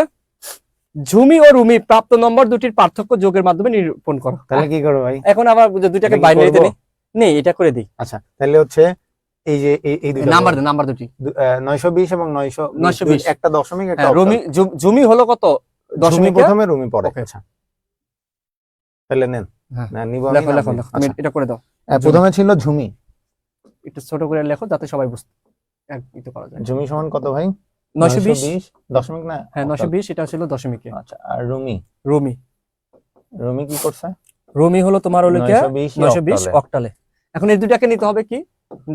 S2: ঝুমি ও রুমি প্রাপ্ত নম্বর দুটির পার্থক্য যোগের মাধ্যমে নিরূপণ করো।
S1: তাহলে কি করবো ভাই?
S2: এখন আবার দুইটাকে
S1: এটা কি
S2: বাইনারিতে
S1: করবো?
S2: নেই, এটা করে দিই।
S1: আচ্ছা, তাহলে হচ্ছে এই যে এই দুটো
S2: নাম্বার দুটি
S1: 920 এবং 920, একটা দশমিক একটা
S2: হ্যাঁ, রুমি ঝুমি হলো কত?
S1: দশমিক
S2: দশমিক
S1: প্রথমে, রুমি পরে।
S2: Okay.
S1: আচ্ছা, তাহলে নেন।
S2: হ্যাঁ।
S1: না নিব আমি
S2: লেখো
S1: না
S2: লেখো
S1: আপনি?
S2: লেখো,
S1: আচ্ছা,
S2: এটা করে দাও।
S1: প্রথমে ছিল ঝুমি।
S2: একটু ছোট করে লেখো যাতে সবাই বুঝতে একটু করা যায়।
S1: ঝুমি সমান কত ভাই?
S2: 920
S1: দশমিক না?
S2: হ্যাঁ 920 এটা ছিল দশমিকে।
S1: আচ্ছা, আর রুমি
S2: রুমি
S1: কি করছে?
S2: রুমি হলো তোমার হলো কি
S1: 920
S2: অক্টালে। এখন এই দুটাকে নিতে হবে কি?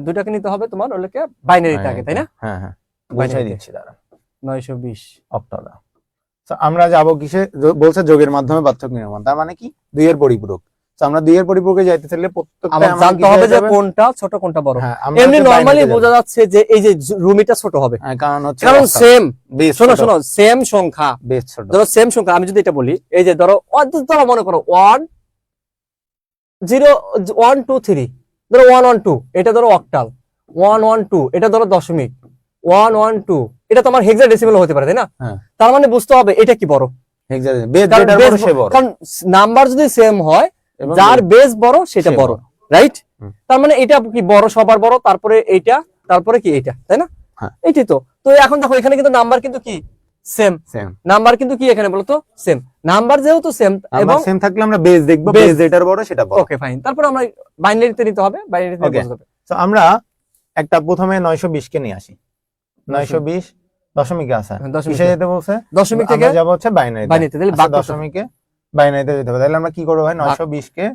S2: দুটাকে নিতে হবে তোমার হলো কি বাইনারিতে আগে, তাই না?
S1: হ্যাঁ হ্যাঁ, বুঝাই দিচ্ছি দাঁড়া।
S2: 920
S1: অক্টালে। তো আমরা যাব কিসে? বলছে যোগের মাধ্যমে পার্থক্য নির্মাণ, তার মানে কি? 2 এর পরিপূরক। তো আমরা 2 এর পরিপূরকে যাইতে চাইলে প্রত্যেকটা
S2: আমার জানতে হবে যে কোনটা ছোট কোনটা বড়।
S1: হ্যাঁ, আমরা
S2: এমনি
S1: হচ্ছে
S2: নরমালি
S1: বাইনারিতে
S2: বোঝা
S1: যাবো।
S2: যাচ্ছে যে এই যে রুমিটা ছোট হবে,
S1: কারণ হচ্ছে
S2: কারণ সেম।
S1: শোনো
S2: শোনো সেম সংখ্যা,
S1: বেশ ছোট।
S2: ধরো সেম সংখ্যা, আমি যদি এটা বলি, এই যে ধরো মনে করো 1 0 1 2 3, ধরো 1 1 2, এটা ধরো অক্টাল। 1 1 2 এটা ধরো দশমিক। 1 1 2 এটা তোমার হেক্সাডেসিমাল হতে পারে, তাই না?
S1: হ্যাঁ।
S2: তার মানে বুঝতে হবে এটা কি বড়।
S1: বেস যেটার বড় সে বড়।
S2: কারণ নাম্বার যদি সেম হয়,
S1: এবং
S2: যার বেস বড় সেটা
S1: সে
S2: বড়,
S1: বড়।
S2: রাইট?
S1: হুম।
S2: তার মানে এটা কি বড়, সবার বড়, তারপরে এইটা, তারপরে কি এইটা, তাই না?
S1: হ্যাঁ।
S2: এইটাই তো। তো এখন দেখো এখানে কিন্তু নাম্বার কিন্তু কি সেম। নাম্বার কিন্তু কি এখানে বলতো? সেম। নাম্বার যেহেতু সেম এবং
S1: সেম থাকলে আমরা বেস দেখব,
S2: Base
S1: বেস যেটার বড় সেটা বড়।
S2: Okay fine. তারপর আমরা বাইনারিতে নিতে হবে, বাইনারিতে
S1: Okay.
S2: বুঝতে হবে।
S1: তো আমরা একটা প্রথমে 920 কে নিয়ে আসি। 920 দশমিকে আছে।
S2: দশমিকে।
S1: কিসে যেতে বলছে?
S2: দশমিক থেকে
S1: আমরা যাব হচ্ছে বাইনারিতে।
S2: বাইনারিতে, তাহলে
S1: আচ্ছা,
S2: বাদ করতে হবে।
S1: দশমিকে বাইনারিতে যেতে হবে। তাহলে আমরা কি করবো ভাই? 920 কে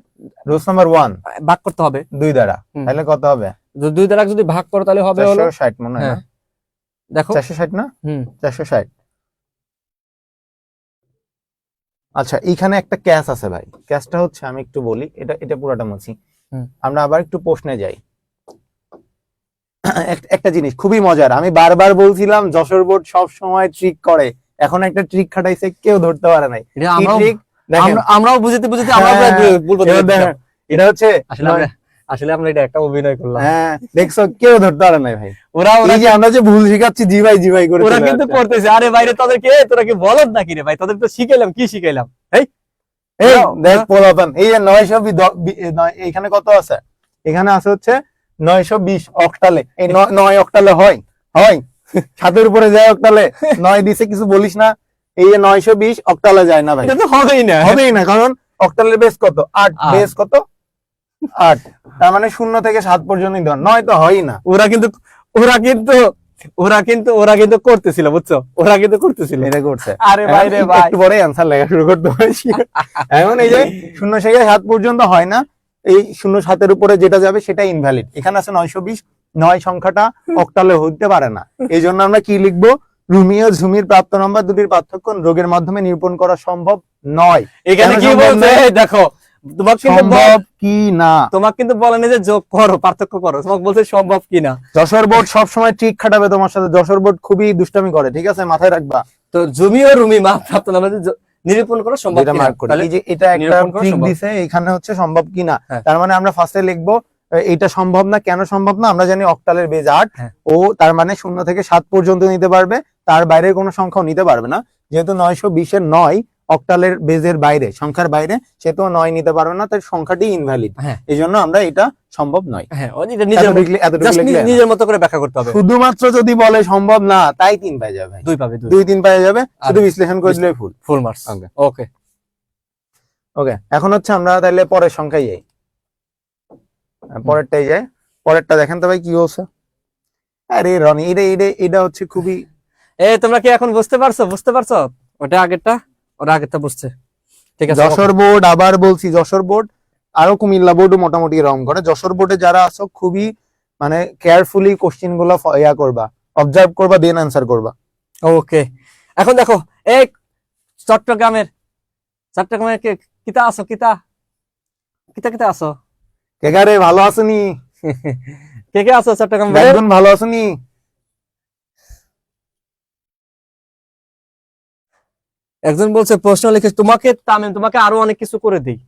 S1: রোজ নাম্বার 1
S2: ভাগ করতে হবে
S1: 2 দ্বারা,
S2: হুম।
S1: তাহলে কত হবে?
S2: যদি 2 দ্বারা যদি ভাগ করো তাহলে হবে হলো
S1: 460 মনে হয় না?
S2: হ্যাঁ দেখো
S1: 460 না?
S2: হুম
S1: 460। আচ্ছা, এইখানে একটা ক্যাচ আছে ভাই। ক্যাচটা হচ্ছে, আমি একটু বলি, এটা পুরোটা মুছি।
S2: হুম।
S1: আমরা আবার একটু প্রশ্নে যাই। একটা জিনিস খুবই মজার, আমি বারবার বলছিলাম যশোর বোর্ড সব সময় ট্রিক করে, এখন একটা ট্রিক খাটাইছে, কেউ ধরতে পারে নাই।
S2: এটা
S1: কি
S2: আমরাও
S1: ট্রিক দেখেন?
S2: আমরাও বুঝতে আমরা
S1: হ্যাঁ,
S2: ভুল
S1: এবার দেখেন, এটা হচ্ছে
S2: আসলে আমরা এটা একটা অভিনয় করলাম।
S1: হ্যাঁ, দেখছো, কেউ ধরতে পারে নাই ভাই।
S2: ওরা
S1: এই যে আমরা যে ভুল শিখাচ্ছি, জি ভাই করে
S2: ওরা
S1: চলে
S2: কিন্তু
S1: যাচ্ছে।
S2: করতেছে, আরে বাইরে তোদেরকে তোরা কি বলদ নাকি রে ভাই, তোদের তো শিখাইলাম, কি শিখাইলাম?
S1: এই দেখ পোলাপান, এই যে 920 এখানে কত আছে? এখানে আছে হচ্ছে 920 অক্টালে। এই 9 অক্টালে হয় 7-এর উপরে যায় অক্টালে। 9 দিছে, কিছু বলিস না। এই যে 920 অক্টালে যায় না ভাই,
S2: এটা তো হবেই না।
S1: হবেই না, কারণ অক্টালের বেস কত? 8।
S2: আট।
S1: বেস কত? 8। তার মানে 0 থেকে 7 পর্যন্তই ধর, 9 তো হয়ই না।
S2: ওরা কিন্তু করতেছিল, বুঝছো? ওরা কিন্তু করতেছিল।
S1: এটা করছে।
S2: আরে ভাই রে ভাই,
S1: একটু পরে অ্যান্সার লেখা শুরু করতে পারছি। এখন এই যে 0 থেকে 7 পর্যন্ত হয় না, এই 0-7-এর উপরে যেটা যাবে সেটা ইনভ্যালিড। এখানে আছে 920, 9 সংখ্যাটা অক্টালে হইতে পারে না। এই জন্য আমরা কি লিখবো? রুমি ও ঝুমির প্রাপ্ত নম্বর দুটির পার্থক্য রোগের মাধ্যমে নিরূপণ করা সম্ভব নয়।
S2: এখানে
S1: কেন
S2: কি
S1: সম্ভব
S2: বলছে?
S1: নয়?
S2: এই দেখো,
S1: সম্ভব কি না।
S2: তোমাকে কিন্তু বলেনি যে যোগ করো, পার্থক্য করো, তোমাকে বলছে সম্ভব কিনা।
S1: যশোর বোর্ড সবসময় ট্রিক খাটাবে তোমার সাথে। যশোর বোর্ড খুবই দুষ্টামি করে, ঠিক আছে, মাথায় রাখবা।
S2: তো জমি ও রুমি মা প্রাপ্ত নামে নিরূপণ করা সম্ভব
S1: যেটা
S2: কিনা।
S1: মার্ক করি,
S2: তাহলে
S1: এই যে এটা একটা
S2: নিরূপণ করা
S1: ট্রিক
S2: সম্ভব।
S1: দিছে, এখানে হচ্ছে সম্ভব কিনা।
S2: হ্যাঁ।
S1: তার মানে আমরা ফার্স্টে লিখবো এটা সম্ভব না। কেন সম্ভব না? আমরা জানি অক্টালের বেজ 8,
S2: হ্যাঁ।
S1: ও তার মানে 0 থেকে 7 পর্যন্ত নিতে পারবে, তার বাইরে কোনো সংখ্যাও নিতে পারবে না। যেহেতু 920-এর 9 অক্টালের বেজের বাইরে, সংখ্যার বাইরে, সেহেতু 9 নিতে পারবে না, তার সংখ্যাটি ইনভ্যালিড।
S2: হ্যাঁ।
S1: এই জন্য আমরা এটা সম্ভব নয়।
S2: হ্যাঁ, ও নিজের
S1: এতটুকু
S2: just
S1: লিখলে না।
S2: নিজের মতো করে ব্যাখ্যা করতে হবে।
S1: শুধুমাত্র যদি বলে সম্ভব না, তাই 3 পেয়ে যাবে,
S2: 2 পাবে, 2
S1: 2-3 পেয়ে যাবে, শুধু
S2: আর
S1: বিশ্লেষণ করে দিলে ফুল।
S2: Full marks.
S1: Okay.
S2: ওকে,
S1: ওকে, এখন হচ্ছে আমরা তাহলে পরের সংখ্যায় যাই। পরেরটাই যাই। পরেরটা দেখেন তো ভাই কি বলছে। আরে রনি, এটা হচ্ছে খুবই,
S2: এই তোমরা কি এখন বুঝতে পারছো? ওটা আগেরটা বুঝছে, ঠিক আছে।
S1: যশোর বোর্ড, আবার বলছি, যশোর বোর্ড আরো কুমিল্লা বোর্ডও মোটামুটি রং করে। যশোর বোর্ডে যারা আছো, খুবই মানে কেয়ারফুলি কোশ্চেন গুলো ইয়া করবা, অবজার্ভ করবা, দেন আনসার করবা।
S2: ওকে, এখন দেখো, এই চট্টগ্রামের কিতা আছো?
S1: কেকারে ভালো আছেনি?
S2: কে আছো চট্টগ্রাম?
S1: একজন ভালো আছেনি?
S2: একজন বলছে প্রশ্ন লিখে তোমাকে আরো অনেক কিছু করে দিই,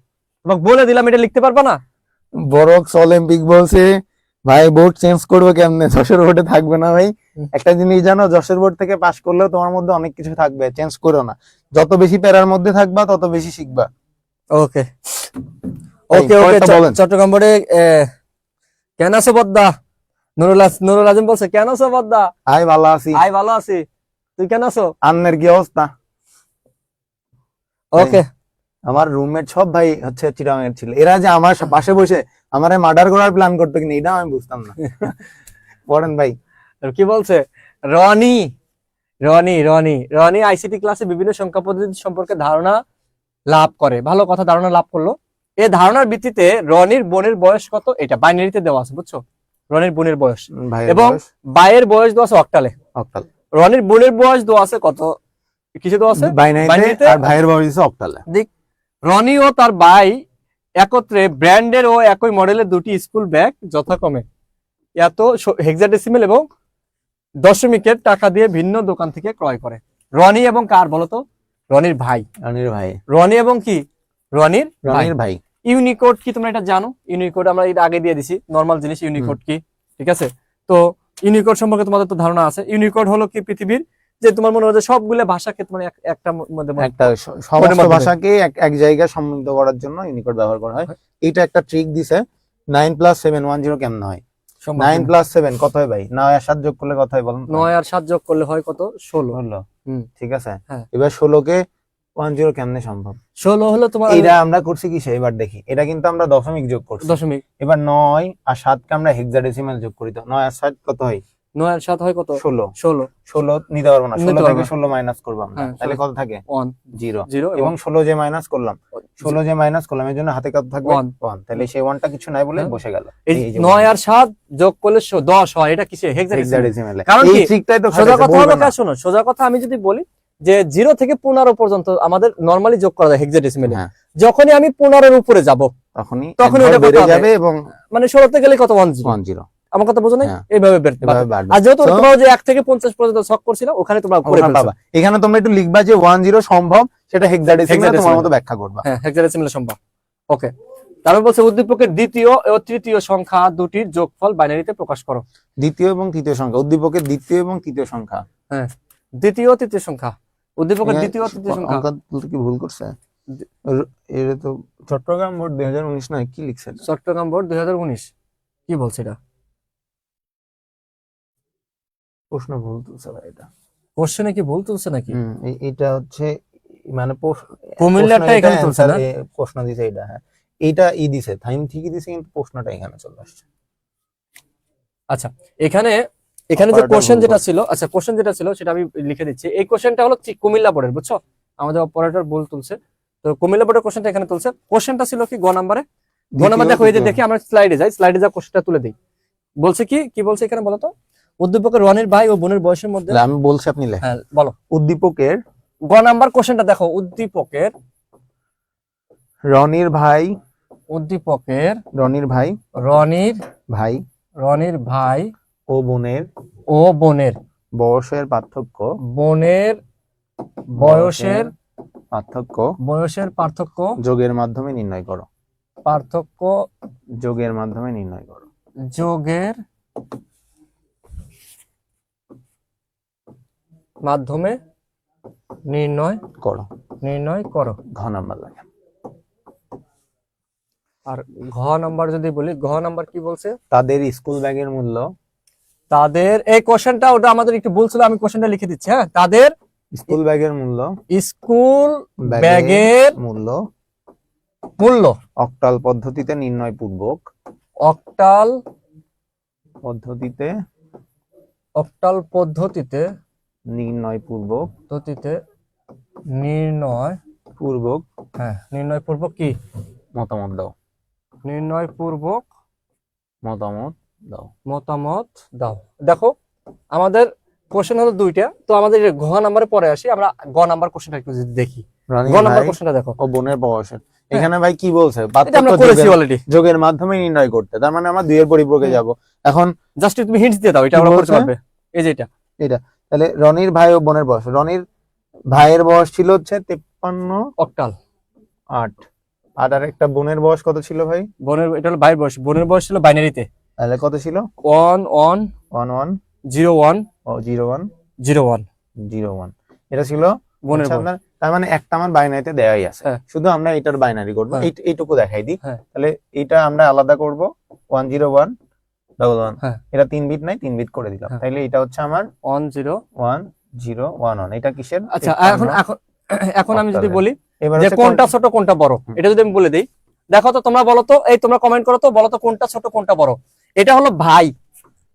S2: তোমাকে বলে দিলাম এটা লিখতে পারবা না।
S1: বরক্স অলিম্পিক বলছে ভাই বোর্ড চেঞ্জ করবো কেমনে, যশোর বোর্ডে থাকবে না ভাই। একটা জিনিস জানো, যশোর বোর্ড থেকে পাশ করলেও তোমার মধ্যে অনেক কিছু থাকবে, চেঞ্জ করো না। যত বেশি প্যারার মধ্যে থাকবা, তত বেশি শিখবা।
S2: ওকে
S1: এই,
S2: ওকে ওকে,
S1: পরেরটা বলেন।
S2: চট্টগ্রাম বোর্ডে কেন আছো বদ্দা? নুরুল আজিম বলছে কেন আছো বদ্দা?
S1: আই ভালো আছি।
S2: ভালো আছি, তুই কেন আছো?
S1: আন্নের কি অবস্থা?
S2: ওকে,
S1: আমার রুমমেট সব ভাই হচ্ছে চিরামের ছিল, এরা যে আমার পাশে বসে আমারে মার্ডার করার প্ল্যান করতো কিনা, এটা আমি বুঝতাম না। পড়েন ভাই।
S2: কি বলছে? রনি আইসিটি ক্লাসে বিভিন্ন সংখ্যা পদ্ধতি সম্পর্কে ধারণা লাভ করে। ভালো কথা, ধারণা লাভ করলো। এই ধারণার ভিত্তিতে রনির বোনের বয়স কত, এটা বাইনারিতে দেওয়া আছে, বুঝছো? রনির বোনের বয়স
S1: ভাই
S2: এবং ভাইয়ের বয়স দেওয়া আছে অক্টালে। রনির বোনের বয়স দেওয়া আছে কত, কিসে দেওয়া আছে?
S1: বাইনারিতে, আর ভাইয়ের বয়স অক্টালে।
S2: রনি ও তার ভাই একত্রে ব্র্যান্ডের ও একই মডেলের দুটি স্কুল ব্যাগ যথাক্রমে এত হেক্সাডেসিমেল এবং দশমিকের টাকা দিয়ে ভিন্ন দোকান থেকে ক্রয় করে। রনি এবং কার বলতো? রনির ভাই। রনি এবং কি? রনির
S1: ভাই।
S2: ইউনিকোড কি তোমরা এটা জানো? ইউনিকোড আমরা এটা আগে দিয়ে দিছি, নরমাল জিনিস। ইউনিকোড কি, ঠিক আছে? তো ইউনিকোড সম্পর্কে তোমাদের তো ধারণা আছে। ইউনিকোড হলো কি পৃথিবীর যে তোমার মনে হয় সবগুলো ভাষাকে তোমার একটা
S1: সমস্ত ভাষাকে এক জায়গায় সম্মিলিত করার জন্য ইউনিকোড ব্যবহার করা হয়। এটা একটা ট্রিক দিছে। 9+7 10 কেমন হয়? 9+7 কত হয় ভাই? 9 আর 7 যোগ করলে কত হয় বলুন?
S2: 9 আর 7 যোগ করলে হয় কত? 16
S1: হলো। ঠিক আছে,
S2: হ্যাঁ।
S1: এবার 16কে 10 কেমনে সম্ভব?
S2: 16 হলো তোমার,
S1: এটা আমরা করছি কিসে এবার দেখি। এটা কিন্তু আমরা দশমিক যোগ করছি।
S2: দশমিক।
S1: এবার 9 আর 7কে আমরা হেক্সাডেসিমাল যোগ করি, তো 9 আর 7 কত হয়?
S2: 9 আর 7 হয় কত?
S1: 16
S2: 16
S1: 16 নিতে পারবো না,
S2: নিতে
S1: 16 থেকে
S2: পারবো।
S1: 16 মাইনাস করবো আমরা,
S2: হ্যাঁ,
S1: তাহলে কত থাকে?
S2: 1
S1: 0
S2: 0
S1: এবং 16 যে মাইনাস করলাম, 16 যে মাইনাস করলাম এর জন্য হাতে কত থাকবে?
S2: 1
S1: 1, তাহলে সেই 1টা কিছু নাই বলে
S2: হ্যাঁ।
S1: বসে গেল।
S2: এই
S1: এই যে
S2: 9 আর 7 যোগ করলে 10 হয়, এটা কিসে? হেক্সাডেসিমাল।
S1: হেক্সাডেসিমালে।
S2: কারণ
S1: এই
S2: কি?
S1: ট্রিকটাই তো
S2: সোজা
S1: খাটাইছে,
S2: কথা হলো,
S1: বলবেন না।
S2: শোনো, সোজা কথা আমি যদি বলি যে 0 থেকে 15 পর্যন্ত আমাদের নরমালি যোগ করা যায় হেক্সাডেসিমালে।
S1: হ্যাঁ,
S2: যখনই আমি 15 এর উপরে যাব,
S1: তখনই
S2: তখন
S1: এক ঘর
S2: এটা কত
S1: বেড়ে
S2: হবে?
S1: যাবে এবং
S2: মানে 16 তে গেলে কত? 10।
S1: 10
S2: আমার কথা বোঝো নাই?
S1: হ্যাঁ।
S2: এইভাবে বের
S1: এভাবে বাড়বে।
S2: আর যেহেতু
S1: So,
S2: তোমরা যে 1 থেকে 50 পর্যন্ত ছক করছিল, ওখানে তোমরা করে
S1: ওখানে
S2: ফেলছো।
S1: পাবা। এখানে তোমরা একটু লিখবা যে 10 সম্ভব, সেটা হেক্সাডেসিমালে তোমার
S2: হেক্সাডেসিমালে।
S1: মতো ব্যাখ্যা করবা।
S2: হ্যাঁ, হেক্সাডেসিমালে সম্ভব। ওকে, তারপর বলছে উদ্দীপকের দ্বিতীয় ও তৃতীয় সংখ্যা দুটির যোগফল বাইনারিতে প্রকাশ করো।
S1: দ্বিতীয় এবং তৃতীয় সংখ্যা, উদ্দীপকের দ্বিতীয় এবং তৃতীয় সংখ্যা।
S2: হ্যাঁ, দ্বিতীয় ও তৃতীয় সংখ্যা, উদ্দীপকের দ্বিতীয় ও তৃতীয় সংখ্যা।
S1: অঙ্ক তুলতে কি ভুল করছে? এটা তো চট্টগ্রাম বোর্ড 2019 নয়, কি লিখছে এটা?
S2: চট্টগ্রাম বোর্ড 2019 কি বলছে এটা?
S1: প্রশ্ন ভুল তুলছে ভাই এটা।
S2: কোশ্চেনে কি ভুল তুলছে নাকি?
S1: এটা হচ্ছে মানে
S2: কুমিল্লারটা
S1: প্রশ্ন,
S2: এখানে
S1: এটা
S2: তুলছে না?
S1: answer, প্রশ্ন দিছে এটা। হ্যাঁ, এইটা দিছে, টাইম ঠিকই দিছে, কিন্তু প্রশ্নটা এখানে চলে আসছে।
S2: আচ্ছা, এখানে যে
S1: Operator
S2: কোশ্চেন
S1: ভুল
S2: যেটা
S1: করছে।
S2: ছিল, আচ্ছা কোশ্চেন যেটা ছিল সেটা আমি লিখে দিচ্ছি। এই কোশ্চেনটা হলো কুমিল্লা বোর্ডের, বুঝছো? আমাদের অপারেটর ভুল তুলছে, তো কুমিল্লা বোর্ডের কোশ্চেনটা এখানে তুলছে। কোশ্চেনটা ছিল কি গ নাম্বারে? গ নাম্বার দেখো, এই যে দেখি আমরা স্লাইডে যাই, স্লাইডে যা কোশ্চেনটা তুলে দিই। বলছে কি বলছে এখানে বলো তো? উদ্দীপকের রনির ভাই ও বোনের বয়সের মধ্যে,
S1: তাহলে আমি বলছি, আপনি লেখেন।
S2: হ্যাঁ বলো।
S1: উদ্দীপকের
S2: গ নাম্বার কোশ্চেনটা দেখো, উদ্দীপকের
S1: রনির ভাই
S2: রনির ভাই
S1: ও বোনের
S2: ও বোনের
S1: বয়সের পার্থক্য যোগের মাধ্যমে নির্ণয় করো। যোগের মাধ্যমে নির্ণয় করো।
S2: যোগের মাধ্যমে নির্ণয় করো।
S1: ঘ নাম্বার লেখেন।
S2: আর ঘ নাম্বার যদি বলি, ঘ নাম্বার কি বলছে?
S1: তাদের স্কুল ব্যাগের মূল্য,
S2: তাদের, এই কোশ্চেনটা ওটা আমাদের একটু ভুল ছিল, আমি কোশ্চেনটা লিখে দিচ্ছি। হ্যাঁ, তাদের
S1: স্কুল ব্যাগের মূল্য
S2: স্কুল ব্যাগের
S1: মূল্য
S2: মূল্য
S1: অক্টাল পদ্ধতিতে নির্ণয় পূর্বক
S2: অক্টাল
S1: পদ্ধতিতে নির্ণয় পূর্বক
S2: হ্যাঁ, নির্ণয় পূর্বক কি?
S1: মতামত দাও।
S2: নির্ণয় পূর্বক
S1: মতামত দাও।
S2: দেখো, আমাদের কোশ্চেন হলো দুইটা, তো আমাদের ঘ নাম্বারে পরে আসি আমরা। গ নাম্বার কোশ্চেনটা একটু যদি দেখি,
S1: রনির
S2: গ নাম্বার
S1: ভাই
S2: কোশ্চেনটা দেখো।
S1: ও বোনের বয়সের, এখানে ভাই কি বলছে?
S2: এটা আমরা
S1: পার্থক্য
S2: করেছি অলরেডি,
S1: যোগের মাধ্যমে নির্ণয় করতে, তার মানে আমরা দুইয়ের পরিপূরকে যাব। এখন
S2: জাস্ট তুমি হিন্টস দিয়ে দাও, এটা
S1: কি
S2: আমরা করতে
S1: বলছে?
S2: পারবে। এই যে এটা
S1: তাহলে রনির ভাই ও বোনের বয়স, রনির ভাইয়ের বয়স ছিল হচ্ছে 53,
S2: অক্টাল,
S1: 8, আর একটা বোনের বয়স কত ছিল ভাই?
S2: বোনের, এটা হলো ভাইয়ের বয়স, বোনের বয়স ছিল বাইনারিতে
S1: তাহলে কত ছিল?
S2: 1 1
S1: 11
S2: 01
S1: ও 01
S2: 01
S1: 01, এটা ছিল
S2: বোনের
S1: হচ্ছে
S2: বয়স।
S1: আপনার। তার মানে একটা আমার বাইনারিতে দেওয়াই আছে,
S2: হ্যাঁ।
S1: শুধু আমরা এটার বাইনারি করব।
S2: হ্যাঁ।
S1: এইটুকু দেখাই দিই।
S2: হ্যাঁ।
S1: তাহলে এটা আমরা আলাদা করব, 10111,
S2: হ্যাঁ।
S1: এটা 3 বিট নাই, 3 বিট করে দিলাম।
S2: হ্যাঁ।
S1: তাহলে এটা হচ্ছে আমার 1011, এটা কিসের?
S2: আচ্ছা, এখন আমি যদি
S1: অক্টালের।
S2: বলি
S1: এবার
S2: যে
S1: হচ্ছে
S2: কোনটা ছোট কোনটা বড়, এটা যদি আমি বলে দিই, দেখো তো তোমরা বলো তো, এই তোমরা কমেন্ট করো তো, বলো তো কোনটা ছোট কোনটা বড়। এটা হলো ভাই,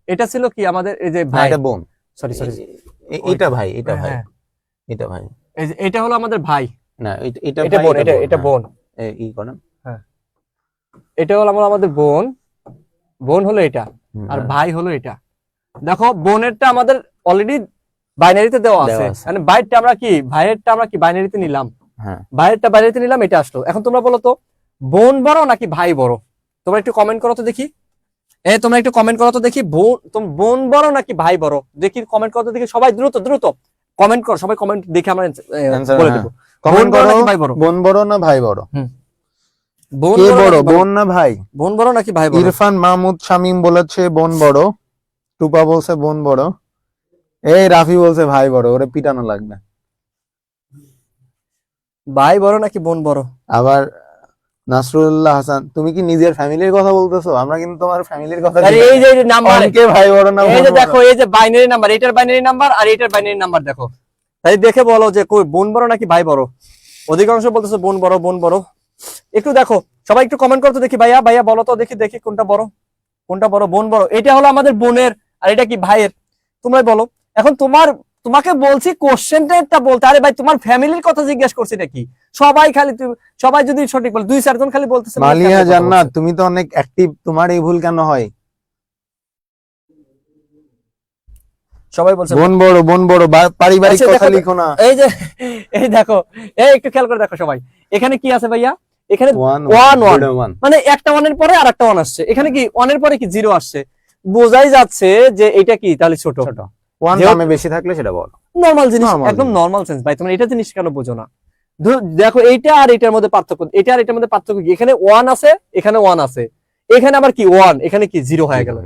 S2: এটা ছিল কি আমাদের, এই যে
S1: না,
S2: ভাই,
S1: এটা বোন।
S2: সরি
S1: এটা ভাই, এটা ভাই,
S2: হ্যাঁ,
S1: এটা ভাই,
S2: এই যে এটা হলো আমাদের ভাই,
S1: না এটা
S2: এটা
S1: ভাই,
S2: বোন, এটা বোন,
S1: ই করেন।
S2: এটা হলো আমাদের বোন হলো এটা, আর ভাই হলো এটা। দেখো, বোনেরটা আমাদের অলরেডি বাইনারিতে দেওয়া আছে, মানে ভাইয়েরটা আমরা কি বাইনারিতে নিলাম।
S1: হ্যাঁ,
S2: ভাইয়েরটা বাইনারিতে নিলাম, এটা আসলো। এখন তোমরা বলো তো, বোন বড় নাকি ভাই বড়? তোমরা একটু কমেন্ট করো তো দেখি। তোমরা একটু কমেন্ট করো তো দেখি, বোন বড় নাকি ভাই বড়? দেখি, কমেন্ট করো তো দেখি, সবাই দ্রুত কমেন্ট করো, সবাই কমেন্ট দেখে আমরা বলে দেবো।
S1: কমেন্ট করো,
S2: ভাই বড়,
S1: বোন বড় না ভাই বড়?
S2: বোন
S1: কে বড়,
S2: নাকি
S1: বোন না ভাই?
S2: বোন বড় নাকি ভাই বড়?
S1: ইরফান মাহমুদ শামীম বলেছে বোন বড়, টুপা বলছে বোন বড়, এই রাফি বলছে ভাই বড়। ওরে পিটানো লাগবে।
S2: ভাই বড় নাকি বোন বড়?
S1: আবার নাসরুল্লাহ হাসান, তুমি কি নিজের ফ্যামিলির কথা বলতেছো? আমরা কিন্তু তোমার ফ্যামিলির কথা
S2: আরে এই যে নাম্বার,
S1: কে ভাই বড় না
S2: এই
S1: বোন
S2: যে
S1: বড়?
S2: দেখো, এই যে বাইনারি নাম্বার, এটার বাইনারি নাম্বার আর এটার বাইনারি নাম্বার দেখো, তাই দেখে বলো যে কই বোন বড় নাকি ভাই বড়। অধিকাংশ বলতেছে বোন বড়। একটু দেখো, সবাই একটু কমেন্ট করতে দেখি, ভাইয়া বলো তো দেখি কোনটা বড়, বোন বড়। এটা হলো আমাদের বোনের, আর এটা কি ভাইয়ের। তোমরাই বলো। এখন তোমাকে বলছি কোশ্চেনটা বলতে, আরে ভাই তোমার ফ্যামিলির কথা জিজ্ঞেস করছি নাকি? সবাই যদি সঠিক বলে, 2-4 জন খালি বলতেছে মানে
S1: মালিয়া
S2: family র কথা
S1: জান্নাত,
S2: বলছে।
S1: তুমি তো অনেক অ্যাক্টিভ, তোমার এই ভুল কেন হয়?
S2: সবাই বলছে
S1: বোন বড় পারিবারিক
S2: আচ্ছা,
S1: কথা
S2: দেখো,
S1: লিখো না।
S2: এই যে এই দেখো, এই একটু খেয়াল করে দেখো সবাই, এখানে কি আছে ভাইয়া? এখানে
S1: ওয়ান
S2: ওয়ান,
S1: ওয়ান।
S2: মানে একটা ওয়ানের পরে আর একটা ওয়ান আসছে, এখানে কি ওয়ানের পরে কি জিরো আসছে, বোঝাই যাচ্ছে যে এটা কি তাহলে ছোট।
S1: ছোট ওয়ান
S2: যেহেতু-
S1: দামে বেশি থাকলে সেটা বড়।
S2: নর্মাল জিনিস,
S1: Normal
S2: একদম
S1: জিনিস।
S2: নর্মাল সেন্স ভাই, তোমরা এটা জিনিস কেন বোঝো না? দেখো এইটা আর এটার মধ্যে পার্থক্য, এটা আর এটার মধ্যে পার্থক্য কি? এখানে ওয়ান আছে, এখানে ওয়ান আছে, এখানে আবার কি ওয়ান, এখানে কি জিরো হয়ে গেল।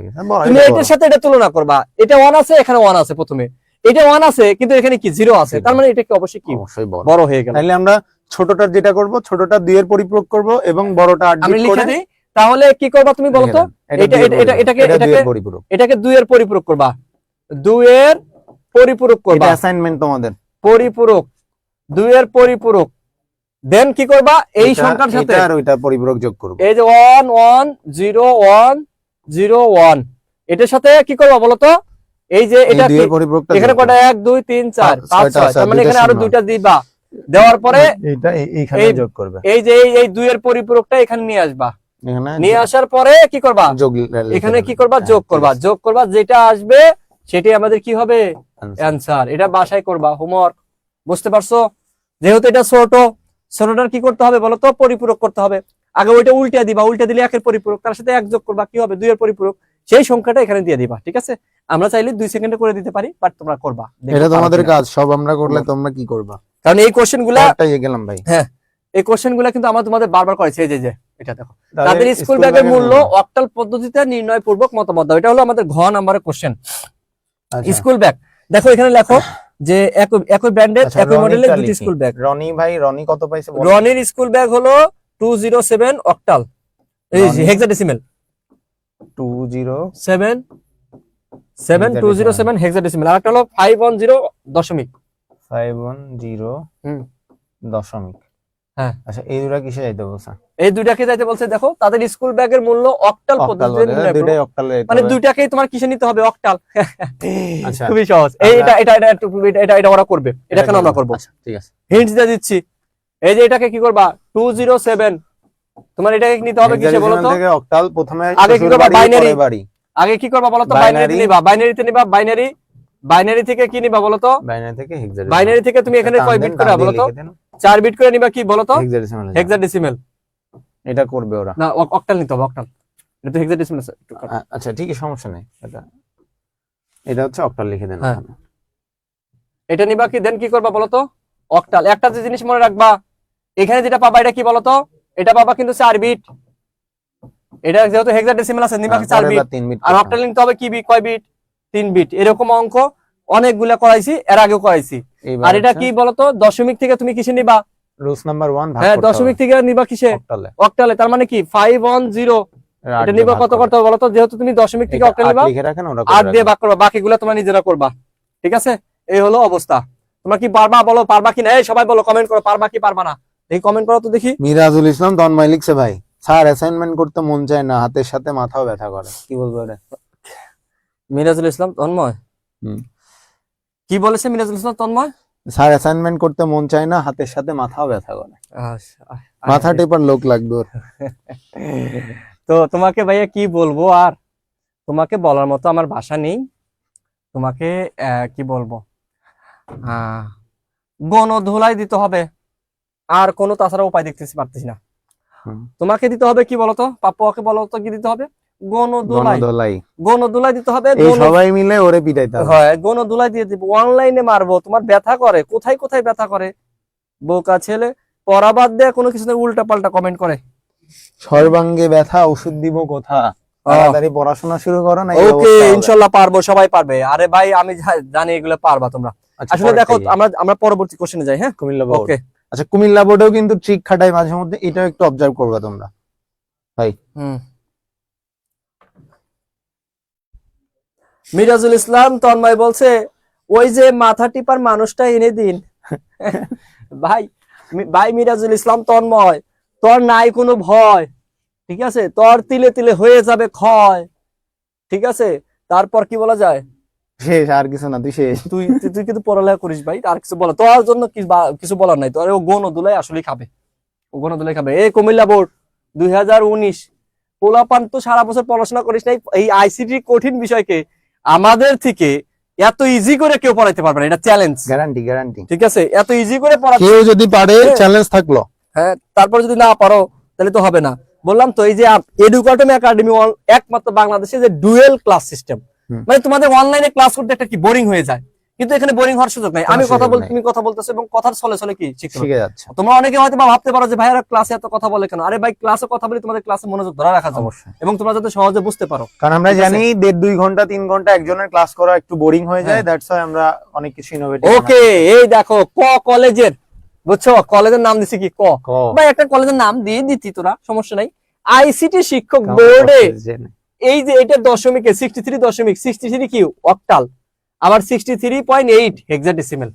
S2: তুমি এটার সাথে এটা তুলনা করবা, এটা ওয়ান আছে, এখানে ওয়ান আছে, প্রথমে এটা ওয়ান আছে কিন্তু এখানে কি জিরো আছে, তার মানে এটা কি অবশ্যই কি
S1: অবশ্যই বড়।
S2: বড় হয়ে গেল।
S1: তাহলে আমরা ছোটটার যেটা করব, ছোটটা 2 এর পরিপূরক করব এবং বড়টা 8
S2: আমি
S1: বিট
S2: লিখে
S1: করে
S2: দিই, তাহলে কি করবা তুমি বলো তো? এটাকে
S1: 2 এর পরিপূরক।
S2: এটাকে 2 এর পরিপূরক করবা, 2 এর পরিপূরক
S1: এটা
S2: করবা,
S1: অ্যাসাইনমেন্ট তোমাদের।
S2: পরিপূরক, 2 এর পরিপূরক, দেন কি করবা এই সংখ্যার সাথে
S1: এটা আর ওইটা পরিপূরক যোগ করব।
S2: এই যে 1 1 0 1 0 1 এটার সাথে কি করবা বলো তো? এই যে এটা
S1: 2
S2: কি
S1: এর পরিপূরকটা
S2: এখানে কয়টা 1 2 3 4 5 6, তার মানে এখানে আরো দুইটা দিবা, দেওয়ার পরে
S1: এইটা এইখানে
S2: এই-
S1: যোগ করবে।
S2: এই যে এই 2 এর পরিপূরকটা এখানে নিয়ে আসবা,
S1: এখানে
S2: নিয়ে আসার পরে কি করবা?
S1: যোগ
S2: এখানে কি করবা?
S1: হ্যাঁ,
S2: যোগ করবা, যোগ করবা, যেটা আসবে সেটাই আমাদের কি হবে?
S1: Answer।
S2: অ্যান্সার। এটা বাসায় করবা, হোমওয়ার্ক, বুঝতে পারছো? যেহেতু এটা ছোটটার কি করতে হবে বলো তো? পরিপূরক করতে হবে। আগে ওইটা উল্টে দিবা, উল্টে দিলে 1 এর পরিপূরক, তার সাথে 1 যোগ করবা, কি হবে? 2 এর পরিপূরক, সেই সংখ্যাটা এখানে দিয়ে দিবা, ঠিক আছে? আমরা চাইলে 2 সেকেন্ডে করে দিতে পারি, বাট তোমরা করবা, দেখো
S1: এটা
S2: পারো
S1: তোমাদের
S2: কিনা।
S1: কাজ, সব আমরা করলে তোমরা কি করবা?
S2: কারণ এই কোশ্চেন গুলা,
S1: একটা ইয়ে গেলাম ভাই।
S2: এই কোশ্চেন গুলা কিন্তু আমরা তোমাদের বারবার করেছি। এই যে এটা দেখো,
S1: তাদের
S2: তাদের স্কুল
S1: স্কুল
S2: ব্যাগের
S1: ব্যাগের
S2: মূল্য অক্টাল পদ্ধতিতে নির্ণয় পূর্বক মতামত দাও। এটা হলো আমাদের ঘ নাম্বারের কোশ্চেন।
S1: আচ্ছা।
S2: স্কুল ব্যাগ দেখো, এখানে লেখো যে একই ব্র্যান্ডের
S1: আচ্ছা,
S2: একই মডেলের
S1: রনিটা
S2: দুটি
S1: লিখি।
S2: School bag.
S1: রনি ভাই, রনি কত পাইছে বলো?
S2: রনির স্কুল ব্যাগ হলো 207 অক্টাল, এই
S1: রনি?
S2: হেক্সাডেসিমেল
S1: 207
S2: 207 হেক্সাডেসিমেল, আর একটা হলো 510 দশমিক।
S1: 510
S2: হুম।
S1: দশমিক।
S2: হ্যাঁ।
S1: আচ্ছা, এই দুটা কিসে যাইতে বলছে?
S2: এই দুইটাকে যাইতে বলছে, দেখো তাদের স্কুল ব্যাগের মূল্য অক্টাল
S1: অক্টাল
S2: পদ্ধতিতে
S1: বলে,
S2: নির্ণয়
S1: দুটাই
S2: করো।
S1: অক্টালে যাইতে
S2: মানে
S1: হবে।
S2: দুইটাকেই তোমার কিসে নিতে হবে? অক্টাল।
S1: আচ্ছা।
S2: খুবই সহজ। এটা ওরা করবে, এটা কেন আমরা করবো?
S1: আচ্ছা, ঠিক আছে।
S2: হিন্টস দিয়ে দিচ্ছি। এই যে এটাকে কি করবা? 207, তোমার এটাকে নিতে হবে কিসে বলো তো?
S1: হেক্সাডেসিমাল থেকে অক্টাল, প্রথমে
S2: আগে কি
S1: শ্বশুর
S2: করবা?
S1: বাড়ি,
S2: বাইনারি।
S1: পরের বাড়ি।
S2: আগে কি করবা বলো তো?
S1: Binary।
S2: বাইনারিতে নিবা, বাইনারিতে নিবা, বাইনারি থেকে কি নিবা বলো তো?
S1: বাইনারি থেকে হেক্সাডেসিমাল।
S2: বাইনারি থেকে তুমি এখানে কয় বিট করে বলো তো? 4 বিট করে নিবা, কি বলো তো?
S1: হেক্সাডেসিমাল।
S2: হেক্সাডেসিমেল।
S1: এটা করবে ওরা।
S2: না, অক্টাল নিতে হবে, অক্টাল। এটা তো হেক্সাডেসিমেল আছে।
S1: আচ্ছা, ঠিক আছে, সমস্যা নেই। এটা হচ্ছে অক্টাল, লিখে দেন।
S2: হ্যাঁ। এটা নিবা, কি দেন কি করবা বলো তো? অক্টাল। একটা যে জিনিস মনে রাখবা, এখানে যেটা পাবা এটা কি বলো তো? এটা পাবা কিন্তু 4 বিট। এটা যেহেতু হেক্সাডেসিমেল আছে, নিবা কি 4 বিট।
S1: 3 বিট।
S2: আর অক্টাল নিতে হবে কি বিট? কয় বিট? 3 বিট। এরকম অঙ্ক অনেকগুলা করাইছি, এর আগেও করাইছি। আর এটা কি বলতো? দশমিক থেকে তুমি কিসে নিবা?
S1: রুলস নাম্বার 1 ভাগ
S2: হ্যাঁ,
S1: করতে
S2: দশমিক
S1: হবে
S2: থেকে নিবা কিসে?
S1: অক্টালে।
S2: অক্টালে। তার মানে কি 510, এটা নিবা কত করতে হবে বলতো? যেহেতু তুমি দশমিক থেকে অক্টাল নিবা,
S1: লিখে রাখেন, ওরা
S2: 8 দিয়ে ভাগ করবা, বাকিগুলা তোমরা নিজেরা করবা, ঠিক আছে? এই হলো অবস্থা। তোমরা কি পারবা বলো? পারবা কি না? এই সবাই বলো, কমেন্ট করো, পারবা কি পারবা না? দেখি কমেন্ট করো তো দেখি।
S1: মিরাজুল ইসলাম তন্ময় লিখছে, ভাই স্যার অ্যাসাইনমেন্ট করতে মন চায় না, হাতের সাথে মাথাও ব্যথা করে, কি বলবো এটা?
S2: মিরাজুল ইসলাম তন্ময় কি বলেছে? মিরাজুল ইসলাম তন্ময়,
S1: স্যার অ্যাসাইনমেন্ট করতে মন চায় না, হাতের সাথে মাথাও ব্যথা করে, মাথা টেপার লোক লাগবে ওর।
S2: তো তোমাকে ভাইয়া কি বলবো, আর তোমাকে বলার মতো আমার ভাষা নেই। তোমাকে কি বলবো, গণধোলাই দিতে হবে, আর কোনো তাছাড়া উপায় দেখতেছি পারতেছি না। তোমাকে দিতে হবে কি বলতো? পাপ্পুকে বলতো কি দিতে হবে? গণধোলাই। গণধোলাই দিতে হবে,
S1: এই সবাই মিলে ওরে পিটাইতে হবে।
S2: হ্যাঁ, গণধোলাই দিয়ে দিব, অনলাইনে মারবো। তোমার ব্যথা করে, কোথায় কোথায় ব্যথা করে, বোকা ছেলে। পড়া বাদ দিয়ে কোনো কিছু উল্টা পাল্টা কমেন্ট করে।
S1: সর্বাঙ্গে ব্যথা, ওষুধ দিব কোথা? তাড়াতাড়ি পড়াশোনা শুরু করো না।
S2: ওকে, ইনশাআল্লাহ পারবো, সবাই পারবে। আরে ভাই, আমি জানি এগুলো পারবা তোমরা। আসলে দেখো, আমরা পরবর্তী কোশ্চেনে যাই। হ্যাঁ,
S1: কুমিল্লা বোর্ড।
S2: ওকে।
S1: আচ্ছা, কুমিল্লা বোর্ডেও কিন্তু ট্রিক খাটায় মাঝে মধ্যে, এটাও একটু অবজার্ভ করবা তোমরা ভাই।
S2: মিরাজুল ইসলাম তন্ময় বলছে, ওই যে মাথা টিপার মানুষটা এনে দিন। ভাই মিরাজুল ইসলাম তন্ময়, তোর নাই কোনো ভয়, ঠিক আছে? তোর তিলে তিলে হয়ে যাবে ক্ষয়, ঠিক আছে? তারপর কি বলা যায়?
S1: শেষ, আর কিছু না, তুই শেষ।
S2: তুই তুই কিন্তু পড়ালেখা করিস ভাই, আর কিছু বলা তোর জন্য কিছু বলার নাই, তোর ও গণদুলাই আসলেই খাবে, ও গণদুলাই খাবে। এই কুমিল্লা বোর্ড 2019 পোলাপান তো সারা বছর পড়াশোনা করিস নাই, এই আইসিটি কঠিন বিষয়কে আমাদের থেকে এত ইজি করে কেউ পড়াইতে পারবে না, এটা চ্যালেঞ্জ।
S1: গ্যারান্টি।
S2: ঠিক আছে, এত ইজি করে পড়া,
S1: কেউ যদি পারে চ্যালেঞ্জ থাকলো।
S2: হ্যাঁ, তারপর যদি না পারো তাহলে তো হবে না। বললাম তো এই যে এডুকেটম একাডেমি একমাত্র বাংলাদেশে যে ডুয়েল ক্লাস সিস্টেম, মানে তোমাদের অনলাইনে ক্লাস করতে একটা কি বোরিং হয়ে যায়, কিন্তু এখানে বোরিং হওয়ার সুযোগ নাই। আমি কথা বল, তুমি কথা বলতেছো এবং কথার চলে চলে কি
S1: শিখে যাচ্ছে।
S2: তোমরা অনেকে হয়তো বা ভাবতে পারো যে ভাইয়ারা ক্লাসে এত কথা বলে কেন। আরে ভাই, ক্লাসে কথা বলে তোমাদের ক্লাসে মনোযোগ ধরে রাখা যায়
S1: অবশ্যই,
S2: এবং তোমরা যাতে সহজে বুঝতে পারো।
S1: কারণ আমরা
S2: ঠিক আছে?
S1: জানি 1.5-2 ঘন্টা 3 ঘন্টা একজনের ক্লাস করা একটু বোরিং হয়ে যায়,
S2: হ্যাঁ।
S1: দ্যাটস ওয়াই আমরা অনেক কিছু ইনোভেটিভ।
S2: ওকে, এই দেখো কলেজের, বুঝছো, কলেজের নাম দিছি কি ভাই, একটা কলেজের নাম দিয়ে দিতি তোরা, সমস্যা নাই। আইসিটি শিক্ষক বোর্ডে এই যে এটা দশমিকে 63 কি অক্টাল, আবার 63.8 হেক্সাডেসিমেল,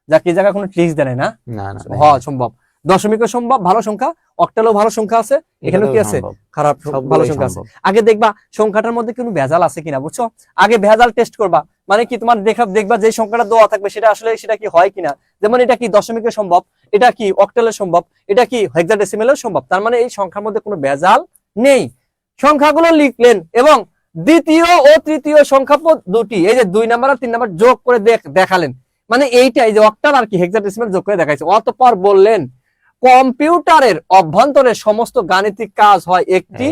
S2: যা কি জায়গা কোনো ট্রিক্স দেয় না।
S1: না
S2: হ্যাঁ, সম্ভব। দশমিকও সম্ভব, ভালো সংখ্যা। অক্টালও ভালো সংখ্যা আছে, এখানেও কি আছে, খারাপ ভালো সংখ্যা আছে। আগে দেখবা সংখ্যাটার মধ্যে কোনো ভেজাল আছে কিনা, বুঝছো, আগে ভেজাল টেস্ট করবা, মানে কি তোমার দেখবা যে সংখ্যাটা দেওয়া থাকবে সেটা আসলে সেটা কি হয় কিনা। যেমন এটা কি দশমিকের সম্ভব, এটা কি অক্টালের সম্ভব, এটা কি হেক্সাডেসিমেলের সম্ভব, তার মানে এই সংখ্যার মধ্যে কোনো ভেজাল নেই। সংখ্যাগুলো লিখলেন এবং দ্বিতীয় ও তৃতীয় সংখ্যা দুটি, এই যে 2 নাম্বার আর 3 নাম্বার যোগ করে দেখালেন, মানে এইটাই যে অক্টাল আর কি হেক্সাডেসিমেল যোগ করে দেখাইছে। অতঃপর বললেন কম্পিউটারের অভ্যন্তরে সমস্ত গাণিতিক কাজ হয় একটি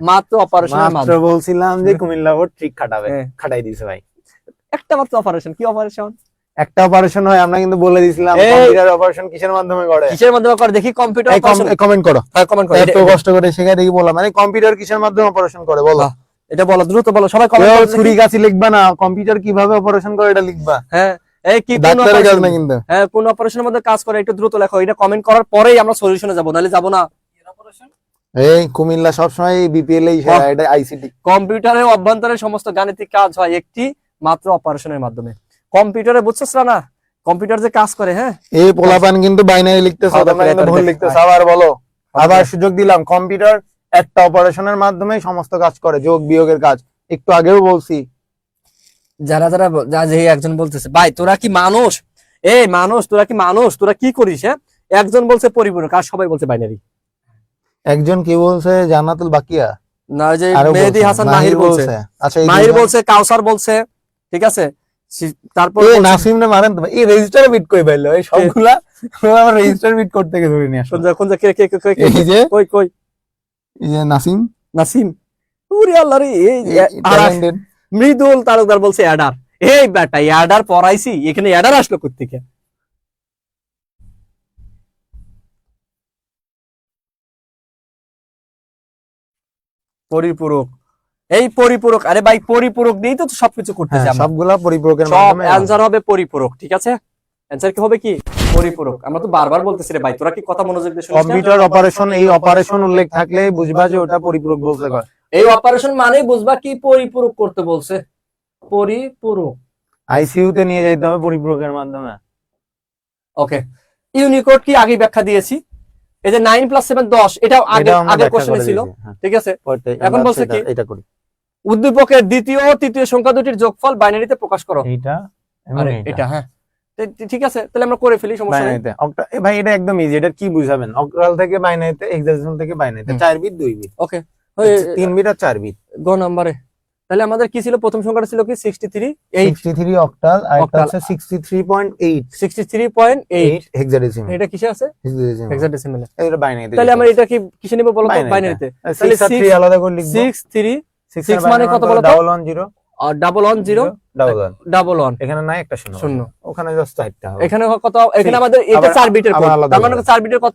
S2: মাত্র অপারেশনের মাধ্যমে।
S1: বলছিলাম যে কুমিল্লা বোর্ড ট্রিক খাটাবে, খাটাই দিয়েছে ভাই।
S2: একটা মাত্র অপারেশন, কি অপারেশন?
S1: একটা অপারেশন হয়, আমরা কিন্তু বলে দিয়েছিলাম কম্পিউটার অপারেশন কিসের মাধ্যমে করে,
S2: কিসের মাধ্যমে করে দেখি। কম্পিউটার অপারেশন
S1: কমেন্ট করো,
S2: কমেন্ট করো,
S1: এত কষ্ট করে শেখাই দেখি, বলা মানে কম্পিউটার কিসের মাধ্যমে অপারেশন করে বলো,
S2: এটা বলো, দ্রুত বলো, সবাই কমেন্ট করো।
S1: ছুরি কাছি লিখবা না, কম্পিউটার কিভাবে অপারেশন করে এটা লিখবা।
S2: হ্যাঁ, এই কি কোন
S1: ডাক্তারের কাজ
S2: অপারেশন,
S1: না কিন্তু।
S2: হ্যাঁ, কোন অপারেশনের মধ্যে কাজ করে একটু দ্রুত লেখো, এটা কমেন্ট করার পরেই আমরা সলিউশনে যাব, নাহলে যাব না।
S1: এই কুমিল্লা সবসময় বিপিএল এই সেরা, এটা আইসিটি।
S2: কম্পিউটারের অভ্যন্তরে সমস্ত গাণিতিক কাজ হয় একটি মাত্র অপারেশনের মাধ্যমে। কম্পিউটারে বুঝছস না, কম্পিউটার যে কাজ করে, হ্যাঁ,
S1: এই পোলাপান কিন্তু বাইনারি লিখতেছে, তোমরা কিন্তু ভুল লিখতেছো। আবার বলো, আবার সুযোগ দিলাম, কম্পিউটার একটা অপারেশনের মাধ্যমে সমস্ত কাজ করে, যোগ বিয়োগের কাজ, একটু আগেও বলছি।
S2: যারা যে একজন বলতেছে ভাই তোরা কি মানুষ, এই মানুষ, তোরা কি মানুষ, তোরা কি করিস? হ্যাঁ, একজন বলছে পরিপূরক আর সবাই বলছে বাইনারি।
S1: একজন কি বলছে, জান্নাতুল বাকিয়া
S2: না, ওই যে মেহেদী হাসান মাহির বলছে,
S1: আচ্ছা
S2: মাহির বলছে, কাউসার বলছে, ঠিক আছে। তারপর
S1: নাসিম না মারেন তো, এই রেজিস্টারে বিট কই পাইলো, এই সবগুলা আমরা রেজিস্টার বিট করতে গিয়ে ধরে নিয়ে আসলাম।
S2: কোন কে কে কে
S1: এই যে
S2: কই
S1: এই যে নাসিম,
S2: ওরে আল্লাহ রে, এই মৃদুল তালুকদার বলছে অ্যাডার। এই বেটা, অ্যাডার পড়াইছি, এখানে অ্যাডার আসলো কোত্থেকে? পরিপূরক, এই পরিপূরক, আরে ভাই পরিপূরক দিয়েই তো সবকিছু করতেছি আমরা,
S1: সবগুলা পরিপূরকের
S2: সব
S1: মাধ্যমে
S2: অ্যানসার হবে পরিপূরক, ঠিক আছে। অ্যানসার কি হবে, কি পরিপূরক। আমরা তো বারবার বলতেছি রে ভাই, তোরা কি কথা মনোযোগ দিয়ে শুনিস না?
S1: কম্পিউটার অপারেশন, এই অপারেশন উল্লেখ থাকলে বুঝবা যে ওটা পরিপূরক বলতে হয়।
S2: এই অপারেশন মানেই বুঝবা কি পরিপূরক করতে বলছে, পরিপূরক।
S1: আইসিইউ তে নিয়ে যাইতে হবে পরিপূরকের মাধ্যমে।
S2: ওকে, ইউনিকোড কি আগে ব্যাখ্যা দিয়েছি। এই যে 9 + 7 10, এটাও আগে কোশ্চেনে ছিল, ঠিক আছে। এখন বলছে কি,
S1: এটা করি,
S2: উদ্দীপকের দ্বিতীয় ও তৃতীয় সংখ্যা দুটির যোগফল বাইনারিতে প্রকাশ করো।
S1: এইটা
S2: আরে এটা, হ্যাঁ ঠিক আছে, তাহলে আমরা করে ফেলি, সমস্যা নেই।
S1: বাইনারিতে ভাই এটা একদম ইজি, এটা কি বুঝাবেন, অক্টাল থেকে বাইনারিতে, হেক্সাডেসিমাল থেকে বাইনারিতে, 4 বিট 2 বিট,
S2: ওকে,
S1: 3 বিট আর 4 বিট।
S2: গ নাম্বারে তাহলে আমাদের কি ছিল, প্রথম সংখ্যাটা ছিল কি
S1: 63 অক্টাল, আর এটা হচ্ছে 63.8 হেক্সাডেসিমাল।
S2: এটা কিসে আছে, হেক্সাডেসিমালে।
S1: এটা বাইনারিতে,
S2: তাহলে আমরা এটা কি কিসে নিব বলো তো, বাইনারিতে।
S1: তাহলে 6 আলাদা করে লিখব,
S2: 6 মানে কত বলো তো,
S1: 110
S2: আর 110 11
S1: এখানে নাই একটা শূন্য, ওখানে জাস্ট 4টা হবে।
S2: এখানে কত, এখানে আমাদের এটা 4 বিটের কোড, তার মানে 4 বিটের কত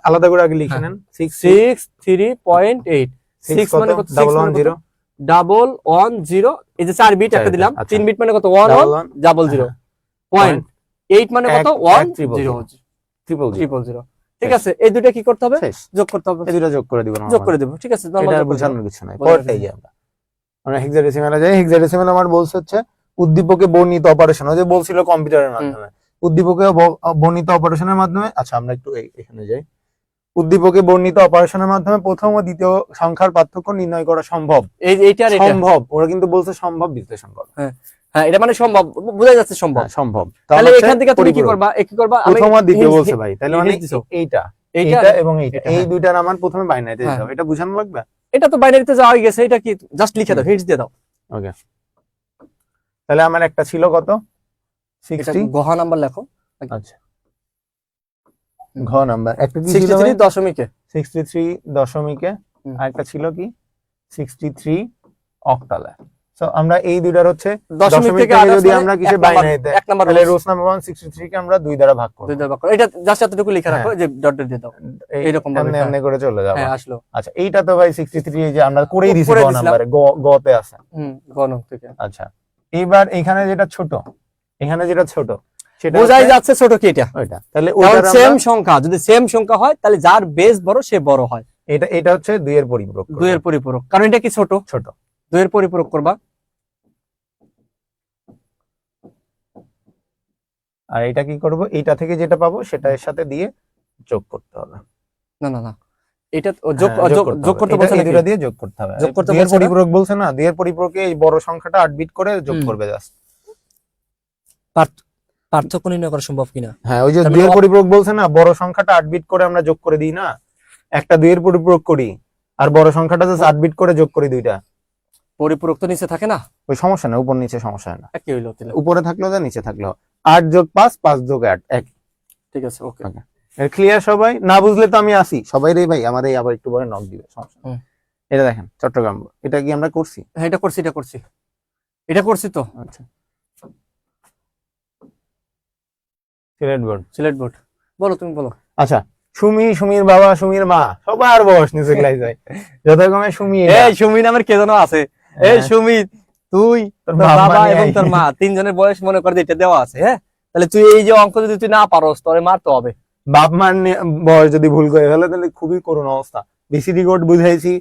S1: আলাদা করে আগে লিখে নেন।
S2: 63.8, 6 মানে কত,
S1: 110
S2: 110, এই যে 4 বিট একটা দিলাম, 3 বিট মানে কত 1100, পয়েন্ট 8 মানে কত 100, ঠিক আছে। এই দুটো কি করতে হবে, যোগ করতে হবে,
S1: এই দুটো যোগ করে দিব,
S2: যোগ করে দেব, ঠিক আছে।
S1: এটা বোঝানোর কিছু নাই, পরেরটাই আমরা হেক্সাডেসিমালে যাই। হেক্সাডেসিমাল আমার বলছে হচ্ছে উদ্দীপকে বর্ণিত অপারেশন, ওই যে বলছিল কম্পিউটারের মাধ্যমে, উদ্দীপকে বর্ণিত অপারেশনের মাধ্যমে। আচ্ছা আমরা একটু এখানে যাই। উদ্দীপকে বর্ণিত অপারেশনের মাধ্যমে প্রথম ও দ্বিতীয় সংখ্যার পার্থক্য নির্ণয় করা সম্ভব।
S2: এইটা আর এটা
S1: সম্ভব, ওরা কিন্তু বলছে সম্ভব বিশ্লেষণ করা।
S2: হ্যাঁ, হ্যাঁ এটা মানে সম্ভব, বোঝা যাচ্ছে সম্ভব।
S1: হ্যাঁ, সম্ভব।
S2: তাহলে
S1: হচ্ছে
S2: এখান থেকে তুমি কি
S1: পরিপূরক।
S2: করবা, কি করবা, আমি
S1: প্রথম আর দ্বিতীয়
S2: hints-
S1: বলছে ভাই, তাহলে মানে
S2: hints দিছো।
S1: এইটা
S2: এইটা
S1: এইটা এবং এইটা,
S2: এটা,
S1: এই
S2: হ্যাঁ।
S1: দুইটার আমার প্রথমে বাইনারিতে
S2: হ্যাঁ।
S1: যেতে হবে, এটা বুঝানো লাগবে।
S2: এটা তো বাইনারিতে যাওয়া হয়ে গেছে, এটা কি জাস্ট লিখে দাও, হিন্টস দিয়ে দাও।
S1: ওকে, তাহলে আমার একটা ছিল কত,
S2: এটা
S1: 60।
S2: গহা নাম্বার লেখো,
S1: আচ্ছা, ঘ নাম্বার একটা কি ছিল
S2: 63 দশমিকে
S1: 63 দশমিকে,
S2: হুম।
S1: আর একটা ছিল কি 63 অক্টালে। সো আমরা এই দুইটার হচ্ছে
S2: দশমিক
S1: দশমিক
S2: থেকে
S1: থেকে
S2: আদার্স
S1: যদি
S2: মানে
S1: আমরা
S2: এক
S1: কিছু
S2: নাম্বার-
S1: বাইনারিতে,
S2: এক নাম্বার
S1: তাহলে
S2: rules।
S1: রোজ নাম্বার 163 কে আমরা 2 দ্বারা ভাগ করব।
S2: দুই ভাগ করো, এটা জাস্ট এতটুকু লিখে রাখো
S1: হ্যাঁ।
S2: যে ডট ডট দিয়ে দাও। এইরকম ভাবে,
S1: এমনি
S2: হ্যাঁ।
S1: এমনি করে চলে যাবে।
S2: হ্যাঁ আসলো।
S1: আচ্ছা, এইটা তো ভাই 63 এই যে আমরা করেই দিছি
S2: করে
S1: গ
S2: দিছিলাম।
S1: নাম্বারে, গ তে আছে।
S2: গণ থেকে
S1: আচ্ছা, এইবার এখানে যেটা ছোট, এখানে যেটা ছোট সেটা
S2: বোঝাই
S1: হচ্ছে
S2: যাচ্ছে ছোট কি এটা,
S1: ওইটা, তাহলে
S2: কারণ
S1: ওইটার
S2: সেম
S1: আমরা
S2: সংখ্যা, যদি সেম সংখ্যা হয় তাহলে যার বেস বড় সে বড় হয়।
S1: এটা হচ্ছে 2 এর পরিপূরক করব।
S2: 2 এর পরিপূরক, কারণ এটা কি ছোট,
S1: ছোট।
S2: 2 এর পরিপূরক করবা।
S1: আর এটা কি করব, এইটা থেকে যেটা পাবো সেটা এর সাথে দিয়ে যোগ করতে হবে।
S2: না না না, এটা যোগ
S1: হ্যাঁ,
S2: যোগ করতে
S1: এটা
S2: বলছে
S1: এই
S2: নাকি?
S1: দুটো দিয়ে যোগ করতে হবে।
S2: যোগ করতে
S1: 2 এর
S2: বলছে না?
S1: পরিপূরক বলছে না, 2 এর পরিপূরকে এই বড় সংখ্যাটা 8 বিট করে যোগ
S2: হুম।
S1: করবে জাস্ট।
S2: পার্থক্য নির্ণয় করা সম্ভব কিনা?
S1: হ্যাঁ, ওই যে
S2: তার
S1: 2 এর
S2: মানে
S1: পরিপূরক বলছে না, বড় সংখ্যাটা 8 বিট করে আমরা যোগ করে দিই না, একটা 2 এর পরিপূরক করি আর বড় সংখ্যাটা জাস্ট 8 বিট করে যোগ করি দুইটা।
S2: পরিপূরক তো নিচে থাকে না,
S1: ওই সমস্যা না, উপর নিচে সমস্যা হয় না,
S2: একই হইলো তাহলে।
S1: উপরে থাকলেও যা নিচে থাকলেও 8 যোগ 5, 5 যোগ 8 এক।
S2: ঠিক আছে, ওকে।
S1: ক্লিয়ার সবাই? না বুঝলে তো আমি আসি, সবাই রে ভাই আমার এই আবার একটু পরে নক দিবে, সমস্যা নেই।
S2: হুম।
S1: এটা দেখেন চট্টগ্রাম, এটা কি আমরা করছি?
S2: হ্যাঁ এটা করছি, এটা করছি তো।
S1: আচ্ছা, সিলেট বোর্ড।
S2: সিলেট বোর্ড, বলো তুমি বলো।
S1: আচ্ছা, সুমির বাবা, সুমির মা, সবার বয়স নিচে গলাই যায় যথাক্রমে সুমি,
S2: এই সুমি নামের কে যেন আছে, এই সুমি, তুই, তোর বাবা এবং তোর মা, তিনজনের বয়স মনে করে যে এটা দেওয়া আছে। হ্যাঁ, তাহলে তুই এই যে অঙ্ক যদি তুই না পারোস তোরে মারতে হবে।
S1: বাপ মার বয়স যদি ভুল করে ফেলে তাহলে খুবই করুণ অবস্থা। বিসিডি কোড বুঝাইছি,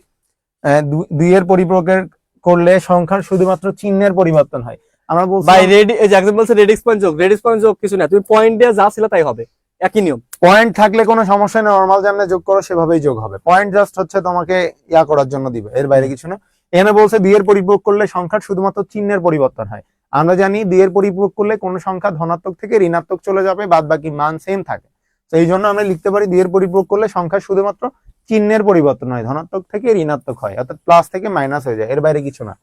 S1: 2 এর পরিপূরকের করলে সংখ্যার শুধুমাত্র চিহ্নের পরিবর্তন হয়। আমরা বলছি
S2: ভাই রেডি, এই যে একজন বলছে রেডিক্স পয়েন্ট যোগ, রেডিক্স পয়েন্ট যোগ কিছু না, তুমি পয়েন্ট দিয়ে যা ছিল তাই হবে, একই নিয়ম।
S1: পয়েন্ট থাকলে কোনো সমস্যা নেই, নরমাল যেমন যোগ করো সেভাবেই যোগ হবে। পয়েন্ট জাস্ট হচ্ছে তোমাকে ইয়া করার জন্য দিবে, এর বাইরে কিছু না। এখানে বলছে 2 এর পরিপূরক করলে সংখ্যার শুধুমাত্র চিহ্নের পরিবর্তন হয়। আমরা জানি 2 এর পরিপূরক করলে কোন সংখ্যা ধনাত্মক থেকে ঋণাত্মক চলে যাবে, বাদ বাকি মান সেম থাকে। তো এই জন্য আমরা লিখতে পারি 2 এর পরিপূরক করলে সংখ্যা শুধুমাত্র চিহ্নের পরিবর্তন হয়, ধনাত্মক থেকে ঋণাত্মক হয়, অর্থাৎ প্লাস থেকে মাইনাস হয়ে যায়, এর বাইরে কিছু না।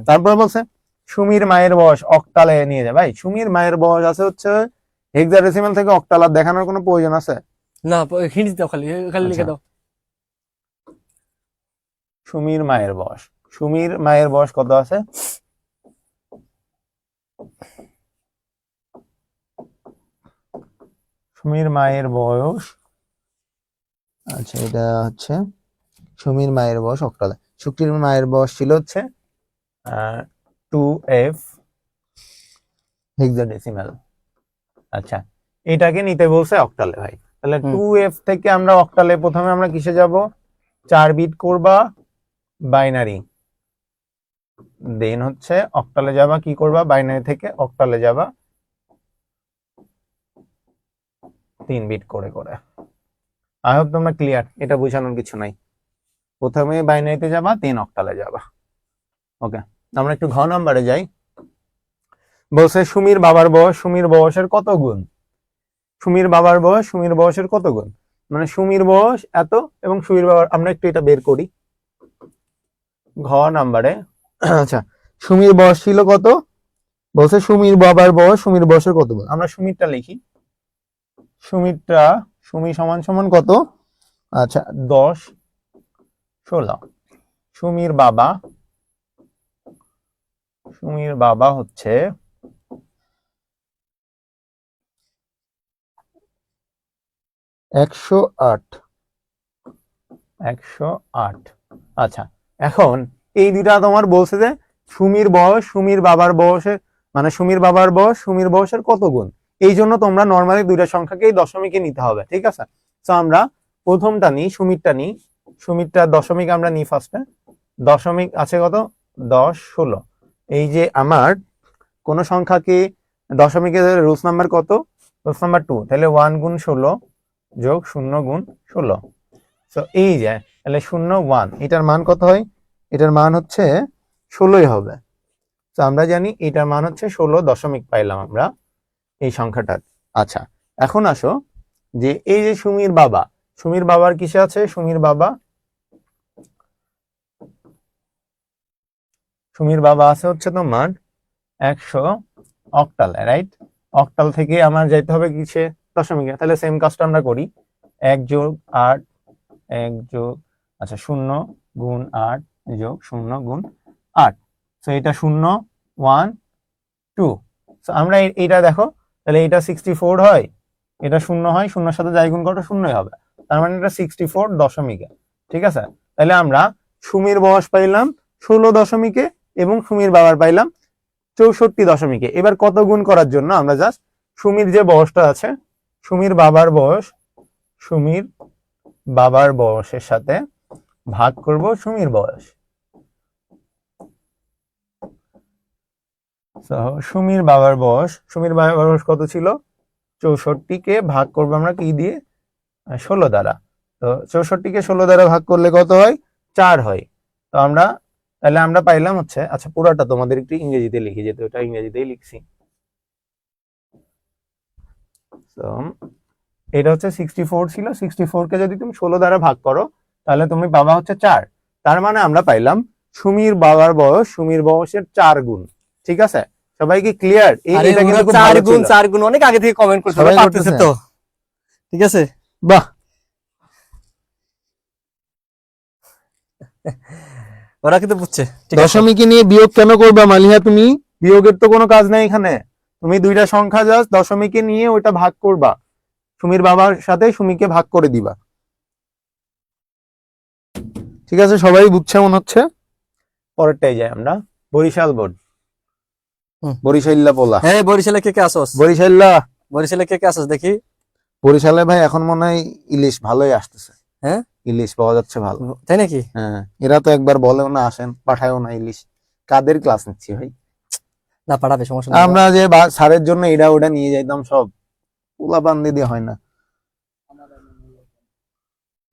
S1: তারপরে বলছে সুমির মায়ের বয়স অক্টালে নিয়ে যায়। ভাই সুমির মায়ের বয়স আছে হচ্ছে হেক্সাডেসিমাল থেকে অক্টাল, আর দেখানোর কোনো প্রয়োজন আছে?
S2: না, হিন্টস দাও, খালি খালি লিখে দাও।
S1: সুমির মায়ের বয়স, সুমির মায়ের বয়স কত আছে? সুমির মায়ের বয়স, আচ্ছা এটা হচ্ছে সুমির মায়ের বয়স অক্টালে। সুক্তির মায়ের বয়স ছিল হচ্ছে 2f হেক্সাডেসিমাল। আচ্ছা, এটাকে নিতে বলছে অক্টালে ভাই। তাহলে 2f থেকে আমরা অক্টালে প্রথমে আমরা কিসে যাব? 4 বিট করবা বাইনারি, দেন হচ্ছে অক্টালে যাবা, কি করবা বাইনারি থেকে অক্টালে যাবা 3 বিট করে করে। আই হোপ তোমরা ক্লিয়ার, এটা বোঝানোর কিছু নাই। প্রথমে বাইনারিতে যাবা, দেন অক্টালে যাবা। ওকে, আমরা একটু ঘ নাম্বারে যাই। বলছে সুমির বাবার বয়স সুমির বয়সের কত গুণ? সুমির বাবার বয়স সুমির বয়সের কত গুণ, মানে সুমির বয়স এত এবং সুমির বাবার, আমরা একটু এটা বের করি ঘ নাম্বারে। আচ্ছা, সুমির বয়স ছিল কত? বলছে সুমির বাবার বয়স সুমির বয়সের কত গুণ। আমরা সুমিরটা লিখি, সুমিরটা সুমি সমান সমান কত? আচ্ছা 10 16। সুমির বাবা হচ্ছে 108। আচ্ছা, এখন এই দুইটা তোমার বলছে যে সুমির বয়স সুমির বাবার বয়সের, মানে সুমির বাবার বয়স সুমির বয়সের কত গুণ। এই জন্য তোমরা নর্মালি দুইটা সংখ্যাকেই দশমিকে নিতে হবে, ঠিক আছে? তো আমরা প্রথমটা নিই, সুমিরটা নিই, সুমিরটা দশমিক আমরা নিই ফার্স্টে। দশমিক আছে কত? 10 16। এই যে আমার কোন সংখ্যাকে দশমিকের রুলস নাম্বার কত? রুলস নাম্বার 2, তাহলে 1 গুণ 16 যোগ 0 গুণ 16। তো এই যে তাহলে 0 1, এটার মান কত হয়? এটার মান হচ্ছে 16ই হবে। তো আমরা জানি এটার মান হচ্ছে 16 পাইলাম আমরা এই সংখ্যাটার। আচ্ছা, এখন আসো যে এই যে সুমির বাবার কিসে আছে? সুমির বাবা আছে হচ্ছে তোমার 100 অক্টালে, রাইট? অক্টাল থেকে আমার যাইতে হবে কিসে? দশমিকে। তাহলে সেম কাজটা আমরা করি, 1 যোগ 8 1 যোগ আচ্ছা 0 গুণ 8 যোগ 0 গুণ 8। তো এটা 0 1 2। তো আমরা এইটা দেখো, তাহলে এটা 64 হয়, এটা 0 হয়, 0 সাথে যাই গুণ করো 0ই হবে, তার মানে এটা 64 দশমিকে। ঠিক আছে, তাহলে আমরা সুমির বয়স পাইলাম 16 দশমিকে এবং সুমির বাবার পাইলাম 64 দশমিকে। এবার কত গুণ করার জন্য আমরা জাস্ট সুমির যে বয়সটা আছে, সুমির বাবার বয়সের সাথে ভাগ করব সুমির বয়স। সুমির বাবার বয়স কত ছিল? 64কে ভাগ করবো আমরা কি দিয়ে? 16 দ্বারা। তো 64কে 16 দ্বারা ভাগ করলে কত হয়? 4 হয়। তো তাহলে আমরা পাইলাম হচ্ছে, আচ্ছা পুরাটা তোমাদের একটু ইংরেজিতে লিখি, যেহেতু এটা ইংরেজিতেই লিখছি। তো এটা হচ্ছে 64 ছিল, 64কে যদি তুমি 16 দ্বারা ভাগ করো তাহলে তুমি পাবা হচ্ছে 4। তার মানে আমরা পাইলাম সুমির বাবার বয়স সুমির বয়সের 4 গুণ। ঠিক আছে, সবাই কি ক্লিয়ার?
S2: আরে
S1: এটা কিন্তু
S2: ওরা
S1: খুব
S2: 4
S1: ভালো
S2: গুণ
S1: ছিল।
S2: 4 গুণ অনেক আগে থেকে কমেন্ট করতে
S1: সবাই
S2: পারতেছে
S1: করতেছে।
S2: তো, ঠিক আছে।
S1: বাহ,
S2: ওরা কিন্তু বুঝছে, ঠিক আছে।
S1: দশমিকে নিয়ে বিয়োগ কেন করবা মালিহা? তুমি বিয়োগের তো কোনো কাজ নাই এখানে, তুমি দুইটা সংখ্যা জাস্ট দশমিকে নিয়ে ওইটা ভাগ করবা, সুমির বাবার সাথে সুমিকে ভাগ করে দিবা। ঠিক আছে, সবাই বুঝছে মনে হচ্ছে। পরেরটাই যাই আমরা, বরিশাল বোর্ড। বরিশাল্লা পোলা,
S2: হ্যাঁ, বরিশালে কে কে আসোস? বরিশালে কে কে আসোস দেখি।
S1: বরিশালে ভাই এখন মনে হয় ইলিশ ভালোই আসতেছে।
S2: হ্যাঁ,
S1: ইলিশ পাওয়া যাচ্ছে ভালো।
S2: তাই নাকি?
S1: হ্যাঁ, এরা তো একবার বলেও না আসেন, পাঠায়ও না ইলিশ। কাদের ক্লাস নিচ্ছি ভাই?
S2: না, পাঠাবে, সমস্যা নেই।
S1: আমরা যে স্যারের জন্য এটা ওটা নিয়ে যাইতাম সব, পোলা বান্ধে দিয়ে হয় না।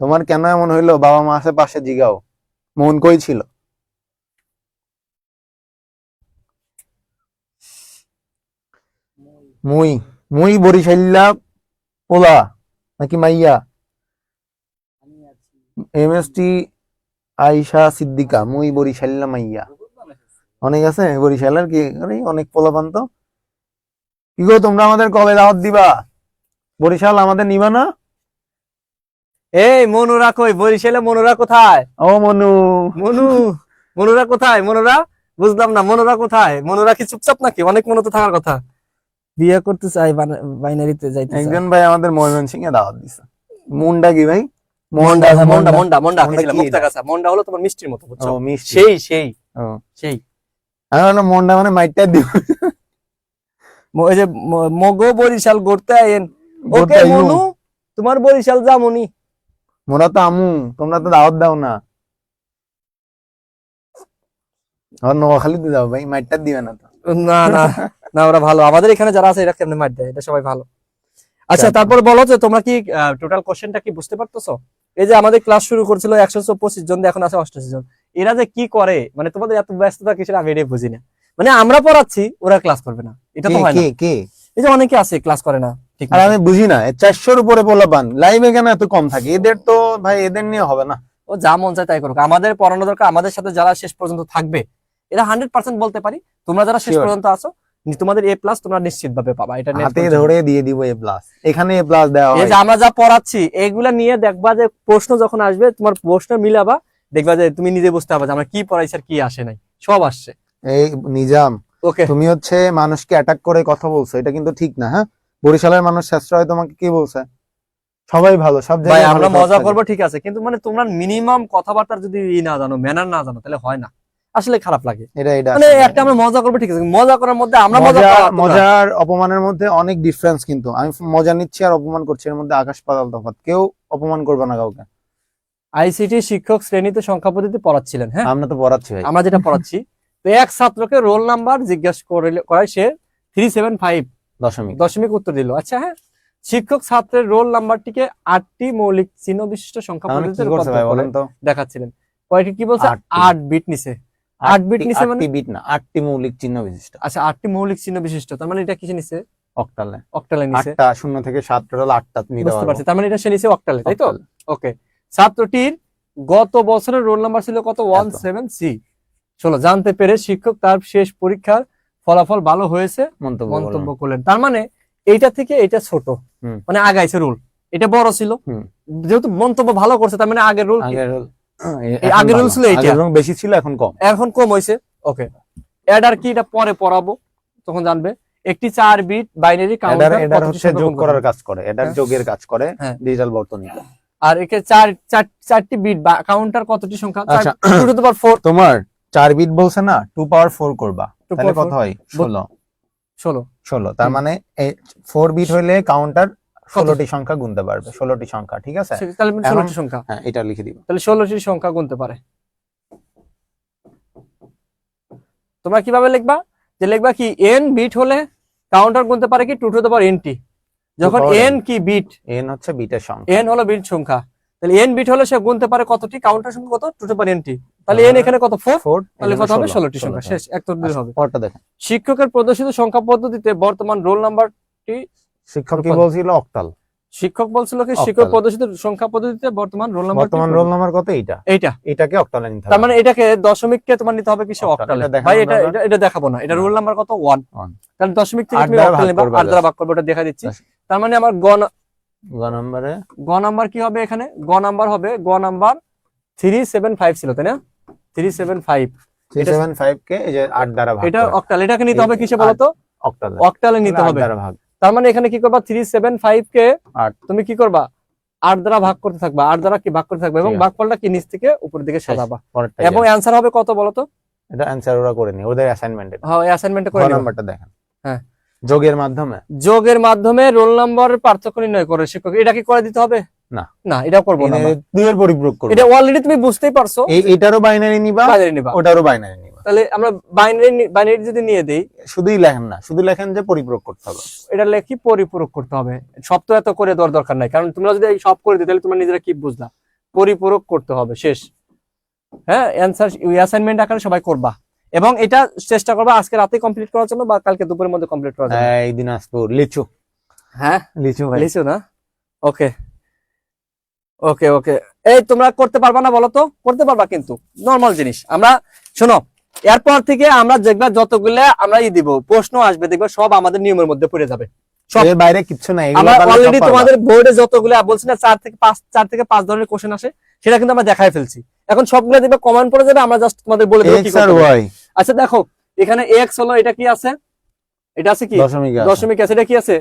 S1: তোমার কেন এমন হইলো? বাবা মা আছে পাশে, জিগাও মন কই ছিল? মুই বরিশাল্লা পোলা নাকি মাইয়া? এমএসটি আইসা সিদ্দিকা, মুই বরিশাল্লা মাইয়া। অনেক আছে বরিশালের, কি অনেক পোলাপান তো। কি গো, তোমরা আমাদের কবে দাওয়াত দিবা? বরিশাল আমাদের নিবা না?
S2: এই মনুরা কই? বরিশালে মনুরা কোথায়?
S1: ও
S2: মনুরা কোথায়? মনুরা বুঝলাম না, মনুরা কোথায়? মনুরা কি চুপচাপ নাকি? অনেক মনে তো থাকার কথা। বিয়ে করতে চাই, বাইনারিতে যাইতে চাই।
S1: একজন ভাই আমাদের ময়মনসিংহে দাওয়াত দিছে। মুন্ডা কি ভাই?
S2: মন্ডা মন্ডা
S1: মন্ডা
S2: খেয়েছিলাম,
S1: কি
S2: মুক্তা
S1: এটা?
S2: গাছা। মন্ডা হলো তোমার মিষ্টির মতো, বুঝছো?
S1: ও, মিষ্টি।
S2: সেই সেই
S1: ও,
S2: সেই
S1: আমি ভাবলাম মন্ডা মানে মাইটটা দিব।
S2: ওই যে মগো বরিশাল ঘুরতে আইন। ওকে
S1: ঘুরতে আইনু।
S2: মনু, তোমার বরিশাল যামুনি।
S1: মোরা তো আমু, তোমরা তো দাওয়াত দাও না। আর নোয়াখালীতে যাও ভাই, মাইটটা দিবে না তো।
S2: না না না, ওরা ভালো। আমাদের এখানে যারা আছে এরা কেমনে মার দেয়, এটা সবাই ভালো। আচ্ছা,
S1: আচ্ছা।
S2: তারপর বলো যে তোমরা কি টোটাল কোশ্চেনটা কি বুঝতে পারতেছো? এই যে আমাদের ক্লাস শুরু করেছিল 125 জন, এখন আছে 88 জন। এরা যে কি করে, মানে তোমাদের এত ব্যস্ততা কিসের আমি এটাই বুঝি না। মানে আমরা পড়াচ্ছি, ওরা ক্লাস করবে না, এটা তো হয় না।
S1: কে
S2: এই যে অনেকে আছে ক্লাস করে না, ঠিক
S1: আর
S2: না?
S1: আমি বুঝি না, 400-র উপরে পোলাপান লাইভে কেন এত কম থাকে? এদের তো ভাই, এদের নিয়ে হবে না।
S2: ও যা মন চায় তাই করুক, আমাদের পড়ানো দরকার। আমাদের সাথে যারা শেষ পর্যন্ত থাকবে, এরা 100% বলতে পারি, তোমরা যারা শেষ
S1: Sure.
S2: পর্যন্ত আছো, তোমাদের A+ তোমরা নিশ্চিত ভাবে পাবা। এটা নিয়ে
S1: হাতে
S2: কোনো চিন্তা
S1: ধরে দিয়ে দিব এ প্লাস, এখানে এ প্লাস দেওয়া
S2: নেই। এই
S1: হয়।
S2: যে আমরা যা পড়াচ্ছি এগুলা নিয়ে দেখবা যে প্রশ্ন যখন আসবে, তোমার প্রশ্ন মিলাবা, দেখবা যে তুমি নিজে বুঝতে পারবে যে আমরা কি পড়াইছি আর কি আসে নাই, সব আসছে।
S1: এই নিজাম,
S2: ওকে,
S1: তুমি হচ্ছে মানুষকে অ্যাটাক করে কথা বলছো, এটা কিন্তু ঠিক না। হ্যাঁ, বরিশালের মানুষ শ্রেষ্ঠ হয় তোমাকে কি বলছে? সবাই ভালো, সব
S2: ভাই
S1: জায়গায়
S2: আমরা
S1: ভালো
S2: মজা
S1: থাকে।
S2: করবো, ঠিক আছে, কিন্তু মানে তোমরা মিনিমাম কথাবার্তার যদি না জানো, ম্যানার না জানো, তাহলে হয় না, আসলে খারাপ লাগে।
S1: এটা
S2: মানে
S1: আসলে
S2: একটা আমরা মজা করবো, ঠিক আছে, মজা করার মধ্যে আমরা মজা
S1: মজা,
S2: করা, তোমরা-
S1: মজার অপমানের মধ্যে অনেক ডিফারেন্স। কিন্তু আমি মজা নিচ্ছি আর অপমান করছি, এর মধ্যে আকাশ পাতাল তফাৎ। কেউ অপমান করবে না কাউকে।
S2: আইসিটি শিক্ষক শ্রেণীতে সংখ্যা পদ্ধতি পড়াচ্ছিলেন, হ্যাঁ,
S1: আমরা তো পড়াচ্ছি ভাই।
S2: আমরা যেটা পড়াচ্ছি। তো এক ছাত্রকে রোল নাম্বার জিজ্ঞাসা করায় সে 375
S1: দশমিক
S2: দশমিক উত্তর দিল। আচ্ছা, হ্যাঁ, শিক্ষক ছাত্রের রোল নাম্বারটিকে 8টি মৌলিক চিহ্ন বিশিষ্ট সংখ্যা
S1: তাহলে কি
S2: পদ্ধতিতে
S1: করছে
S2: রূপান্তর
S1: ভাই
S2: করে
S1: বলেন তো?
S2: দেখাচ্ছিলেন। কয়টি কি বলছে?
S1: 8টি।
S2: 8 বিট নিছে। 8 বিট নিচে মানে
S1: 8টি বিট না, 8টি মৌলিক চিহ্ন বিশিষ্ট
S2: আচ্ছা 8টি মৌলিক চিহ্ন বিশিষ্ট, তার মানে এটা কিসে নিচে?
S1: অক্টালে।
S2: অক্টালে নিচে।
S1: 8টা 0 থেকে 7 টোটাল 8টা নিতে
S2: বুঝতে
S1: পারবো।
S2: পারছি, তার মানে এটা সে নিচে অক্টালে, তাই তো?
S1: অক্টাল।
S2: ওকে, ছাত্রটির গত বছরের রোল নাম্বার ছিল কত? 17C। চলো, জানতে পেরে শিক্ষক তার শেষ পরীক্ষার ফলাফল ভালো হয়েছে মন্তব্য করলেন। তার মানে এইটা থেকে এটা ছোট,
S1: হুম।
S2: মানে আগাইছে রুল, এটা বড় ছিল।
S1: হুম।
S2: যেহেতু মন্তব্য ভালো করছে, তার মানে আগের রুল আগের রুল ছিল এইটা,
S1: এবং বেশি ছিল, এখন কম।
S2: এখন কম হয়েছে। ওকে, অ্যাডার কি এটা পরে পড়াবো, তখন জানবে। একটি 4 বিট বাইনারি কাউন্টার
S1: এডার হচ্ছে যোগ করার কাজ করে, এডার
S2: হ্যাঁ।
S1: যোগের কাজ করে
S2: হ্যাঁ।
S1: ডিজিটাল বর্তনী।
S2: আর একে 4টি বিট কাউন্টার কতটি সংখ্যা?
S1: আচ্ছা।
S2: 2 to the power 4।
S1: তোমার 4 বিট বলছে না, 2 পাওয়ার 4 করবা,
S2: 2
S1: তাহলে
S2: power
S1: কত হয়? 16।
S2: 16।
S1: তার
S2: হুম।
S1: মানে 4 বিট হইলে কাউন্টার 16টি সংখ্যা গুনতে পারবে, 16টি সংখ্যা, ঠিক আছে?
S2: তাহলে
S1: এখন-
S2: 16টি সংখ্যা,
S1: হ্যাঁ, এটা লিখে দিবা।
S2: তাহলে 16টি সংখ্যা গুনতে পারে। তোমরা কিভাবে লিখবা? যে লিখবা কি n বিট হলে কাউন্টার গুনতে পারে কি 2 to the power nt। যখন
S1: power
S2: n কি বিট,
S1: n হচ্ছে বিটের সংখ্যা।
S2: n হলো বিট সংখ্যা, তাহলে n বিট হলে সে গুনতে পারে কতটি? কাউন্টার সংখ্যা কত? 2 to the power nt। তাহলে n এখানে কত? 4।
S1: 4,
S2: তাহলে কত হবে? 16টি সংখ্যা। শেষ, এক তো দুই হবে।
S1: পরটা দেখেন।
S2: শিক্ষকের প্রদর্শিত সংখ্যা পদ্ধতিতে বর্তমান রোল নাম্বারটি,
S1: শিক্ষক কি বলছিল? অক্টাল।
S2: শিক্ষক বলছিল কি
S1: অক্টাল।
S2: শিক্ষক প্রদর্শিত সংখ্যা পদ্ধতিতে বর্তমান রোল নাম্বার,
S1: বর্তমান রোল নাম্বার কত? এইটা,
S2: এইটা।
S1: এটাকে অক্টালে নিতে
S2: তার
S1: হবে।
S2: মানে এটাকে দশমিককে তোমার নিতে হবে কিসে?
S1: অক্টাল।
S2: অক্টালে।
S1: এটা দেখানো
S2: ভাই এটা
S1: যাবে?
S2: এটা দেখাবো না, এটা রোল নাম্বার কত? 1।
S1: 1
S2: তাহলে দশমিক থেকে
S1: 8
S2: তুমি
S1: দ্বারা
S2: অক্টাল
S1: ভাগ
S2: নিবা,
S1: করবা,
S2: 8 দ্বারা ভাগ করবে, ওটা দেখা দিচ্ছি।
S1: Just।
S2: তার মানে আমার
S1: গ নম্বরে
S2: গ নাম্বার কি হবে এখানে? গ নাম্বার হবে 375 ছিল, তাই না? 375
S1: 375 কে এই যে 8 দ্বারা ভাগ
S2: এটা
S1: করে।
S2: অক্টাল, এটাকে নিতে হবে কিসে
S1: 8
S2: বলতো?
S1: অক্টালে।
S2: অক্টালে নিতে
S1: 8
S2: হবে।
S1: দ্বারা ভাগ।
S2: তার মানে এখানে কি করবা? 375 কে
S1: 8
S2: তুমি কি করবা? 8 দ্বারা ভাগ করতে থাকবা, 8 দ্বারা কি ভাগ করতে থাকবা, এবং
S1: ঠিক আছে।
S2: ভাগফলটা কি নিচ থেকে উপরের দিকে সাজাবা,
S1: পরেরটা
S2: এবং অ্যানসার হবে কত বলতো?
S1: এটা অ্যানসার ওরা করে নি, ওদের অ্যাসাইনমেন্টে।
S2: হ্যাঁ, অ্যাসাইনমেন্টে
S1: ক
S2: করে নিও।
S1: নাম্বারটা দেখেন।
S2: হ্যাঁ।
S1: যোগের মাধ্যমে।
S2: যোগের মাধ্যমে রোল নাম্বারের পার্থক্য নির্ণয় করে শিক্ষক, এটা কি করে দিতে হবে?
S1: না।
S2: না, এটা করবো না আমরা।
S1: 2 এর পরিপ্রয়োগ করব।
S2: এটা অলরেডি তুমি বুঝতেই পারছো,
S1: এটারও বাইনারি নিবা,
S2: বাইনারি নিবা।
S1: ওটারও বাইনারি নিবা।
S2: তাহলে আমরা বাইনারি যদি নিয়ে দেই,
S1: শুধুই লেখেন না, শুধু লেখেন যে পরিপ্রয়োগ করতে হবে।
S2: এটা লেখি পরিপূরক করতে হবে। সব তো এত করে দেওয়ার দরকার নাই, কারণ তোমরা যদি এই সব করে দিই তাহলে তোমরা নিজেরা কি বুঝলা? পরিপূরক করতে হবে, শেষ। হ্যাঁ, অ্যানসার অ্যাসাইনমেন্ট আকারে সবাই করবা, এবং এটা চেষ্টা করবা আজকে রাতে কমপ্লিট করার জন্য বা কালকে দুপুরের মধ্যে কমপ্লিট করার জন্য।
S1: এই দিনাজপুর লিচু।
S2: হ্যাঁ,
S1: লিচু ভাই।
S2: লিখছো না? ওকে ওকে ওকে। এই তোমরা করতে পারবা না বলো তো? করতে পারবা, কিন্তু নরমাল জিনিস। আমরা শোনো, এরপর থেকে আমরা দেখবা যতগুলা আমরা দিব প্রশ্ন আসবে, দেখবা সব আমাদের নিয়মের মধ্যে পড়ে যাবে। সব
S1: এর বাইরে কিচ্ছু নাই, এগুলো
S2: আমরা
S1: পারলে সব
S2: অলরেডি
S1: পারবা।
S2: তোমাদের বোর্ডে যতগুলো বলছি না, 4 থেকে 5 ধরনের কোশ্চেন আসে, সেটা কিন্তু আমরা দেখাই ফেলছি। এখন সবগুলো দেখবে কমেন্ট পড়ে যাবে, আমরা জাস্ট তোমাদের বলে দেব কি
S1: X
S2: করতে
S1: আর
S2: হবে।
S1: Y
S2: আচ্ছা দেখো, এখানে x হলো, এটা কি আছে? এটা আছে কি?
S1: দশমিক আছে।
S2: দশমিক আছে। এটা কি আছে?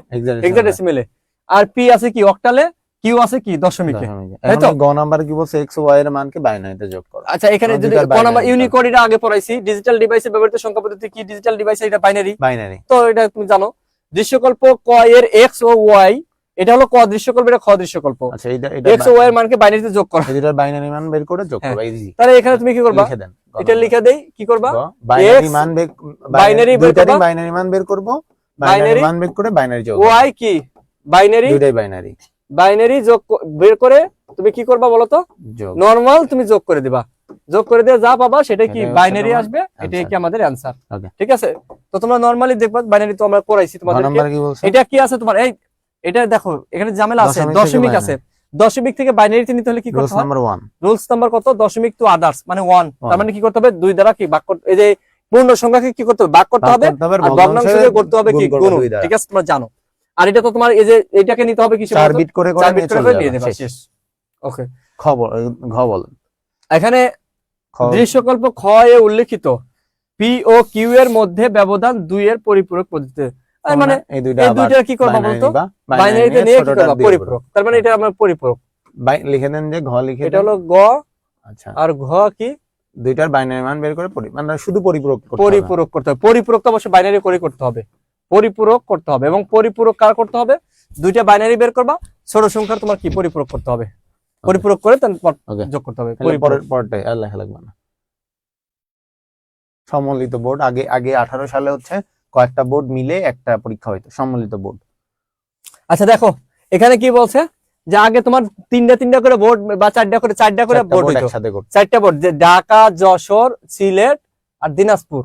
S2: হেক্সাডেসিমেলে। আর p আছে কি? অক্টালে। q আছে কি? দশমিকে। তাই তো?
S1: এখন গ নাম্বার কি বলছে? x ও y এর মানকে বাইনারিতে যোগ করো।
S2: আচ্ছা, এখানে যদি
S1: দুইটার
S2: কোন আমরা
S1: binary
S2: ইউনিকোড এটা আগে পড়াইছি, ডিজিটাল ডিভাইসে ব্যবহৃত সংখ্যা পদ্ধতি কি? ডিজিটাল ডিভাইসে এটা বাইনারি,
S1: বাইনারি।
S2: তো এটা তুমি জানো। দৃশ্যকল্প ক এর x ও y, এটা হলো ক দৃশ্যকল্প, এটা খ দৃশ্যকল্প।
S1: আচ্ছা, এটা
S2: x ও y এর মানকে বাইনারিতে যোগ করা।
S1: এই দুটার বাইনারি মান বের করে যোগ
S2: হ্যাঁ।
S1: করবা, ইজি।
S2: তাহলে এখানে তুমি কি করবা?
S1: লিখে দেন।
S2: এটা লিখে দেই, কি করবা?
S1: বাইনারি
S2: X,
S1: মান বের,
S2: binary বের
S1: দুইটারই
S2: করবা।
S1: বাইনারি মান বের করব,
S2: Binary,
S1: বাইনারি মান বের করে বাইনারি যোগ
S2: y কি? বাইনারি,
S1: দুইটাই বাইনারি
S2: বাইনারি যোগ বের করে তুমি কি করবা বলো তো?
S1: যোগ।
S2: নরমাল তুমি যোগ করে দিবা, যোগ করে দিয়ে যা পাবা সেটা কি?
S1: এটাই হচ্ছে
S2: বাইনারি
S1: তোমার
S2: আসবে, এটাই
S1: answer।
S2: কি আমাদের অ্যানসার।
S1: Okay.
S2: ঠিক আছে, তো তোমরা নরমালি দেখবা, বাইনারি তো আমরা করাইছি
S1: গ
S2: তোমাদেরকে।
S1: নাম্বার কি বলছে?
S2: এটা কি আছে তোমার? এই এটা দেখো, এখানে ঝামেলা আছে,
S1: দশমিক থেকে
S2: দশমিক আছে। দশমিক থেকে বাইনারিতে নিতে হলে কি
S1: রোল
S2: করতে হয়?
S1: নাম্বার 1।
S2: রুলস নাম্বার কত? দশমিক টু আদার্স মানে 1। তার মানে কি করতে হবে? 2 দ্বারা কি ভাগ করতে, এই যে পূর্ণ সংখ্যাকে কি করতে হবে? ভাগ করতে হবে, আর ভগ্নাংশকে করতে হবে কি? গুণ। ঠিক আছে, তোমরা জানো। আর এটা তো তোমার এই যে এটাকে নিতে হবে কিসে?
S1: 4 বিট করে
S2: 4 বিট
S1: নিয়ে
S2: করে
S1: চলে
S2: নিয়ে
S1: যাবে।
S2: নেবা, শেষ। ওকে,
S1: খ বল।
S2: এখানে
S1: খ
S2: দৃশ্যকল্প খ এ উল্লেখিত পি ও কিউ এর মধ্যে ব্যবধান 2 এর পরিপূরক পদ্ধতিতে, তার মানে
S1: এই দুইটা
S2: এই
S1: আবার
S2: দুইটার কি করবা বলতো? বাইনারিতে নিয়ে কি করবা? পরিপূরক। তার মানে এটা আমার পরিপূরক।
S1: লিখে দেন যে ঘ লিখে
S2: এটা
S1: দেন।
S2: হলো গ,
S1: আচ্ছা,
S2: আর ঘ কি?
S1: দুইটার বাইনারি মান বের করে মানে শুধু পরিপূরক করতে হবে।
S2: পরিপূরক করতে হবে। পরিপূরক তো অবশ্যই বাইনারি করে করতে হবে, পরিপূরক করতে হবে। এবং পরিপূরক কার করতে হবে? দুইটা বাইনারি বের করবা, ছোট সংখ্যার তোমার কি? পরিপূরক করতে হবে। পরিপূরক করে তারপর
S1: Okay.
S2: যোগ করতে হবে।
S1: তাহলে পরেরটাই আর লেখা লাগবে না। সম্মিলিত বোর্ড, আগে 18 সালে হচ্ছে কয়েকটা বোর্ড মিলে একটা পরীক্ষা হইতো, সম্মিলিত বোর্ড।
S2: আচ্ছা দেখো, এখানে কি বলছে যে আগে তোমার 3টা করে বোর্ড বা 4টা করে বোর্ড হইতো।
S1: একসাথে করতে।
S2: 4টা বোর্ড, যে ঢাকা, যশোর, সিলেট আর দিনাজপুর,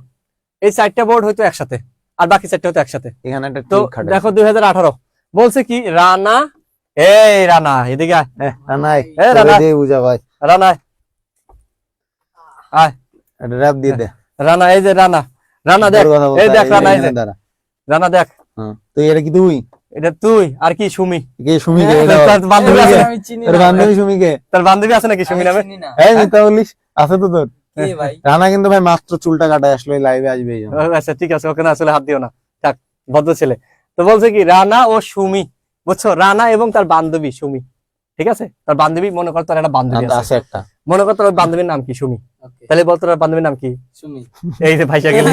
S2: এই 4টা বোর্ড হয়তো একসাথে, আর বাকি 4টা হয়তো একসাথে।
S1: এখানে একটা
S2: তো
S1: ক্লিক খাটে
S2: দেখো 2018 বলছে কি রানা, এই রানা এদিকে আয়,
S1: রানাই
S2: এ রানা।
S1: দিয়ে বুঝা ভাই
S2: রানা আয়, আয়
S1: একটা র‍্যাপ দিয়ে দে
S2: রানা, এই যে রানা, রানা দেখ,
S1: তোর কথা বলতে
S2: এই দেখ
S1: হয়,
S2: রানা, এই যে
S1: এখানে দাঁড়া।
S2: রানা দেখ,
S1: হ্যাঁ, তুই এটা কি তুই
S2: এটা তুই আর কি সুমি,
S1: কে সুমিকে
S4: হ্যাঁ,
S1: এটা
S2: তার বান্ধবী আছে,
S4: আমি চিনি
S1: তোর
S4: না
S1: বান্ধবী সুমিকে
S2: তার বান্ধবী আছে নাকি সুমি নামে?
S4: চিনি না
S1: এই মিথ্যা বলিস, আছে তো তোর
S4: কে ভাই
S1: রানা কিন্তু ভাই মাত্র চুলটা কাটায় আসলে লাইভে আসবে এই জন্য।
S2: ও আচ্ছা ঠিক আছে, ওখানে আসলে হাত দিও না, থাক, ভদ্র ছেলে। তো বলছে কি রানা ও সুমি, বুঝছো, রানা এবং তার বান্ধবী সুমি, ঠিক আছে, তার বান্ধবী, মনে কর তোর একটা বান্ধবী
S1: আর
S2: আছে,
S1: আছে একটা
S2: মনে কর তোর বান্ধবীর নাম কি সুমি,
S4: ওকে
S2: তাহলে বল তোর বান্ধবীর নাম কি?
S4: সুমি
S2: এই যে ভাইসা গেলি,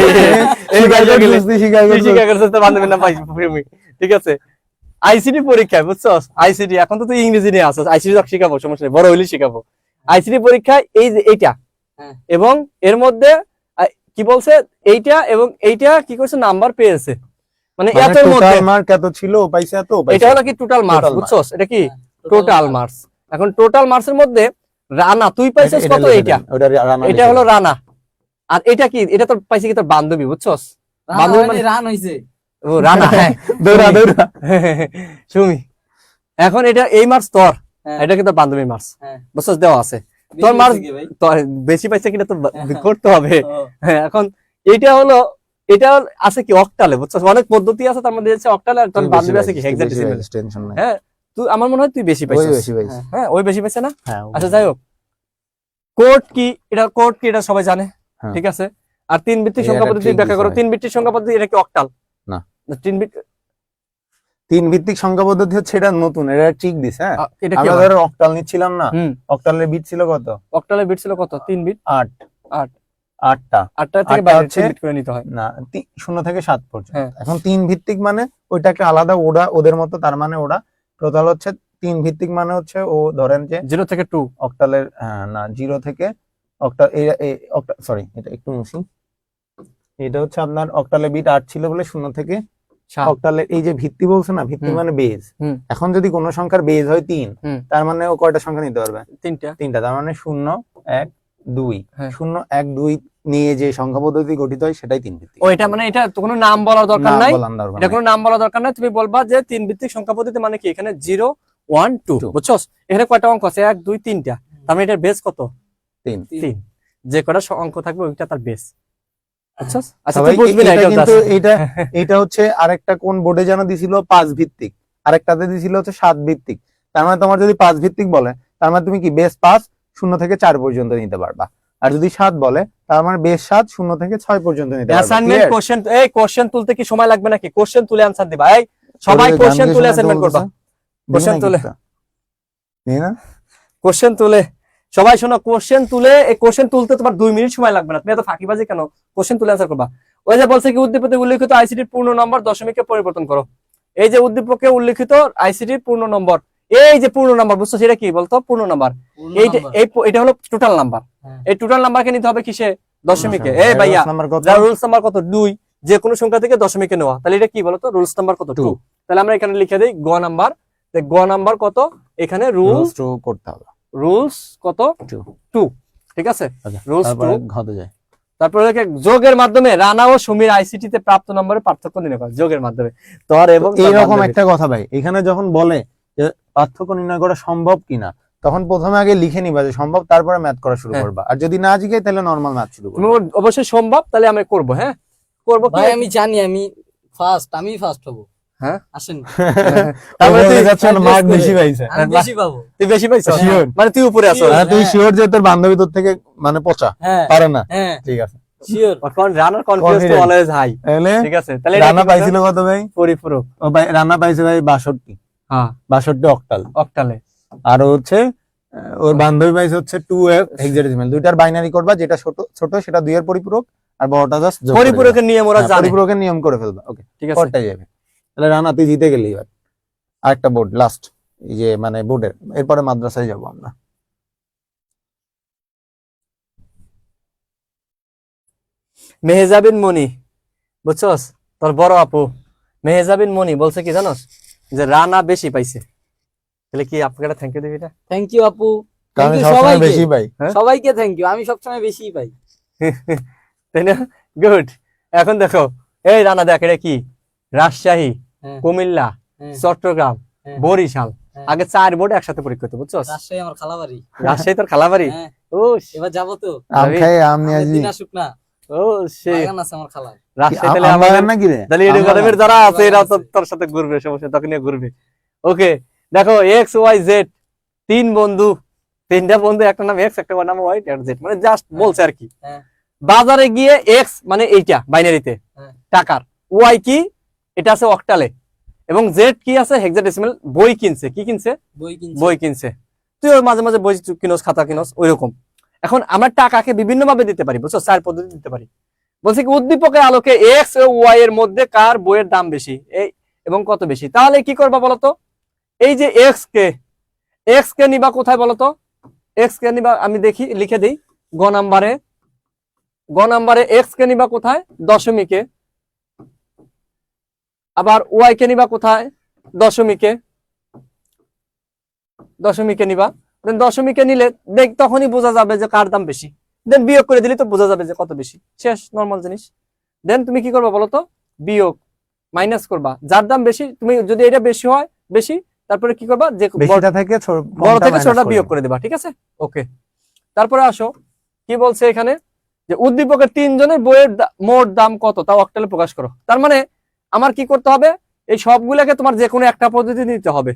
S2: এই
S1: স্বীকার
S2: ভাইসা গেলি,
S1: করছিস, স্বীকার
S2: তুই
S1: করছিস।
S2: স্বীকার করছিস তোর বান্ধবীর নাম সুমি, ঠিক আছে। আইসিডি পরীক্ষায়, বুঝছস, আইসিডি, এখন তো তুই ইংরেজি নিয়ে আসছিস, আইসিডি শিখাবো, সমস্যা নেই, বড় হইলে শিখাবো। আইসিডি পরীক্ষায় এই যে এইটা,
S4: হ্যাঁ।
S2: এবং এর মধ্যে কি বলছে, এইটা এবং এইটা কি করছে, নাম্বার পেয়েছে, মানে
S1: মানে
S2: এতের মধ্যে,
S1: টোটাল মার্ক এত ছিল, ও পাইছে এত, ও পাইছে
S2: এটা হলো কি টোটাল মার্কস,
S1: Total
S2: বুঝছস, এটা কি
S4: হ্যাঁ,
S2: টোটাল মার্কস। এখন টোটাল মার্কসের মধ্যে রানা তুই পাইছিস
S1: এটা
S2: কত,
S1: লিখে
S2: এইটা,
S1: দেন, ওটা রানা
S2: এটা
S1: লিখে
S2: হলো
S1: দেন।
S2: রানা, আর এটা কি, এটা তোর পাইছে কি তোর বান্ধবী, বুঝছস, বান্ধবী মানে
S4: রান হইছে
S2: ও রানা, হ্যাঁ
S1: দৌড়া দৌড়া
S2: সুমি। এখন এটা এই মার্কস তোর,
S4: হ্যাঁ।
S2: এটা কিন্তু তোর বান্ধবীর মার্কস,
S4: হ্যাঁ।
S2: বুঝছস, দেওয়া আছে, তোর
S4: বেশি
S2: মার্কস
S4: হইছে কি ভাই
S2: তোর বেশি পাইছে কিনা তো
S4: হ্যাঁ।
S2: করতে হবে।
S4: ও,
S2: হ্যাঁ, এখন এটা হলো, এটা আছে কি অক্টালে, বুঝছস, অনেক পদ্ধতি আছে, তার মধ্যে আছে অক্টালে, আর তোর
S1: তুই
S2: বান্ধবী
S1: বেশি
S2: আছে কি
S1: পাইছিস, তুই বেশি
S2: হেক্সাডেসিমাল।
S1: পাইছিস, টেনশন নাই।
S2: হ্যাঁ, তুই, আমার মনে হয় তুই বেশি
S1: ওই
S2: পাইছিস,
S1: বেশি পাইছিস।
S2: হ্যাঁ ওই বেশি পাইছে না।
S1: হ্যাঁ,
S2: আচ্ছা যাই হোক, কোড কি, এটা কোড কি, এটা সবাই জানে,
S1: হ্যাঁ।
S2: ঠিক আছে। আর 3 ভিত্তিক
S1: এই
S2: সংখ্যা
S1: একটা
S2: পদ্ধতি
S1: trick
S2: ব্যাখ্যা করো,
S1: দিছে
S2: 3 ভিত্তিক সংখ্যা পদ্ধতি, এটা কি অক্টাল?
S1: না।
S2: 3
S1: তিন ভিত্তিক সংখ্যা পদ্ধতি হচ্ছে, এটা নতুন, এটা ঠিক দিস। হ্যাঁ,
S2: এটা কি
S1: আমরা
S2: আবার?
S1: ধরো অক্টাল নিচ্ছিলাম না,
S2: হুম,
S1: অক্টালের বিট ছিল কত?
S2: অক্টালের বিট ছিল কত? 3 বিট,
S1: 8
S2: 8
S1: 8টা
S2: 8টা থেকে
S1: আটটা
S2: 22
S1: হচ্ছে-
S2: বিট করে নিতে হয়।
S1: না, 0 থেকে 7 পর্যন্ত।
S2: হ্যাঁ।
S1: এখন 3 ভিত্তিক মানে ওইটা একটা আলাদা, ওরা ওদের মতো, তার মানে ওরা টোটাল হচ্ছে 3 ভিত্তিক মানে হচ্ছে, ও ধরেন যে
S2: 0 থেকে 2,
S1: অক্টালের, হ্যাঁ না, 0 থেকে অক্টাল, সরি এটা একটু মুছি, এটা হচ্ছে আপনার অক্টালের বিট 8 ছিল বলে 0 থেকে
S2: 7,
S1: অক্টালের এই যে ভিত্তি বলছে না, ভিত্তি
S2: হুম।
S1: মানে বেজ।
S2: হুম।
S1: এখন যদি কোনো সংখ্যার বেজ হয় 3,
S2: হুম।
S1: তার মানে ও কয়টা সংখ্যা নিতে পারবে?
S2: 3টা।
S1: 3টা, তার মানে 0 1 2।
S2: হ্যাঁ।
S1: 0 1 2 নিয়ে যে সংখ্যা পদ্ধতি গঠিত হয় সেটাই 3 ভিত্তিক।
S2: ও এটা মানে, এটা তো কোনো নাম বলার দরকার
S1: নাম
S2: নাই,
S1: বলার দরকার
S2: এটা
S1: নাই।
S2: কোনো নাম বলার দরকার নাই, তুমি বলবা যে 3 ভিত্তিক সংখ্যা পদ্ধতি মানে কি, এখানে 0 1 2,
S1: Two.
S2: বুঝছস, এখানে কয়টা অঙ্ক আছে, 1 2 3টা, তার মানে এটার বেস কত?
S1: 3।
S2: 3, যে কয়টা অঙ্ক থাকবে ওইটা তার বেস, বুঝছস। আচ্ছা
S1: সবাই
S2: তুই বুঝবি না,
S1: এটা
S2: এটা
S1: কিন্তু এটা হচ্ছে আরেকটা কোন বোর্ডে যেন দিছিল 5 ভিত্তিক, আরেকটাতে দিছিল হচ্ছে 7 ভিত্তিক। তার মানে তোমার যদি 5 ভিত্তিক বলে, তার মানে তুমি কি বেস 5 0 থেকে 4 পর্যন্ত নিতে পারবা। আর যদি 7 বলে, তার মানে বেস 7 0 থেকে 6 পর্যন্ত নিতে পারবা।
S2: Assignment
S1: Clear?
S2: কোশ্চেন, এই কোশ্চেন তুলতে কি সময় লাগবে নাকি? কোশ্চেন তুলে আনসার দিবা, এই সবাই
S1: তোর
S2: কোশ্চেন
S1: গান
S2: তুলে
S1: দিয়ে
S2: অ্যাসাইনমেন্ট
S1: শোনাতে
S2: করবা,
S1: বলতেছে।
S2: কোশ্চেন তুলে,
S1: দিই না?
S2: কোশ্চেন তুলে, সবাই শোনো, কোশ্চেন তুলে, এই কোশ্চেন তুলতে তোমার 2 মিনিট সময় লাগবে না, তুমি এত ফাঁকিবাজি কেন? কোশ্চেন তুলে অ্যান্সার করবা। ওই যে বলছে কি উদ্দীপকে উল্লেখিত আইসিটির পূর্ণ নম্বর দশমিকে পরিবর্তন করো, এই যে উদ্দীপকে উল্লেখিত আইসিটির পূর্ণ নম্বর, এই যে পূর্ণ নম্বর, বুঝছো সেটা কি বলতো? পূর্ণ নম্বর, এইটা এটা হলো টোটাল নাম্বার,
S4: হ্যাঁ।
S2: এই টোটাল নাম্বারকে নিতে হবে কিসে? দশমিকে। এই
S1: Reverse
S2: ভাইয়া,
S1: number কত?
S2: যার রুলস নাম্বার কত? 2, যে কোনো সংখ্যা থেকে দশমিকে নেওয়া, তাহলে এটা কি বলতো? রুলস নাম্বার কত? 2। তাহলে আমরা এখানে লিখে দিই গ নাম্বার, গ নাম্বার কত? এখানে রুলস,
S1: Rules to করতে হবে।
S2: রুলস কত?
S1: 2।
S2: 2, ঠিক আছে,
S1: আচ্ছা,
S2: রুলস
S1: তারপরে
S2: 2।
S1: ঘতে যায়।
S2: তারপরে যোগের মাধ্যমে রানা ও সুমির আইসিটি তে প্রাপ্ত নম্বরের পার্থক্য নির্ণয় করা, যোগের মাধ্যমে তোর এবং তোর
S1: এইরকম
S2: বান্ধবীর।
S1: একটা কথা ভাই, এখানে যখন বলে যে পার্থক্য নির্ণয় করা সম্ভব কিনা, তখন প্রথমে আগে লিখে নিবা যে সম্ভব, তারপরে ম্যাথ করা শুরু
S2: হ্যাঁ।
S1: করবা। আর যদি না জিগে, তাহলে নরমাল ম্যাথ শুরু
S2: তুমি
S1: করবা।
S2: অবশ্যই সম্ভব, তাহলে আমি করব, হ্যাঁ করব কি?
S4: ভাই আমি জানি, আমি ফার্স্ট হব।
S2: হ্যাঁ?
S4: আসেন
S2: তারপরে তুই
S1: মার্ক বেশি পাইছে।
S4: আমি বেশি পাবো।
S2: তুই বেশি পাইছ,
S1: Sure.
S2: মানে তুই উপরে আছো।
S4: Sure.
S1: হ্যাঁ, তুই
S4: হ্যাঁ।
S1: শিওর যে তোর বান্ধবী তোর থেকে মানে পচা
S4: হ্যাঁ
S1: পারে না?
S4: হ্যাঁ
S1: ঠিক আছে,
S4: শিওর।
S2: রানার কনফিডেন্স তো
S1: Confident.
S2: অলওয়েজ হাই,
S1: তাহলে
S2: ঠিক আছে, তাহলে এটা
S1: রানা
S2: কি
S1: পাইছিল
S2: বলতো?
S1: কত ভাই?
S2: পরিপূরক,
S1: ও ভাই রানা পাইছে ভাই 62।
S2: হ্যাঁ
S1: 62 অক্টাল।
S2: অক্টালে।
S1: আর হচ্ছে ওর বান্ধবী পাইছে হচ্ছে 2f হেক্সাডেসিমাল। দুইটার বাইনারি করবা, যেটা ছোট ছোট সেটা 2 এর পরিপূরক, আর বড়টা জাস্ট
S2: পরিপূরকের নিয়ম ওরা জানে,
S1: পরিপূরকের নিয়ম করে ফেলবা। ওকে,
S2: ঠিক আছে।
S1: পরটাই যাবে। তাহলে রানা তুই জিতে গেলি। এবার আরেকটা বোর্ড লাস্ট, এই যে মানে বোর্ডের, এরপরে মাদ্রাসায় যাব আমরা।
S2: মেহেজাবিন মনি, বুঝছস, তোর বড় আপু মেহেজাবিন মনি বলছে কি জানোস, যে রানা বেশি পাইছে। তাহলে কি আপনাকে থ্যাংক ইউ দিবি না?
S4: থ্যাংক ইউ আপু,
S1: কারণ
S4: Thank you
S1: সবসময়
S4: সবাইকে।
S1: বেশি পাই।
S2: হ্যাঁ?
S4: সবাইকে থ্যাংক ইউ, আমি সবসময় বেশিই পাই।
S2: তাই না? গুড। এখন দেখো, এই রানা দেখ, এটা কি? রাজশাহী,
S4: হ্যাঁ,
S2: কুমিল্লা,
S4: হ্যাঁ,
S2: চট্টগ্রাম,
S4: হ্যাঁ,
S2: বরিশাল।
S4: হ্যাঁ।
S2: আগে 4 বোর্ড একসাথে পরীক্ষা হতো, বুঝছো?
S4: রাজশাহী আমার খালাবাড়ি।
S2: রাজশাহী তোর খালাবাড়ি?
S4: হ্যাঁ,
S2: ও
S4: এবার যাবো তো।
S1: আম
S2: রবি,
S1: খাই আম নিয়ে
S4: আমের
S1: আসবি।
S4: দিন আসুক না,
S2: ও সেই
S4: বাগান আছে আমার খালার।
S2: রাজশাহী তাহলে
S1: আম
S2: আমাদের,
S1: বাগান নাকি রে?
S2: তাহলে
S1: আম
S2: এডুকেশনের
S1: বাগান।
S2: যারা আছে
S4: বাগান
S2: এরা তো
S4: আছে।
S2: তোর সাথে ঘুরবে, সমস্যা তোকে নিয়ে ঘুরবে। ওকে, দেখো এক্স ওয়াই জেড, 3 বন্ধু, 3টা বন্ধু, একটা নাম এক্স, একটা নাম ওয়াই, একটা জেড, মানে জাস্ট বলছে আর কি।
S4: হ্যাঁ,
S2: বাজারে গিয়ে এক্স মানে এইটা বাইনারিতে
S4: হ্যাঁ।
S2: টাকার, ওয়াই কি এটা আছে অক্টালে, এবং জেড কি আছে হেক্সাডেসিমাল। বই কিনছে, কি কিনছে?
S4: বই কিনছে।
S2: বই কিনছে। তুই মাঝে মাঝে বই কিনোস, খাতা কিনোস, ওইরকম। এখন আমরা টাকাকে বিভিন্ন ভাবে দিতে পারি, বুঝছো? 4 পদ্ধতি দিতে পারি। বলছে কি, উদ্দীপকের আলোকে এক্স ও ওয়াই এর মধ্যে কার বইয়ের দাম বেশি, এই এবং কত বেশি। তাহলে কি করবা বলতো? এই যে এক্স কে নিবা কোথায় বলতো? এক্স কে নিবা, আমি দেখি লিখে দিই, গ নাম্বারে এক্স কে নিবা কোথায়? দশমিকে। আবার ওয়াই কে নিবা কোথায়? দশমিকে নিবা। দেন দশমিকে নিলে দেখ, তখনই বোঝা যাবে যে কার দাম বেশি। দেন বিয়োগ করে দিলে তো বোঝা যাবে যে কত বেশি, শেষ, নর্মাল জিনিস। দেন তুমি কি করবা বলতো? বিয়োগ, মাইনাস করবা, যার দাম বেশি। তুমি যদি এটা বেশি হয়, বেশি, তারপরে কি করবা? যে
S1: বেশিটা থেকে
S2: বড় থেকে
S1: minus
S2: ছোটটা
S1: করে
S2: বিয়োগ
S1: দিবো।
S2: করে দেবা, ঠিক আছে? ওকে, তারপরে আসো, কি বলছে এখানে? যে উদ্দীপকের 3 জনের বইয়ের মোট দাম কত, তাও অক্টালে প্রকাশ করো। তার মানে আমার কি করতে হবে? এই সবগুলোকে তোমার যে কোনো একটা পদ্ধতি নিতে হবে।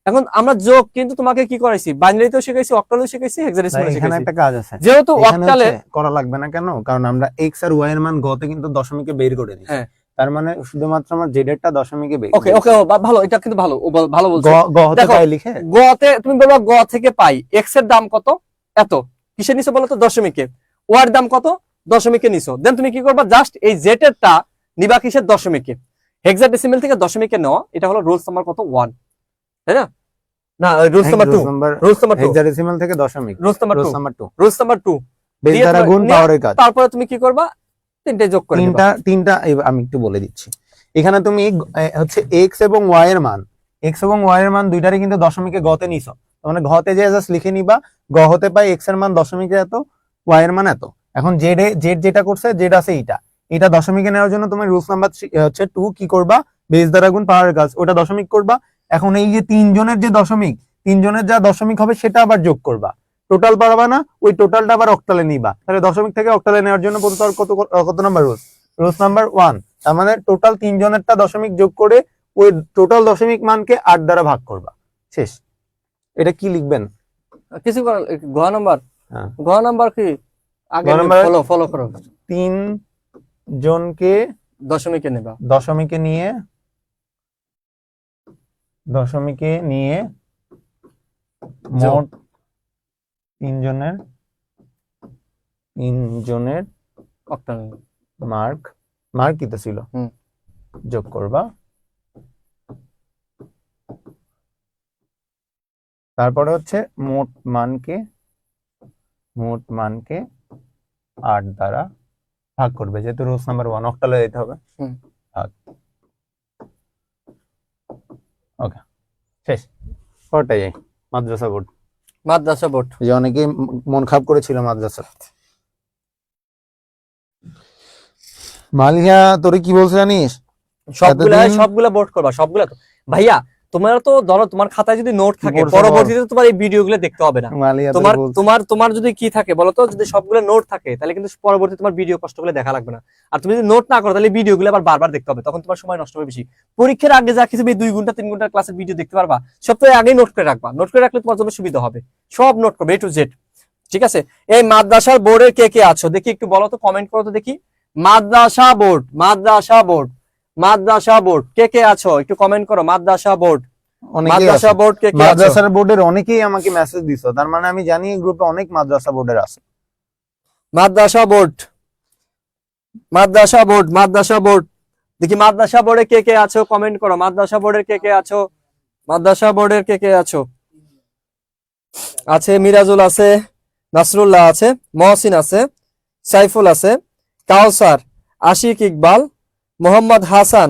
S2: এখন আমরা যোগ কিন্তু তোমাকে কি করাইছি? বাইনারিতেও শিখাইছি, অক্টালেও শিখাইছি,
S1: ভাই,
S2: হেক্সাডেসিমালেও
S1: এখানে
S2: শিখাইছি।
S1: একটা কাজ আছে।
S2: যেহেতু
S1: এখানে
S2: অক্টালে,
S1: হচ্ছে করা লাগবে না কেন? কারণ আমরা এক্স আর ওয়াই এর মান গতে কিন্তু দশমিকে বের করে দিই।
S2: হ্যাঁ,
S1: তার মানে শুধুমাত্র আমার জেড এরটা দশমিকে বের
S2: ওকে ওকে, ভালো, এটা কিন্তু ভালো, ও ভালো বলছে।
S1: গ হতে
S2: দেখো,
S1: পাই লিখে।
S2: গতে তুমি বলবা গ থেকে পাই এক্স এর দাম কত, এত, কিসে নিছো বলো তো? দশমিকে। ওয়ার দাম কত? দশমিকে নিছো। দেন তুমি কি করবা? জাস্ট এই জেড এরটা নিবা কিসের? দশমিকে। হেক্সাডেসিমাল থেকে দশমিকে নেওয়া, এটা হলো রুলস নাম্বার কত? 1, তাই না? না, rules number 2, rules number 2,
S1: hexadecimal থেকে দশমিক।
S2: Rules number 2,
S1: rules number 2,
S2: rules number 2
S1: base
S2: দিয়ে
S1: দ্বারা
S2: তোমার
S1: গুণ
S2: নিয়ে,
S1: পাওয়ারের কাজ।
S2: তারপরে তুমি কি করবা? 3টে যোগ করে দিবা।
S1: তিনটা আমি একটু বলে দিচ্ছি। এখানে তুমি হচ্ছে এক্স এবং ওয়াই এর মান, এক্স এবং ওয়াই এর মান দুইটারই কিন্তু দশমিকে গতে নিছো। তার মানে ঘতে যে জাস্ট লিখে নিবা, গ হতে পাই এক্স এর মান দশমিকে এত, ওয়াই এর মান এত। এখন জেড যেটা করছে, জেড আছে এটা দশমিকে নেওয়ার জন্য তুমি রুলস নাম্বার হচ্ছে 2 কি করবা? বেস দ্বারা গুণ পাওয়ারের কাজ, ওটা দশমিক করবা। এখন এই যে 3 জনের যে দশমিক, 3 জনের যা দশমিক হবে সেটা আবার যোগ করবা। টোটাল পারবা না, ওই টোটালটা আবার অক্টালে নিবা। তাহলে দশমিক থেকে অক্টালে নেওয়ার জন্য কত কত নাম্বার রুলস? Rules number 1। তার মানে টোটাল 3 জনেরটা দশমিক যোগ করে ওই টোটাল দশমিক মানকে 8 দ্বারা ভাগ করবা, শেষ। এটা কি লিখবেন?
S2: কিছু করার, ঘ নাম্বার,
S1: হ্যাঁ,
S2: ঘ নাম্বার কি আগে
S1: ঘ নাম্বার
S2: ফলো করো।
S1: 3 জনকে
S2: দশমিকে নেবা,
S1: দশমিকে নিয়ে মোট 3 জনের
S2: অক্টাল,
S1: মার্ক কিটা ছিল
S2: হুম।
S1: যোগ করবা। তারপরে হচ্ছে মোট মানকে 8 দ্বারা ভাগ করবে, যেহেতু রুলস নাম্বার 1 অক্টালে দিতে হবে।
S2: হুম।
S1: ভাগ। ওকে, শেষ। ওটাই মাদ্রাসা বোর্ড।
S2: মাদ্রাসা বোর্ড।
S1: যে অনেকে মন খারাপ করেছিল মাদ্রাসা। মালিহা তোরে কি বলছে জানিস?
S2: সবগুলা বোর্ড করবা, সবগুলা তো ভাইয়া। তোমার তো ধরো তোমার খাতায় যদি নোট থাকে,
S1: বলছো
S2: পরবর্তীতে তোমার এই ভিডিও গুলো দেখতে হবে না।
S1: মালিহা তোরে
S2: তোমার
S1: বলছে।
S2: তোমার তোমার যদি কি থাকে বলতো, যদি সবগুলো নোট থাকে তাহলে কিন্তু পরবর্তী তোমার ভিডিও কষ্ট করে দেখা লাগবে না। আর তুমি যদি নোট না করো তাহলে ভিডিও গুলো আবার বারবার দেখতে হবে, তখন তোমার সময় নষ্ট হবে বেশি। পরীক্ষার আগে যা কিছু 2 ঘন্টা 3 ঘন্টার ক্লাসের ভিডিও দেখতে পারবা, সবথেকে আগে নোট করে রাখবা। নোট করে রাখলে তোমার জন্য সুবিধা হবে। সব নোট করবে A to Z, ঠিক আছে? এই মাদ্রাসার বোর্ডের কে কে আছো দেখি, একটু বলো তো, কমেন্ট করো তো দেখি। মাদ্রাসা বোর্ড কে কে আছো একটু কমেন্ট করো। মাদ্রাসা বোর্ড কে কে আছো?
S1: মাদ্রাসার বোর্ডের অনেকেই আমাকে মেসেজ দিছো, তার মানে আমি জানি এই গ্রুপে অনেক মাদ্রাসা বোর্ডের আছে।
S2: মাদ্রাসা বোর্ড দেখি, মাদ্রাসা বোর্ডে কে কে আছো কমেন্ট করো। মাদ্রাসা বোর্ডের কে কে আছো? আছে মিরাজুল আছে, নাসরুল্লাহ আছে, মহসিন আছে, সাইফুল আছে, কাউসার, আশিক ইকবাল, মোহাম্মদ হাসান,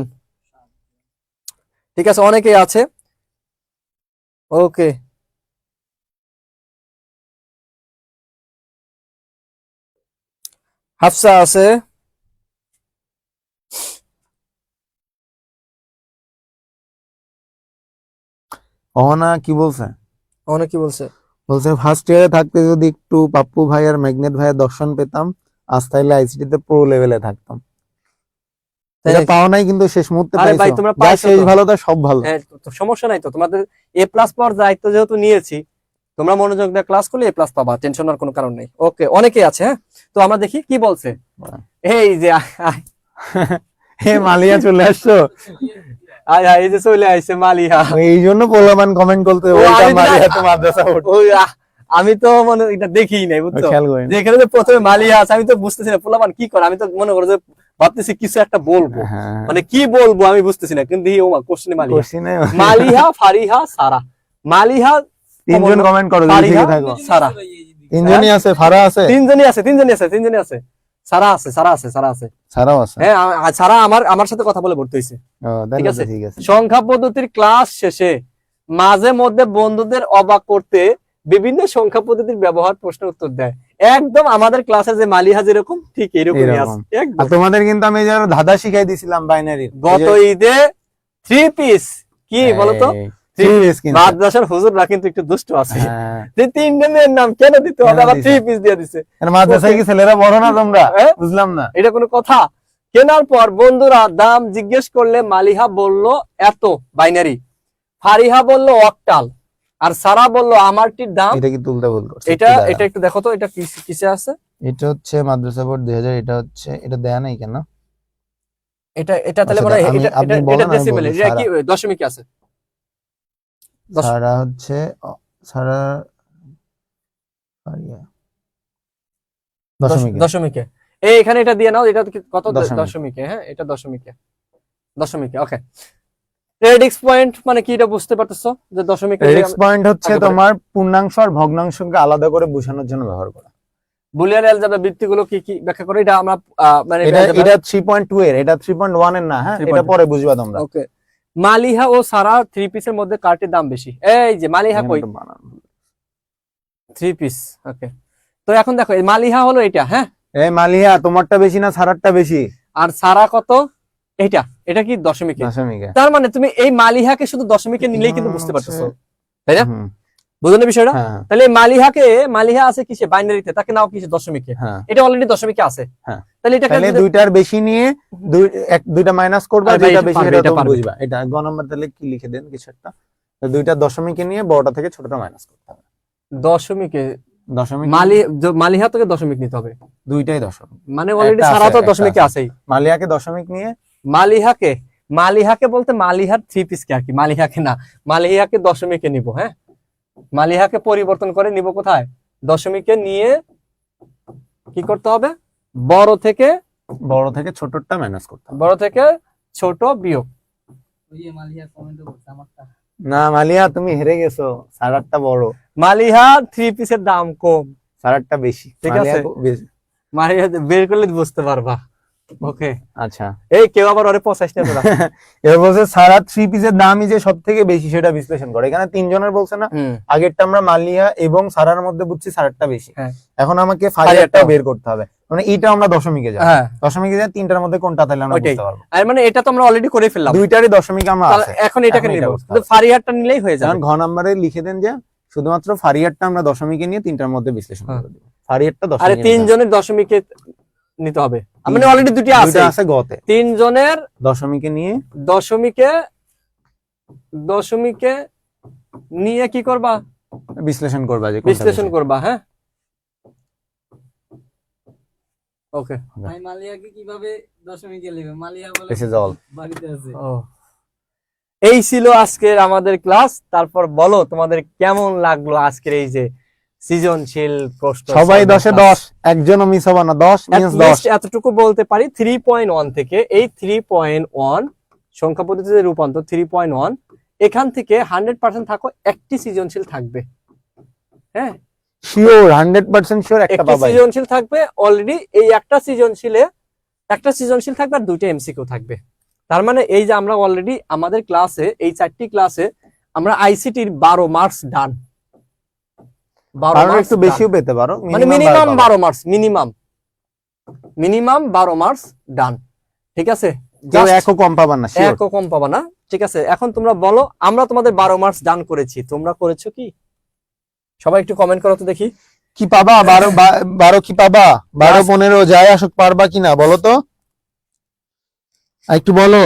S2: ঠিক আছে, অনেকেই আছে। ওকে, হাফসা আছে,
S1: অহনা কি বলছে?
S2: অনেক কি বলছে?
S1: বলছে ফার্স্ট ইয়ারে থাকতে যদি একটু পাপ্পু ভাই আর ম্যাগনেট ভাইয়ের দর্শন পেতাম, আজ তাইলে আইসিটি তে প্রো লেভেলে থাকতাম।
S2: তাই
S1: এটা
S2: নাকি?
S1: পাও নাই কিন্তু শেষ মুহূর্তে
S2: আরে ভাই,
S1: পাইছো।
S2: তোমরা
S1: যা
S2: পাইছো
S1: শেষ
S2: তো।
S1: ভালো তা সব ভালো।
S2: হ্যাঁ, তো সমস্যা নাই তো, তোমাদের এ প্লাস পাওয়ার দায়িত্ব যেহেতু নিয়েছি, তোমরা মনোযোগ দিয়ে ক্লাস করলে এ প্লাস পাবা, টেনশন আর কোনো কারণ নেই। ওকে, অনেকেই আছে। হ্যাঁ, তো আমরা দেখি কি বলছে। এই যে
S1: হে মালিয়া চলে আসছো,
S2: আয় আয়, এই যে চলে আইছে মালিহা।
S1: এই জন্য পোলাপান কমেন্ট করতে
S2: ও,
S1: ওইটা
S2: আমি তো-
S1: মালিয়া তো মাদ্রাসা পড়তো।
S2: ওই আমি তো মানে এটা দেখিই নাই, বুঝছো?
S1: খেয়াল করিনি।
S2: যেখানে যে প্রথমে মালিহা আছে, আমি তো বুঝতেছি না পোলাপান কি করে। আমি তো মনে করো যে ভাবতেছি কিছু একটা বলবো,
S1: হ্যাঁ,
S2: মানে কি বলবো আমি বুঝতেছি না, কিন্তু ও কোশ্চেনে মালিহা।
S1: কোশ্চিনে
S2: মালিহা, ফারিহা, সারা। মালিহা,
S1: তিনজন কমেন্ট করো, যদি
S2: ফারিহা,
S1: থেকে থাকো।
S2: সারা।
S1: তিনজনই আছে, ফারা আছে,
S2: তিনজনই আছে। সারা আছে।
S1: সারাও আছে।
S2: হ্যাঁ, সারা আমার সাথে কথা বলে ভর্তি হয়েছে।
S1: ও, তাহলে
S2: ঠিক
S1: তো
S2: আছে।
S1: ঠিক আছে।
S2: সংখ্যা পদ্ধতির ক্লাস শেষে মাঝে মধ্যে বন্ধুদের অবাক করতে বিভিন্ন সংখ্যা পদ্ধতির ব্যবহার প্রশ্ন উত্তর দেয়। একদম আমাদের ক্লাসে যে মালিহা যেরকম ঠিক এরকমই আছে
S1: এরকম।
S2: একদম।
S1: আর তোমাদের কিন্তু আমি যারা ধাঁধা শিখাই দিছিলাম বাইনারির
S2: গত ঈদে 3 পিস কি বলতো, মাদ্রাসার হুজুররা কিন্তু একটু দুষ্ট আছে। যে তিনটে মেয়ের নাম কেন দিতে হবে,
S1: কেন
S2: আবার
S1: দিছে?
S2: 3 পিস দিয়ে দিছে।
S1: মাদ্রাসায় কি ছেলেরা বড় না তোমরা?
S2: হ্যাঁ?
S1: বুঝলাম না।
S2: এটা কোনো কথা? কেনার পর বন্ধুরা দাম জিজ্ঞেস করলে মালিহা বলল এত বাইনারি, ফারিহা বলল অক্টাল, আর সারা বলল আমারটির দাম।
S1: এটা কি তুলতে ভুল করছে?
S2: এটা একটু দেখো তো, এটা কিসে আছে?
S1: এটা হচ্ছে মাদ্রাসা বোর্ড 2000, এটা হচ্ছে, এটা দেয়া নাই কেন?
S2: এটা তাহলে
S1: আচ্ছা,
S2: মনে হয়
S1: আমি-
S2: এটা
S1: আপনি
S2: এটা
S1: বলেন,
S2: এটা
S1: আমি
S2: ডেসিমেল,
S1: বলবো।
S2: এটা কি দশমিকে আছে?
S1: সারা হচ্ছে সারা ফারিয়া। দশমিকে।
S2: দশমিকে। এখানে এটা দিয়ে নাও, এটা কত?
S1: দশমিক।
S2: দশমিকে। হ্যাঁ, এটা দশমিকে। ওকে। রেডিক্স পয়েন্ট মানে কি, এটা বুঝতে পারতেছো যে দশমিক?
S1: রেডিক্স পয়েন্ট হচ্ছে
S2: আগে বলে।
S1: তোমার পূর্ণাংশ আর ভগ্নাংশকে আলাদা করে বোঝানোর জন্য ব্যবহার করা।
S2: বুলিয়ান অ্যালজেব্রা বৃত্তিগুলো কি কি ব্যাখ্যা করে, এটা আমরা মানে
S1: এটা 3.2 এর, এটা 3.1 এর না। হ্যাঁ,
S2: 3.2
S1: এটা পরে বুঝবা তোমরা।
S2: ওকে। মালিহা ও সারা 3 পিসের মধ্যে কারটির দাম বেশি? এই যে মালিহা কই? 3 পিস। ওকে, তো এখন দেখো এই মালিহা হলো এটা। হ্যাঁ,
S1: এই মালিয়া, তোমারটা বেশি না সারারটা বেশি?
S2: আর সারা কত? এটা কি দশমিকে?
S1: দশমিকে।
S2: তার মানে তুমি এই মালিহাকে শুধু দশমিকে নিলেই কিন্তু বুঝতে পারতেছো, তাই না?
S1: হুম,
S2: বুঝলে বিষয়টা?
S1: হ্যাঁ,
S2: তাহলে এই মালিহা আছে কিসে? বাইনারিতে, তাকে নাও কিসে? দশমিকে।
S1: হ্যাঁ।
S2: এটা অলরেডি দশমিকে আছে।
S1: হ্যাঁ।
S2: তাহলে এটা
S1: তাহলে দুইটার বেশি নিয়ে দুইটা মাইনাস করবা,
S2: আরে ভাই,
S1: যেটা
S2: এটা
S1: বেশি
S2: পারবে,
S1: সেটা
S2: এটা
S1: তুমি
S2: পারবে।
S1: বুঝবা। এটা গ নাম্বার, তাহলে কি লিখে দেন কিছু একটা। তো দুইটা দশমিকে নিয়ে বড়টা থেকে ছোটটা মাইনাস করতে হবে।
S2: দশমিকে
S1: দশমিক
S2: মালিহা থেকে দশমিক নিতে হবে।
S1: দুইটাই দশমিক।
S2: মানে অলরেডি
S1: একটা
S2: সারা
S1: আছে,
S2: তো
S1: একটা
S2: দশমিকে
S1: আছে।
S2: আছেই।
S1: মালিয়াকে দশমিক নিয়ে
S2: মালিহাকে বলতে মালিহার 3 পিস কে আর কি, মালিহাকে না। মালিহাকে দশমিকে নিব। হ্যাঁ, মালিহাকে পরিবর্তন করে নিব কোথায়? দশমিকে নিয়ে কি করতে হবে? বড় থেকে
S1: ছোটটা মাইনাস করতে হবে।
S2: বড় থেকে ছোট বিয়োগ।
S4: ওই যে মালিয়া কমেন্ট করছে আমারটা।
S1: না মালিয়া, তুমি হেরে গেছো। সারারটা বড়,
S2: মালিহা 3 পিসের দাম কম,
S1: সারারটা বেশি।
S2: ঠিক
S1: মালিয়া
S2: আছে।
S1: বেশি।
S2: মালিহা বের করলে বুঝতে পারবা। ওকে,
S1: আচ্ছা,
S2: এই কেউ আবার ওরে 85 না তোরা।
S1: এবার বলছে সারা 3 পিসের দামই যে সব থেকে বেশি সেটা বিশ্লেষণ করে। এখানে তিনজনের বলছে না, আগেরটা আমরা মালিয়া এবং সারার মধ্যে বুঝছি সারারটা বেশি।
S2: হ্যাঁ।
S1: এখন আমাকে
S2: ফারিয়ারটা
S1: ফারিয়ারটা বের করতে হবে, মানে এইটা আমরা দশমিকে যাবো।
S2: হ্যাঁ,
S1: দশমিকে যায় তিনটার মধ্যে কোনটা, তাহলে আমরা
S2: ওইটাই।
S1: বুঝতে পারবো।
S2: আর মানে এটা তো আমরা অলরেডি করে ফেললাম,
S1: দুইটারই দশমিক আমরা
S2: তাহলে
S1: আছে।
S2: এখন এটাকে
S1: এখন
S2: নিব।
S1: এটা বুঝতে
S2: কিন্তু
S1: হবে।
S2: ফারিহারটা নিলেই হয়ে যাবে।
S1: যেমন ঘ নাম্বারে লিখে দেন যে শুধুমাত্র ফারিয়ারটা আমরা দশমিকে নিয়ে তিনটার মধ্যে বিশ্লেষণ করে দেব। ফারিয়ারটা
S2: আরে
S1: দশমিকে
S2: তিনজনের দশমিকে নিতে হবে, মানে অলরেডি দুটি আছে।
S1: দুইটা আছে গতে।
S2: তিনজনের
S1: দশমিকে নিয়ে
S2: দশমিকে নিয়ে কি করবা?
S1: বিশ্লেষণ করবা, যে কোনটা
S2: বিশ্লেষণ
S1: বেশি।
S2: করবা। হ্যাঁ, ওকে।
S4: ভাই মালিয়াকে কিভাবে দশমিকে নেবে? মালিয়া বলে
S1: This is all.
S4: বাড়িতে আছে।
S2: এই ছিল আজকের আমাদের ক্লাস। তারপর বলো তোমাদের কেমন লাগলো আজকের এই যে সৃজনশীল প্রশ্ন।
S1: সবাই 10-এ 10, একজনও মিস হবে না। 10 মিন্স 10।
S2: এতটুকু বলতে পারি 3.1 থেকে, এই 3.1 সংখ্যা পদ্ধতিতে রূপান্তর 3.1, এখান থেকে 100% থাকো একটি সৃজনশীল থাকবে। হ্যাঁ,
S1: শিওর, 100% শিওর একটা
S2: একটি
S1: পাবাই।
S2: সৃজনশীল থাকবে অলরেডি। এই একটা সৃজনশীল থাকবে আর দুইটা এমসিকিউ থাকবে। তার মানে এই যে আমরা অলরেডি আমাদের ক্লাসে, এই 4টি ক্লাসে আমরা আইসিটির 12 মার্কস ডান। 12
S1: আরো
S2: মার্কস
S1: একটু বেশিও পেতে পারো,
S2: মানে মিনিমাম 12 মার্কস, মিনিমাম 12 মার্কস ডান। ঠিক আছে,
S1: কেউ একও কম পাবা না, শিওর।
S2: একও কম পাবা না। ঠিক আছে, এখন তোমরা বলো, আমরা তোমাদের 12 মার্কস ডান করেছি, তোমরা করেছো কি? সবাই একটু কমেন্ট করো তো দেখি।
S1: কি পাবা 12 কি পাবা 12 15 যাই আসুক পারবা কিনা বলো তো, একটু বলো।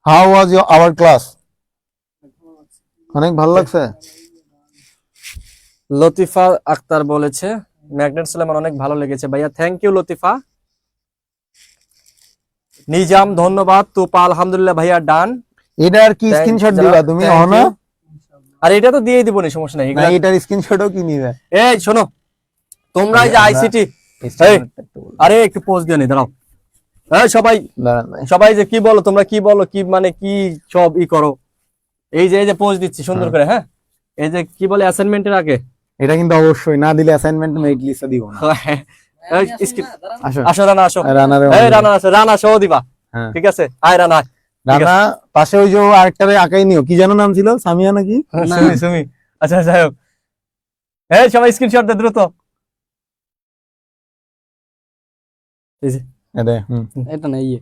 S1: How was our class? অনেক ভালো লাগছে।
S2: লতিফা আক্তার বলেছে ম্যাগনেট সুলেমান অনেক ভালো লেগেছে ভাইয়া, থ্যাংক ইউ লতিফা। নিজাম ধন্যবাদ। তুপা আলহামদুলিল্লাহ ভাইয়া ডান।
S1: এটা আর কি স্ক্রিনশট দিবা তুমি?
S2: Thank
S1: অনা
S2: you. আর এটা তো দিয়েই দিব, সমস্যা নাই।
S1: না এটার স্ক্রিনশটও কি নিবে?
S2: এই শোনো, তোমরা এই যে আইসিটি, আরে একটু পোজ দিয়ে নি, দাঁড়াও। এই সবাই সবাই যে কি বলো, তোমরা কি বলো, কি মানে কি সব করো, এই যে পোজ দিচ্ছি সুন্দর করে। হ্যাঁ, এই যে কি বলে অ্যাসাইনমেন্টের আগে,
S1: এটা কিন্তু অবশ্যই না দিলে অ্যাসাইনমেন্ট মেরিট লিস্টে দিব না।
S2: আসো রানা, আসো
S1: রানারে
S2: এই রানা আসো, রানা সহ দিবা।
S1: হ্যাঁ।
S2: ঠিক আছে, আয় রানা।
S1: রানা পাশে ওই যে আরেকটারে আঁকাই নিও, কি যেন নাম ছিল, সামিয়া নাকি?
S2: সুমি। আচ্ছা যাই হোক, এই সবাই স্ক্রিনশট দে দ্রুত। এই যে
S1: এটা
S4: এটা না ইয়ে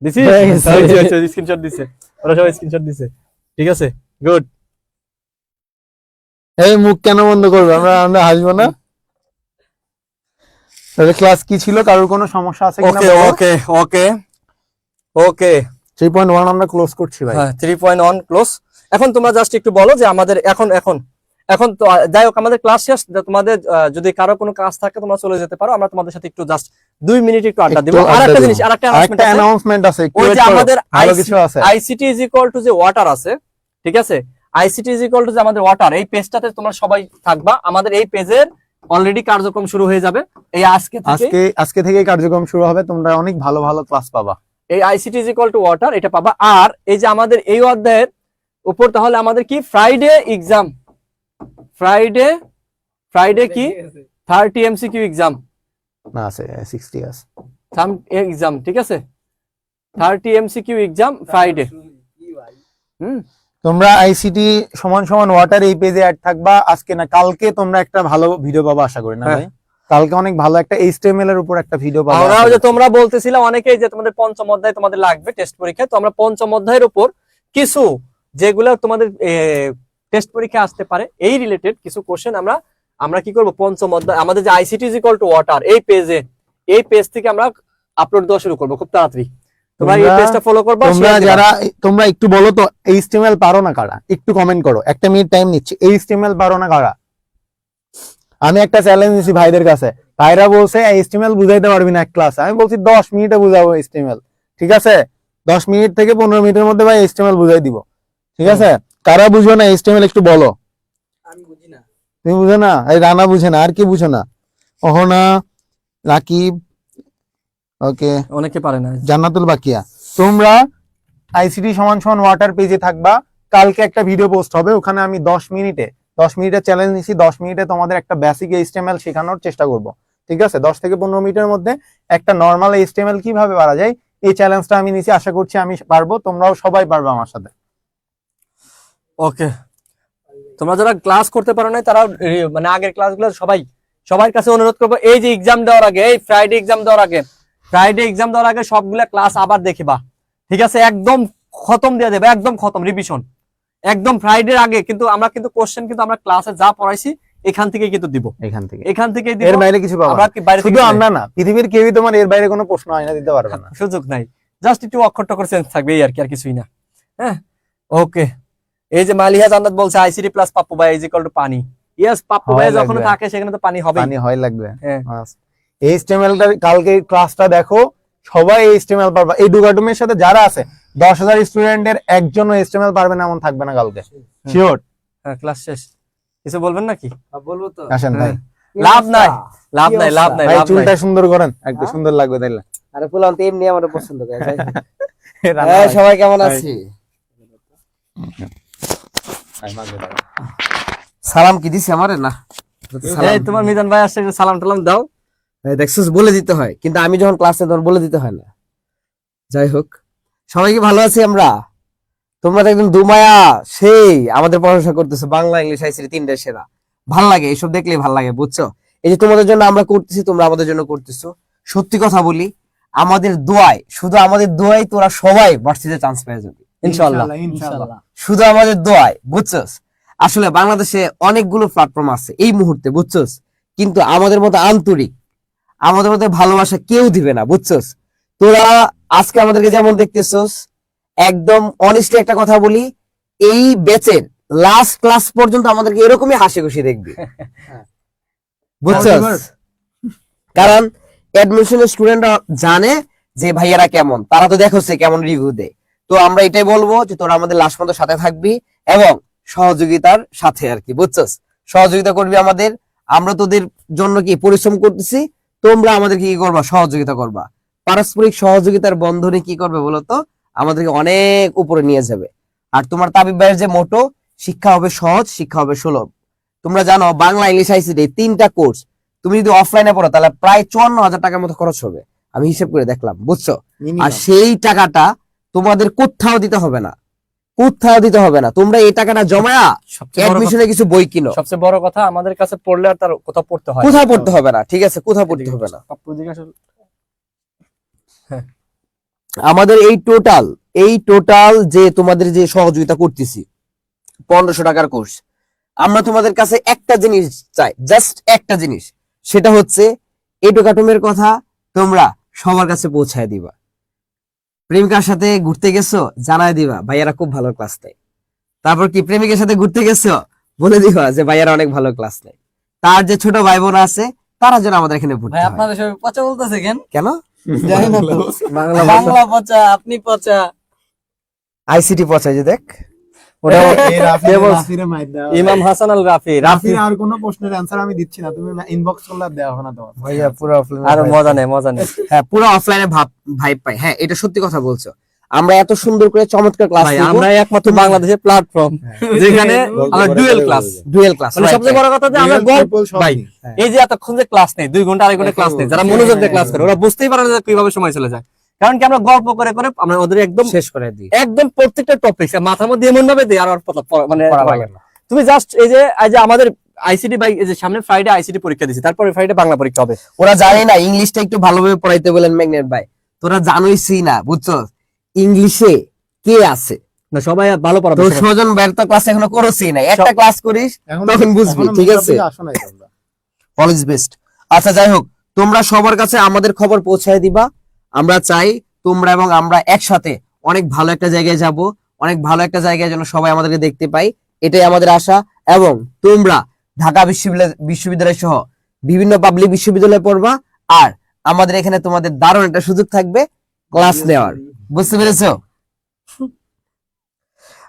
S2: দিছি,
S1: হয়ে গেছে।
S2: স্ক্রিনশট দিছে, ওরা সবাই স্ক্রিনশট দিছে। ঠিক আছে, গুড।
S1: এই মুখ কেন বন্ধ করবে? আমরা আমরা হাসবো না? তাহলে ক্লাস কি ছিল? কারোর কোনো সমস্যা আছে কিনা?
S2: ওকে ওকে ওকে ওকে
S1: 3.1 আমরা ক্লোজ করছি ভাই।
S2: হ্যাঁ 3.1 ক্লোজ। এখন তোমরা জাস্ট একটু বলো যে আমাদের এখন এখন এখন তো যাই হোক আমাদের ক্লাস শেষ। তোমাদের যদি কারো কোনো কাজ থাকে তোমরা চলে যেতে পারো, আমরা তোমাদের সাথে একটু জাস্ট 2 মিনিট একটু আড্ডা দিব। আর একটা জিনিস, আর একটা
S1: অ্যানাউন্সমেন্ট আছে, একটু
S2: ওই
S1: wait
S2: যে
S1: করো,
S2: আমাদের
S1: ভালো কিছু আছে।
S2: আইসিটি ইজ ইকুয়াল টু যে ওয়াটার আছে, ঠিক আছে, আইসিটি ইজ ইকুয়াল টু যে আমাদের ওয়াটার, এই পেজটাতে তোমরা সবাই থাকবা। আমাদের এই পেজের অলরেডি কার্যক্রম শুরু হয়ে যাবে এই
S1: আজকে থেকে কার্যক্রম শুরু হবে। তোমরা অনেক ভালো ভালো ক্লাস পাবা।
S2: এই ICT is equal two water এটা পাবা। আর এই যে আমাদের এই অধ্যায়ের উপর তাহলে আমাদের কি ফ্রাইডে এক্সাম, ফ্রাইডে কি 30 এমসিকিউ এক্সাম
S1: না আছে 60 আছে
S2: সাম এক্সাম, ঠিক আছে, 30 এমসিকিউ এক্সাম ফ্রাইডে।
S1: তোমরা আইসিটি সমান সমান ওয়াটার এই পেজে অ্যাড থাকবা। আজকে না কালকে তোমরা একটা ভালো ভিডিও পাবা আশা করি, না ভাই? কালকে অনেক ভালো একটা HTML এর উপর একটা ভিডিও পাবা।
S2: আমরাও যে তোমরা বলতেছিলা অনেকেই যে তোমাদের পঞ্চম অধ্যায় তোমাদের লাগবে টেস্ট পরীক্ষায়, তো আমরা পঞ্চম অধ্যায়ের উপর কিছু যেগুলো তোমাদের টেস্ট পরীক্ষা আসতে পারে এই রিলেটেড কিছু কোশ্চেন আমরা কি করব, পঞ্চম অধ্যায় আমাদের যে ICT is equal two water এই পেজ থেকে আমরা আপলোড দেওয়া শুরু করব খুব তাড়াতাড়ি। তোমরা এই পেজটা ফলো করবা।
S1: তোমরা একটু বলো তো HTML পারো না কারা? একটু কমেন্ট করো, 1 মিনিট টাইম নিচ্ছি। HTML পারো না কারা? আমি একটা চ্যালেঞ্জ দিছি ভাইদের কাছে, ভাইরা বলছে HTML বুঝাইতে পারবি না এক ক্লাসে। আমি বলছি 10 মিনিটে বুঝাবো HTML, ঠিক আছে? 10 মিনিট থেকে 15 মিনিটের মধ্যে ভাই HTML বুঝাই দিব, ঠিক আছে? কারা বুঝো না HTML একটু বলো।
S4: আমি বুঝি না।
S1: তুমি বুঝো না? এই রানা বুঝে না, আর কি বুঝো না? অহনা, রাকিব, ওকে,
S2: অনেকে পারে না।
S1: জান্নাতুল বাকিয়া, তোমরা আইসিটি সমান সমান ওয়াটার পেজে থাকবা। কালকে একটা ভিডিও পোস্ট হবে, ওখানে আমি 10 মিনিটের চ্যালেঞ্জ নিছি। 10 মিনিটে তোমাদের একটা বেসিক HTML শেখানোর চেষ্টা করব, ঠিক আছে? 10 থেকে 15 মিনিটের মধ্যে একটা নর্মাল HTML কিভাবে পারা যায় এই চ্যালেঞ্জটা আমি নিছি। আশা করছি আমি পারবো, তোমরাও সবাই পারবে আমার সাথে।
S2: ওকে, তোমরা যারা ক্লাস করতে পারো না তারা মানে আগের ক্লাসগুলো সবার কাছে অনুরোধ করবো, এই যে এক্সাম দেওয়ার আগে, এই ফ্রাইডে এক্সাম দেওয়ার আগে সবগুলা ক্লাস আবার দেখিবা, ঠিক আছে? একদম খতম দিয়ে দেবে, একদম খতম রিভিশন একদম ফ্রাইডের আগে। কিন্তু আমরা কিন্তু কোশ্চেন কিন্তু আমরা ক্লাসে যা পড়াইছি এখান থেকে কিন্তু দিব, এখান থেকে
S1: এর বাইরে কিছু পাবো না। শুধু আমরা না, পৃথিবীর কেউই তোমার এর বাইরে কোনো প্রশ্ন আয়না দিতে পারবে না,
S2: সুযোগ নাই। জাস্ট একটু অক্ষর টক্ষর চেঞ্জ থাকবে এই আর কি, আর কিছুই না। হ্যাঁ ওকে, এই যে মালিহা জান্নাত বলছে আইসিটি প্লাস পাপ্পু ভাই ইজ ইকুয়াল টু পানি। ইয়েস, পাপ্পু ভাই যখন থাকে সেখানে তো পানি হবে,
S1: পানি হয় লাগবে।
S2: হ্যাঁ,
S1: HTML টা কালকে ক্লাসটা দেখো, সবাই HTML পারবা। এই ডুগাডুমের সাথে যারা আছে 10,000 স্টুডেন্টের একজনও HTML পারবে না এমন থাকবে না কালকে, শিওর।
S2: হ্যাঁ ক্লাস শেষ, কিছু বলবেন নাকি?
S4: বলবো তো।
S1: আসেন ভাই,
S2: লাভ নাই
S1: ভাই চুলটা সুন্দর করেন, একটু সুন্দর লাগবে তাইলে।
S5: আরে ফুলান তো এমনি আমার পছন্দ করে।
S1: রান্না
S5: এই
S1: ভাই।
S5: সবাই কেমন আছি? সালাম কি দিছি আমারে না?
S2: এই তোমার মিজান ভাই আসছে, একটু সালাম টালাম দাও।
S5: দেখছিস বলে দিতে হয়, কিন্তু আমি যখন ক্লাসে তখন বলে দিতে হয় না। যাই হোক, সবাই কি ভালো আছি আমরা? তোমরা তো একদম দুমায়া সেই আমাদের পড়াশোনা করতেছো, বাংলা ইংলিশ আইসিটি 3টা সেরা। ভাল লাগে, এইসব দেখলেই ভাল লাগে, বুঝছো? এই যে তোমাদের জন্য আমরা করতেছি, তোমরা আমাদের জন্য করতেছো। সত্যি কথা বলি, আমাদের দোয়ায়, শুধু আমাদের দোয়ায় তোরা সবাই ভার্সিটিতে চান্স পেয়ে যাবে
S2: ইনশাআল্লাহ।
S1: ইনশাআল্লাহ।
S5: শুধু আমাদের দোয়ায়, বুঝছস? আসলে বাংলাদেশে অনেকগুলো প্ল্যাটফর্ম আছে এই মুহূর্তে, বুঝছস, কিন্তু আমাদের মতো আন্তরিক, আমাদের মতো ভালোবাসা কেউ দিবে না, বুঝছস? তোরা আজকে আমাদেরকে যেমন দেখতেছস, একদম অনেস্টলি একটা কথা বলি, এই ব্যাচের লাস্ট ক্লাস পর্যন্ত আমাদেরকে এরকমই হাসি খুশি দেখবি, বুঝছস? কারণ অ্যাডমিশনের স্টুডেন্টরা জানে যে ভাইয়ারা কেমন, তারা তো দেখছে কেমন রিভিউ দেয়। তো আমরা এটাই বলবো যে তোরা আমাদের লাস্ট পর্যন্ত সাথে থাকবি এবং সহযোগিতার সাথে আর কি, বুঝছস? সহযোগিতা করবি আমাদের, আমরা তোদের জন্য কি পরিশ্রম করতেছি, তোমরা আমাদেরকে কি করবা, সহযোগিতা করবা। পারস্পরিক সহযোগিতার বন্ধনে কি করবে বলতো, আমাদেরকে অনেক উপরে নিয়ে যাবে। আর তোমার তাবিব ভাইয়ের যে মোটো, শিক্ষা হবে সহজ, শিক্ষা হবে সুলভ। তোমরা জানো বাংলা, ইংলিশ, আইসিটি 3টা কোর্স তুমি যদি অফলাইনে পড়ো তাহলে প্রায় 54,000 টাকার মতো খরচ হবে, আমি হিসেব করে দেখলাম, বুঝছো? আর সেই টাকাটা তোমাদের কোথাও দিতে হবে না, কোথাও দিতে হবে না। তোমরা এই টাকাটা জমায়া
S2: সবচেয়ে বড় কথা-
S5: অ্যাডমিশনে কিছু বই কিনো,
S2: সবচেয়ে বড় কথা, আমাদের কাছে পড়লে আর তার কোথাও পড়তে হয় না।
S5: কোথাও পড়তে হবে না, ঠিক আছে? কোথাও পড়তে হবে না। আমাদের এই টোটাল যে তোমাদের যে সহযোগিতা করতেছি 1500 টাকার কোর্স, আমরা তোমাদের কাছে একটা জিনিস চাই, জাস্ট একটা জিনিস, সেটা হচ্ছে এটোকাটুমের কথা তোমরা সবার কাছে পৌঁছায় দিবা। প্রেমিকার সাথে ঘুরতে গেছো, জানায় দিবা ভাইয়ারা খুব ভালো ক্লাস নেয়। তারপর কি প্রেমিকের সাথে ঘুরতে গেছো, বলে দিবা যে ভাইয়ারা অনেক ভালো ক্লাস নেয়। তার যে ছোট ভাই বোন আছে, তারা যেন আমাদের এখানে ভর্তি
S4: ভাই
S5: হয়।
S4: আপনাদের সবাই পচা বলতেছে কেন?
S5: কেন?
S4: জানি না তো। বাংলা পচা, আপনি পচা।
S5: আইসিটি পৌঁছায় যে দেখ,
S2: ওটা
S1: রাফিরে মাইর দাও।
S2: ইমাম হাসান আল রাফি।
S1: রাফির আর কোনো প্রশ্নের অ্যান্সার আমি দিচ্ছি না, তুমি ইনবক্স করলে আর দেওয়া হবে না তোমার।
S5: ভাইয়া পুরো অফলাইন,
S2: আর মজা নেই, মজা নেই
S5: হ্যাঁ পুরো অফলাইনে ভাইব পাই। হ্যাঁ এটা সত্যি কথা বলছো, আমরা এত সুন্দর করে চমৎকার ক্লাস
S2: ভাই।
S5: নিব,
S2: আমরা একমাত্র বাংলাদেশের প্ল্যাটফর্ম যেখানে আমরা ডুয়েল ক্লাস,
S5: ডুয়েল ক্লাস।
S2: মানে সবচেয়ে বড় কথা যে আমরা গল্প, ভাই
S1: হ্যাঁ।
S2: এই যে এতক্ষণ যে ক্লাস নেই, 2 ঘন্টা 2.5 ঘন্টা ক্লাস নেই, যারা মনোযোগ দিয়ে ক্লাস করে ওরা বুঝতেই পারে না যে কিভাবে সময় চলে যায়। কারণ কি আমরা গল্প করে করে আমরা ওদের একদম
S5: শেষ করে দিই,
S2: একদম প্রত্যেকটা টপিক মাথার মধ্যে এমন ভাবে দেয় আর মানে
S5: পড়া লাগে না।
S2: তুমি জাস্ট এই যে আমাদের আইসিটি বাই এই যে সামনে ফ্রাইডে আইসিটি পরীক্ষা দিছি, তারপরে ফ্রাইডে বাংলা পরীক্ষা হবে।
S5: ওরা জানে না ইংলিশটা একটু ভালোভাবে পড়াইতে বলেন ম্যাগনেট ভাই, তোরা জানোইছি না, বুঝছো ইংলিশে কে আছে?
S2: না সবাই ভালো পড়াবে
S5: তোর
S2: সবাই।
S5: সজন ব্যর্থ ক্লাস এখনো করছিস না, একটা ক্লাস করিস তখন বুঝবি, ঠিক আছে?
S1: আসো নাই তোমরা।
S5: All is best. আচ্ছা যাই হোক, তোমরা সবার কাছে আমাদের খবর পৌঁছায় দিবা। আমরা চাই তোমরা এবং আমরা একসাথে অনেক ভালো একটা জায়গায় যাব, অনেক ভালো একটা জায়গায় যেন সবাই আমাদেরকে দেখতে পাই, এটাই আমাদের আশা। এবং তোমরা ঢাকা বিশ্ববিদ্যালয় সহ বিভিন্ন পাবলিক বিশ্ববিদ্যালয়ে পড়বা, আর আমাদের এখানে তোমাদের দারুণ একটা সুযোগ থাকবে ক্লাস নেওয়ার, বুঝতে পেরেছো?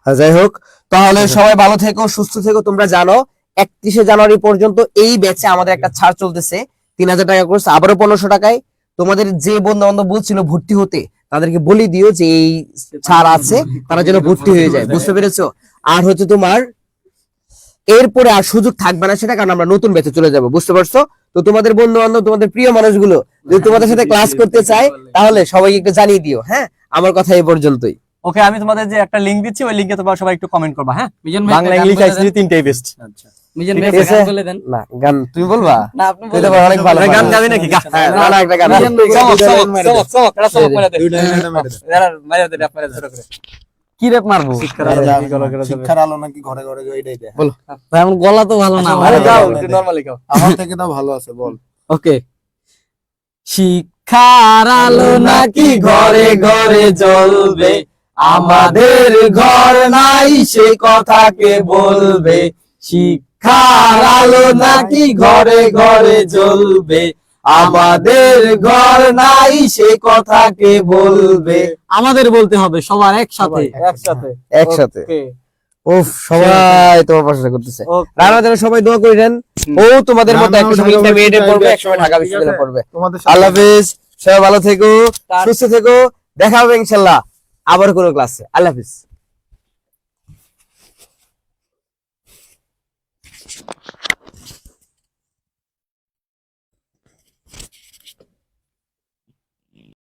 S5: যাই হোক, তাহলে সবাই ভালো থেকো, সুস্থ থেকো। তোমরা জানো 31শে জানুয়ারি পর্যন্ত এই ব্যাচে আমাদের একটা ছাড় চলতেছে, 3000 টাকা কোর্স আবারও 1500 টাকায়। তোমাদের যে বন্ধু বান্ধব বলছিল ভর্তি হতে, তাদেরকে বলে দিও যে এই ছাড় আছে, তারা যেন ভর্তি হয়ে যায়, বুঝতে পেরেছো? আর হচ্ছে তোমার এরপরে আর সুযোগ থাকবে না সেটা, কারণ আমরা নতুন ব্যাচে চলে যাব, বুঝতে পারছো? তো তোমাদের বন্ধু বান্ধব, তোমাদের প্রিয় মানুষগুলো যদি তোমাদের সাথে ক্লাস করতে চায়, তাহলে সবাইকে একটু জানিয়ে দিও। হ্যাঁ, আমার কথা এই পর্যন্তই।
S2: ওকে, আমি তোমাদের যে একটা লিংক দিচ্ছি, ওই লিংকে তোমরা সবাই একটু কমেন্ট করবা। হ্যাঁ,
S4: মিজান ভাই
S2: বাংলা ইংলিশ আইসিটি 3টাই বেস্ট।
S1: আচ্ছা
S4: মিজান
S5: ঠিক
S4: ভাই
S5: আছে?
S4: গান বলে দেন।
S5: না গান তুমি বলবা?
S4: না আপনি
S5: তুই তো
S4: বলেন।
S5: অনেক ভালো
S2: গান
S5: পারো।
S2: গাবি নাকি?
S5: হ্যাঁ, না, না, একটা গান।
S4: মিজান ভাই গান
S2: চমক,
S1: দুইটা
S2: চমক,
S1: লাইন মেরে দে।
S2: চমক, চমক, এটা চমক মেরে দে।
S1: দুইটা লাইন মেরে দে।
S2: এরা মেরে দে, আপনারা ছোট করে।
S4: কি রেপ মারবো?
S1: শিক্ষার আলো নাকি ঘরে ঘরে এটাই দেয়।
S4: ভাই আমার গলা তো ভালো না।
S2: আরে যাও,
S1: বলে
S2: একটু
S1: দে।
S2: নরমালি গাও।
S1: আমার থেকে তো ভালো আছে, বল।
S4: ওকে। শিক্ষার আলো নাকি ঘরে ঘরে জ্বলবে, আমাদের ঘর নাই সে কথা কে বলবে। শিক্ষার আলো নাকি ঘরে ঘরে জ্বলবে, আমাদের ঘর নাই সে কথা কে বলবে। আমাদের বলতে হবে সবার একসাথে।
S2: একসাথে
S5: একসাথে।
S2: ওকে।
S5: উফ, সবাই তোমার প্রশংসা করতেছে।
S2: ওকে।
S5: রানা যেন সবাই দোয়া করেন, ও তোমাদের মতো
S1: রানাও
S5: একটা সময়
S1: ঢাকা
S5: ইন্টারমিডিয়েটে পড়বে,
S1: বিশ্ববিদ্যালয়ে
S5: একসময় ঢাকা বিশ্ববিদ্যালয়ে পড়বে।
S1: তোমাদের
S5: আল্লাহ
S1: সাথে
S5: হাফিজ, সবাই ভালো থেকো, সুস্থ থেকো, দেখা হবে ইনশাল্লাহ আবার কোনো ক্লাসে। আল্লাহ হাফিজ।